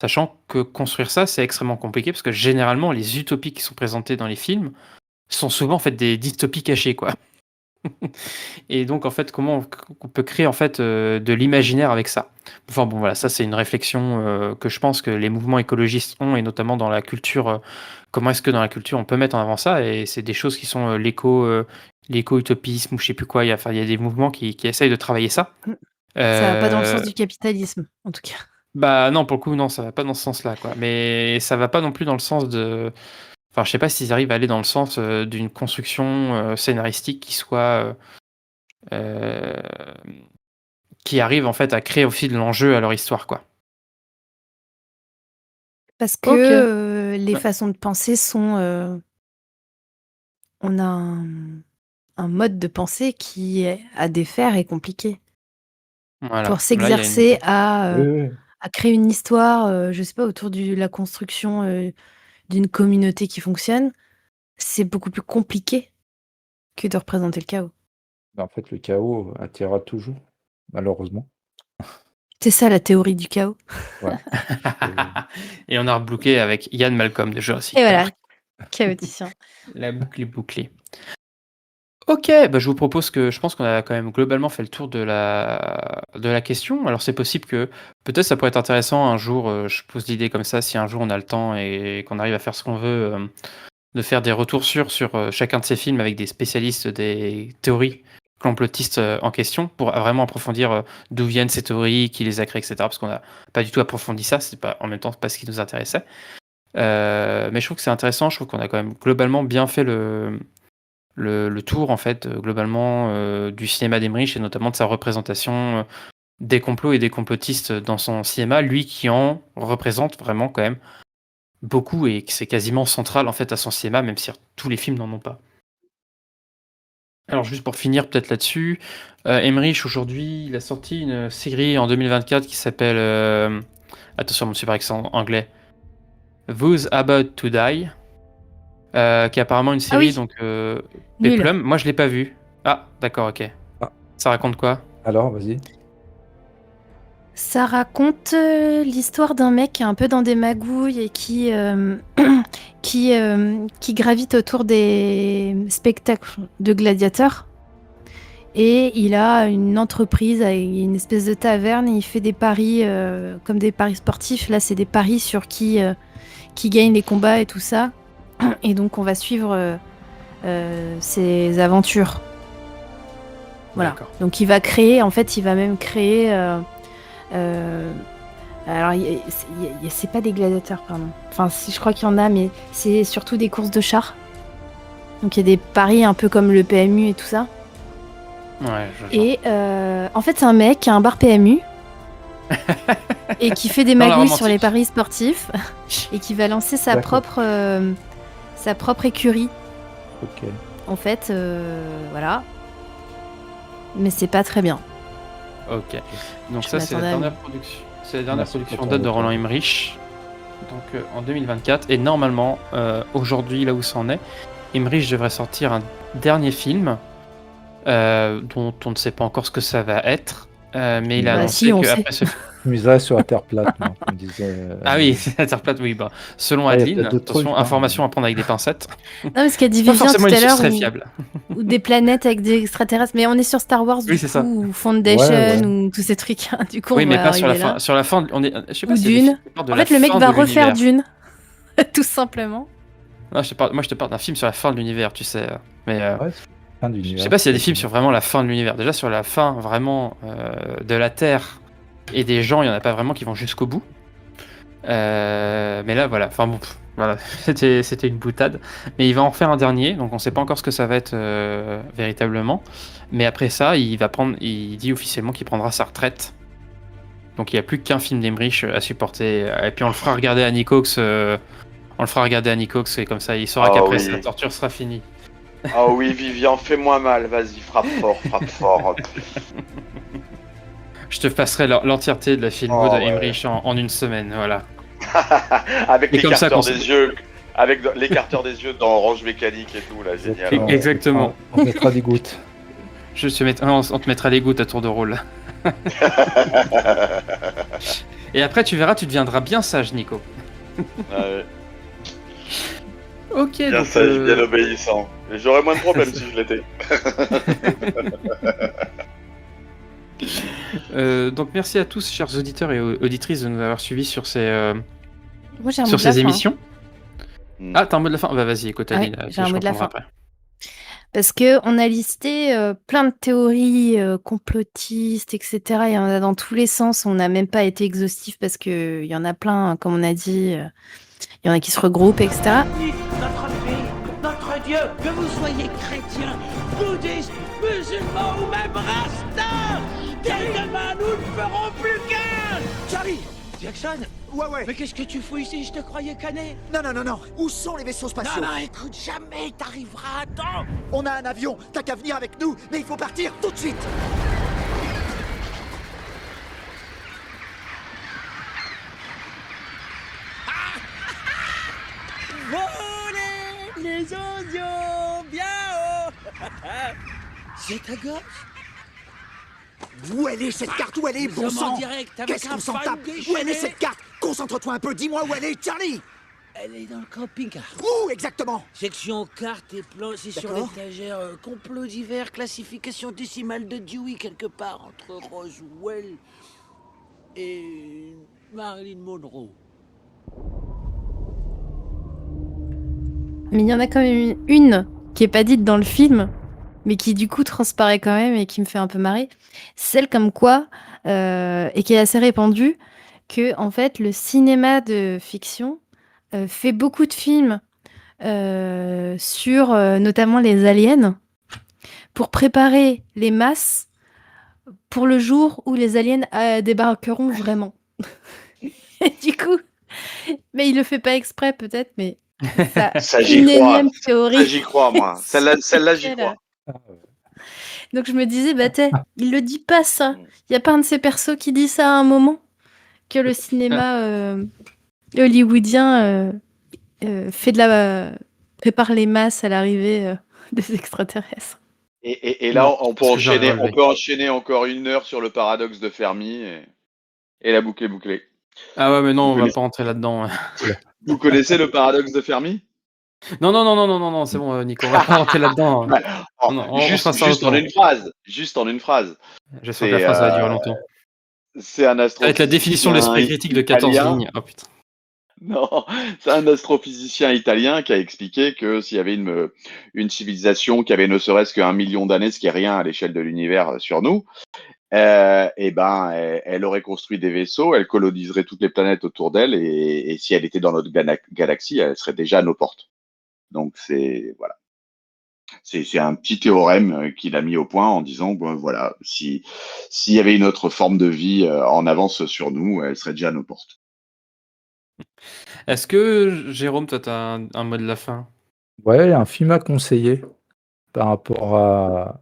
sachant que construire ça c'est extrêmement compliqué parce que généralement les utopies qui sont présentées dans les films sont souvent en fait des dystopies cachées quoi. Et donc en fait comment on peut créer en fait de l'imaginaire avec ça. Enfin bon voilà, ça c'est une réflexion que je pense que les mouvements écologistes ont et notamment dans la culture. Comment est-ce que dans la culture on peut mettre en avant ça, et c'est des choses qui sont l'éco-utopisme ou je sais plus quoi. Il y a des mouvements qui essayent de travailler ça. Ça va pas dans le sens Euh, du capitalisme, en tout cas. Bah non, pour le coup non, ça va pas dans ce sens-là quoi. Mais ça va pas non plus dans le sens de. Enfin, je sais pas s'ils arrivent à aller dans le sens d'une construction scénaristique qui soit qui arrive en fait à créer aussi de l'enjeu à leur histoire quoi. Parce que Ok. les Ouais. façons de penser sont. On a un mode de pensée qui est à défaire et compliqué. Voilà. Pour Là, il y a s'exercer Oui, oui. à créer une histoire, je sais pas, autour de la construction d'une communauté qui fonctionne, c'est beaucoup plus compliqué que de représenter le chaos. Bah, en fait, le chaos attirera toujours, malheureusement. C'est ça la théorie du chaos. Ouais. Et on a rebloqué avec Ian Malcolm de Jurassic Et voilà, Park. chaoticien. La boucle est bouclée. Ok, bah je vous propose que je pense qu'on a quand même globalement fait le tour de la question. Alors c'est possible que peut-être ça pourrait être intéressant un jour, je pose l'idée comme ça, si un jour on a le temps et qu'on arrive à faire ce qu'on veut, de faire des retours sur chacun de ces films avec des spécialistes des théories complotistes en question pour vraiment approfondir d'où viennent ces théories, qui les a créées, etc. Parce qu'on n'a pas du tout approfondi ça, c'est pas en même temps pas ce qui nous intéressait. Mais je trouve que c'est intéressant, je trouve qu'on a quand même globalement bien fait le tour en fait globalement du cinéma d'Emmerich et notamment de sa représentation des complots et des complotistes dans son cinéma, lui qui en représente vraiment quand même beaucoup et que c'est quasiment central en fait à son cinéma, même si tous les films n'en ont pas. Alors juste pour finir peut-être là-dessus, Emmerich aujourd'hui il a sorti une série en 2024 qui s'appelle attention mon super accent anglais, Those About to Die, qui est apparemment une série oui. donc Nul. Peplum. Moi je l'ai pas vu. Ah d'accord, ok. Ça raconte quoi? Alors, vas-y. Ça raconte l'histoire d'un mec qui est un peu dans des magouilles et qui gravite autour des spectacles de gladiateurs. Et il a une entreprise, une espèce de taverne, et il fait des paris comme des paris sportifs. Là, c'est des paris sur qui gagne les combats et tout ça. Et donc, on va suivre ses aventures. Voilà. D'accord. Donc, il va même créer Alors, c'est pas des gladiateurs, pardon. Enfin, si, je crois qu'il y en a, mais c'est surtout des courses de chars. Donc, il y a des paris un peu comme le PMU et tout ça. Ouais, Et en fait, c'est un mec qui a un bar PMU et qui fait des Dans la magouilles sur romantique. les paris sportifs et qui va lancer sa D'accord. propre écurie. Ok. En fait, voilà. Mais c'est pas très bien. Ok. Donc Je ça, c'est la m'attendais à dernière mieux. production. C'est la dernière Merci pour production ton date de retour. Roland Emmerich. Donc en 2024. Et normalement, aujourd'hui, là où ça en est, Emmerich devrait sortir un dernier film dont on ne sait pas encore ce que ça va être. Mais il a Bah, annoncé si, on sait. qu'après ce Je miserais sur la Terre plate, moi, comme disait. Ah oui, c'est Interplate, oui. Bah, selon Ah, il y a Adeline, peut-être d'autres attention, trucs, hein. information à prendre avec des pincettes. Non, mais ce qu'a dit C'est pas Vivien forcément tout une à source l'heure, très ou fiable. des planètes avec des extraterrestres. Mais on est sur Star Wars, Oui, du c'est coup, ça. ou Foundation, Ouais. ou tous ces trucs. Du coup, Oui, on mais va pas sur la arriver fin. là. Sur la fin, on est. Je sais pas Ou s'il y a des films Dune. qui parlent de En la fait, le mec fin va de refaire l'univers. Dune. Tout simplement. Non, moi, je te parle d'un film sur la fin de l'univers, tu sais. Mais Ouais, c'est fin je d'univers. sais pas s'il y a des films sur vraiment la fin de l'univers. Déjà, sur la fin vraiment de la Terre et des gens, il y en a pas vraiment qui vont jusqu'au bout. Mais là, voilà. Enfin bon, voilà. C'était une boutade. Mais il va en faire un dernier, donc on sait pas encore ce que ça va être véritablement. Mais après ça, il dit officiellement qu'il prendra sa retraite. Donc il n'y a plus qu'un film d'Emmerich à supporter. Et puis on le fera regarder à Nicox. On le fera regarder à Nicox et comme ça, il saura Ah qu'après oui. sa torture sera finie. Ah oui, Vivian, fais-moi mal, vas-y, frappe fort, frappe fort. Je te passerai l'entièreté de la filmo Oh, de ouais. Emmerich en une semaine, voilà. Avec Et comme ça l'écarteur qu'on des yeux, avec l'écarteur des yeux dans Orange Mécanique et tout, là, génial. Exactement. On mettra des gouttes. On te mettra les gouttes à tour de rôle. Et après, tu verras, tu deviendras bien sage, Nico. Ouais. Ok, Bien donc, sage, bien obéissant. Et j'aurais moins de problèmes si je l'étais. Donc merci à tous, chers auditeurs et auditrices, de nous avoir suivis sur ces, Moi, j'ai un mot sur de la ces fin. émissions. Ah, t'as un mot de la fin? Bah vas-y, écoute, Ouais, Aline, j'ai un je mot de la reprendrai fin. après. Parce qu'on a listé plein de théories complotistes, etc. Il y en a dans tous les sens. On n'a même pas été exhaustif parce qu'il y en a plein, comme on a dit. Il y en a qui se regroupent, etc. Notre pays, notre Dieu, que vous soyez chrétien, bouddhiste, musulman ou même rasta, dès demain nous ne ferons plus qu'un. Charlie, Jackson. Ouais. Mais qu'est-ce que tu fous ici? Je te croyais cané. Non. Où sont les vaisseaux spatiaux? Non, écoute, jamais t'arriveras à temps. On a un avion, t'as qu'à venir avec nous, mais il faut partir tout de suite. Volez les oignons bien haut. C'est ta gauche. Où elle est cette carte? Où elle est, Nous bon sommes en sang? direct avec Qu'est-ce un qu'on s'en fan tape? déchaîné. Où elle est cette carte? Concentre-toi un peu, dis-moi où elle est, Charlie. Elle est dans le camping-car. Où exactement? Section cartes et plans, c'est sur D'accord. l'étagère. Complot divers, classification décimale de Dewey, quelque part entre Roswell et Marilyn Monroe. Mais il y en a quand même une qui est pas dite dans le film, mais qui du coup transparaît quand même et qui me fait un peu marrer. Celle comme quoi, et qui est assez répandue, que en fait le cinéma de fiction fait beaucoup de films sur notamment les aliens pour préparer les masses pour le jour où les aliens débarqueront vraiment. Et du coup, mais il le fait pas exprès peut-être, mais Ça, j'y une crois. énième théorie. Ça, j'y crois, moi. Celle-là, j'y Celle-là. crois. Donc je me disais, bah il le dit pas ça. Il y a pas un de ces persos qui dit ça à un moment que le cinéma hollywoodien prépare les masses à l'arrivée des extraterrestres. Et là, Non, on peut parce que j'aurais relevé. enchaîner encore 1 heure sur le paradoxe de Fermi et la boucle est bouclée. Ah ouais, mais non, on va connaissez- pas rentrer là-dedans. Vous connaissez le paradoxe de Fermi? Non, c'est bon, Nico, on va pas rentrer là-dedans. Oh, Non, on juste fera ça juste en autrement. une phrase. Juste en une phrase. Je sens que la phrase va durer longtemps. C'est un astrophysicien Avec la définition de l'esprit critique de 14 italien. lignes. Oh putain. Non, c'est un astrophysicien italien qui a expliqué que s'il y avait une civilisation qui avait ne serait-ce qu'1 million d'années, ce qui est rien à l'échelle de l'univers sur nous, et ben, elle aurait construit des vaisseaux, elle coloniserait toutes les planètes autour d'elle, et si elle était dans notre galaxie, elle serait déjà à nos portes. Donc c'est voilà, c'est un petit théorème qu'il a mis au point en disant bon, voilà, si s'il y avait une autre forme de vie en avance sur nous, elle serait déjà à nos portes. Est-ce que, Jérôme, toi, tu as un mot de la fin? Ouais, un film à conseiller par rapport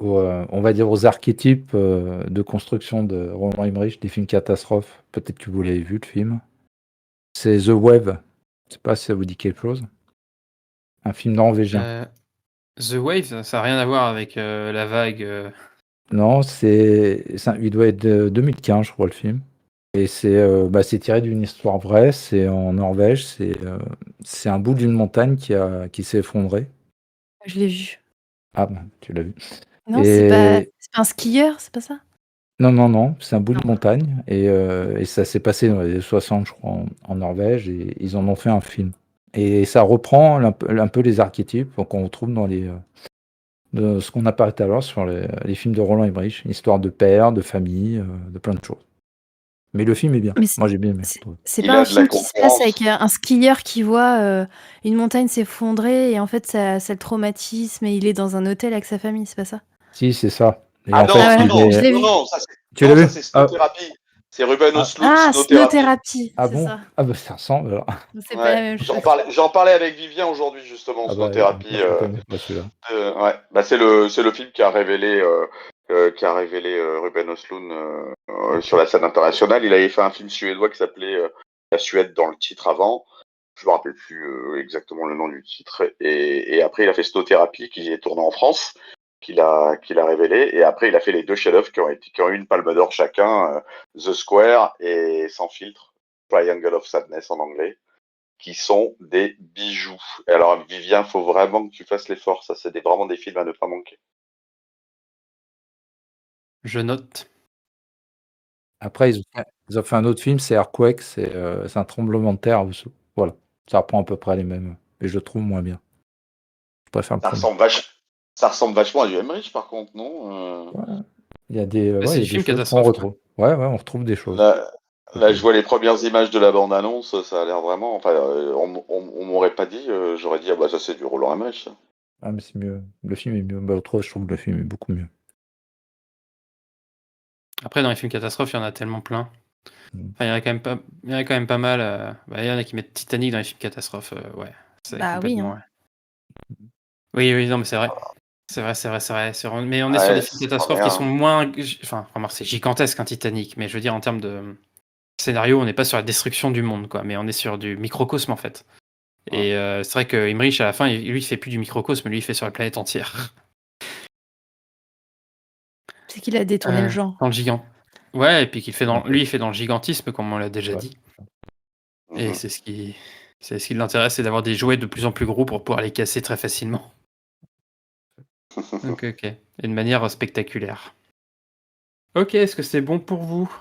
on va dire aux archétypes de construction de Roland Emmerich, des films catastrophes. Peut-être que vous l'avez vu, le film. C'est The Wave. Je sais pas si ça vous dit quelque chose. Un film norvégien. The Wave, ça n'a rien à voir avec la vague. Non, il doit être de 2015, je crois, le film. Et c'est tiré d'une histoire vraie. C'est en Norvège. C'est un bout d'une montagne qui s'est effondré. Je l'ai vu. Ah, bah, tu l'as vu. Non, Et c'est pas un skieur, c'est pas ça? non, c'est un bout de montagne. Et ça s'est passé dans les années 60, je crois, en Norvège. Et ils en ont fait un film. Et ça reprend un peu les archétypes qu'on retrouve de ce qu'on a parlé tout à l'heure sur les films de Roland Emmerich. Une histoire de père, de famille, de plein de choses. Mais le film est bien. Mais Moi, j'ai bien aimé. c'est Il pas a un de la film qui se passe concurrence. avec un skieur qui voit une montagne s'effondrer et en fait ça le traumatisme et il est dans un hôtel avec sa famille, c'est pas ça? Si, c'est ça. Et Ah en non, fait, ouais, il je l'ai est... vu. non, ça c'est Tu l'as vu? ça c'est Snowthérapie. C'est Ruben Östlund, Ah, Snowthérapie. Snowthérapie, Ah c'est bon? ça. Ah bah ça ressemble alors. C'est pas la Ouais, même chose. j'en parlais avec Vivien aujourd'hui justement, Ah bah, Snowthérapie. moi, je le connais pas celui-là. Ouais, bah c'est le film qui a révélé Ruben Östlund sur la scène internationale. Il avait fait un film suédois qui s'appelait La Suède dans le titre avant. Je me rappelle plus exactement le nom du titre. Et après il a fait Snowthérapie qui est tourné en France, qu'il a révélé. Et après il a fait les deux chefs-d'œuvre qui ont eu une palme d'or chacun, The Square et Sans filtre, Triangle of Sadness en anglais, qui sont des bijoux. Et alors, Vivien, faut vraiment que tu fasses l'effort. Ça, c'est vraiment des films à ne pas manquer. Je note. Après, ils ont fait un autre film, c'est Earthquake, c'est un tremblement de terre. Voilà, ça reprend à peu près les mêmes, mais je le trouve moins bien. Je préfère le Ça premier. ressemble vachement à du Emmerich, par contre, non Il y a des, Bah, ouais, c'est il y du a des film choses qu'on catastrophe. retrouve. Ouais, on retrouve des choses. Là, je vois les premières images de la bande-annonce. Ça a l'air vraiment. Enfin, on m'aurait pas dit. J'aurais dit, ah bah ça, c'est du Roland Emmerich, ça. Ah, mais c'est mieux. Le film est mieux. Bah, autrement, je trouve que le film est beaucoup mieux. Après, dans les films catastrophes, il y en a tellement plein. Enfin, il y en a quand même pas mal. Il y en a qui mettent Titanic dans les films catastrophes. Ouais, c'est Bah oui, complètement. hein. Ouais. Oui, non, mais c'est vrai. C'est vrai. Mais on est sur Ouais, des films c'est pas catastrophes qui bien. sont moins. Enfin, remarque, c'est gigantesque qu'un Titanic, mais je veux dire, en termes de scénario, on n'est pas sur la destruction du monde, quoi, mais on est sur du microcosme, en fait. Et c'est vrai que Emmerich, à la fin, lui, il fait plus du microcosme, lui, il fait sur la planète entière. C'est qu'il a détourné le genre. Dans le gigant. Ouais, et puis lui, il fait dans le gigantisme, comme on l'a déjà dit. Et c'est ce qui l'intéresse, c'est d'avoir des jouets de plus en plus gros pour pouvoir les casser très facilement. Ok. Et de manière spectaculaire. Ok, est-ce que c'est bon pour vous?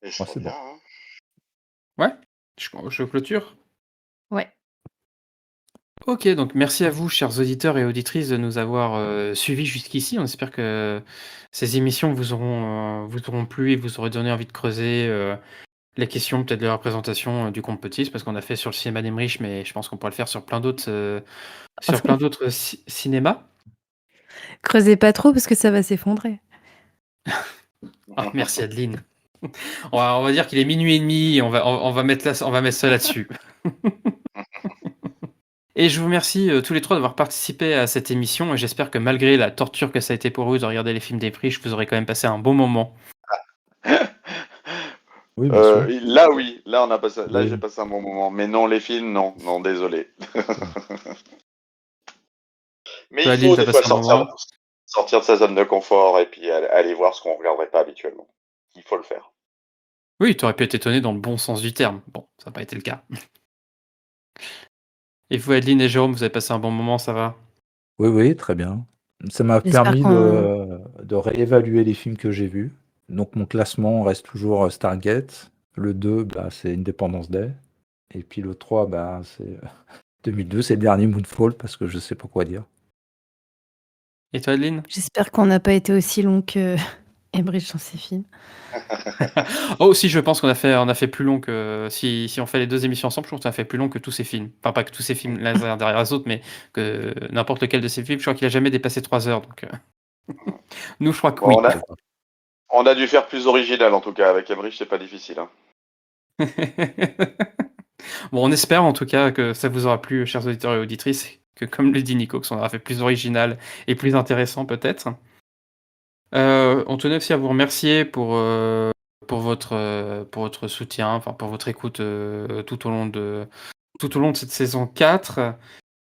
C'est bon. Ouais, je clôture. Ouais. Ok, donc merci à vous, chers auditeurs et auditrices, de nous avoir suivis jusqu'ici. On espère que ces émissions vous auront plu et vous aurez donné envie de creuser les questions peut-être de la représentation du complotisme, parce qu'on a fait sur le cinéma d'Emmerich, mais je pense qu'on pourra le faire sur plein d'autres cinémas. Creusez pas trop parce que ça va s'effondrer. Ah, merci Adeline. On va dire qu'il est minuit et demi, et on va mettre ça là-dessus. Et je vous remercie tous les trois d'avoir participé à cette émission, et j'espère que malgré la torture que ça a été pour vous de regarder les films d'Emmerich, vous aurez quand même passé un bon moment. Oui, bien sûr. Là, oui. Là, là, Oui. j'ai passé un bon moment. Mais non, les films, non, désolé. Mais Toi, il Adeline, faut t'as des fois passé un bon moment? sortir de sa zone de confort et puis aller voir ce qu'on ne regarderait pas habituellement. Il faut le faire. Oui, tu aurais pu être étonné dans le bon sens du terme. Bon, ça n'a pas été le cas. Et vous, Adeline et Jérôme, vous avez passé un bon moment, ça va? Oui, très bien. Ça m'a J'espère permis qu'on- de réévaluer les films que j'ai vus. Donc mon classement reste toujours Stargate. Le 2, bah, c'est Independence Day. Et puis le 3, bah, c'est 2002, c'est le dernier Moonfall, parce que je sais pas quoi dire. Et toi, Adeline? J'espère qu'on n'a pas été aussi long que Emmerich dans ses films. Oh, si, je pense qu'on a fait plus long que. Si on fait les 2 émissions ensemble, je pense qu'on a fait plus long que tous ces films. Enfin, pas que tous ces films l'un derrière les autres, mais que n'importe lequel de ces films. Je crois qu'il a jamais dépassé 3 heures. Donc, nous, je crois que oui. Bon, on a dû faire plus original en tout cas. Avec Emmerich, c'est pas difficile. Hein. Bon, on espère en tout cas que ça vous aura plu, chers auditeurs et auditrices, que comme le dit Nico, que ça en aura fait plus original et plus intéressant peut-être. On tenait aussi à vous remercier pour votre soutien, enfin pour votre écoute tout au long de cette saison 4.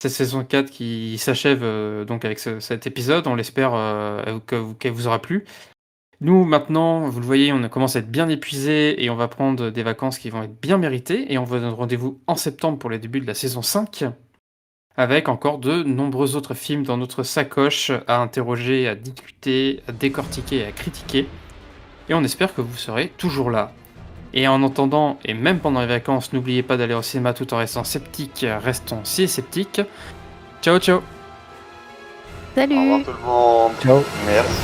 Cette saison 4 qui s'achève donc avec cet épisode. On l'espère qu'elle vous aura plu. Nous, maintenant, vous le voyez, on commence à être bien épuisés et on va prendre des vacances qui vont être bien méritées. Et on vous donne rendez-vous en septembre pour les débuts de la saison 5, avec encore de nombreux autres films dans notre sacoche à interroger, à discuter, à décortiquer et à critiquer. Et on espère que vous serez toujours là. Et en attendant, et même pendant les vacances, n'oubliez pas d'aller au cinéma tout en restant sceptique. Restons si sceptiques. Ciao, ciao. Salut. Au revoir tout le monde. Ciao. Merci.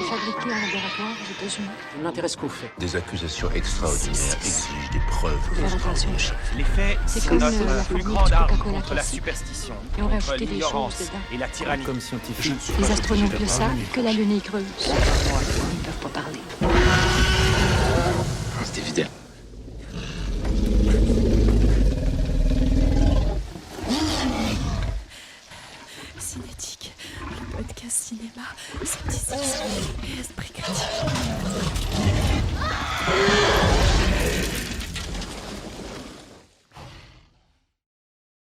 Fabriqué en laboratoire aux États-Unis. Je m'intéresse qu'aux faits. Des accusations extraordinaires exigent des preuves. La révélation de chef. Les faits, C'est c'est comme notre la plus fourmi grande du arme Coca-Cola contre la classique. superstition, Et on contre rajoutait des l'ignorance choses dedans. et la tyrannie. Comme scientifique, Les astronautes le savent que la Lune est creuse. Ils ne peuvent pas parler. C'est évident. Cinétique, le podcast cinéma, scepticisme et esprit critique.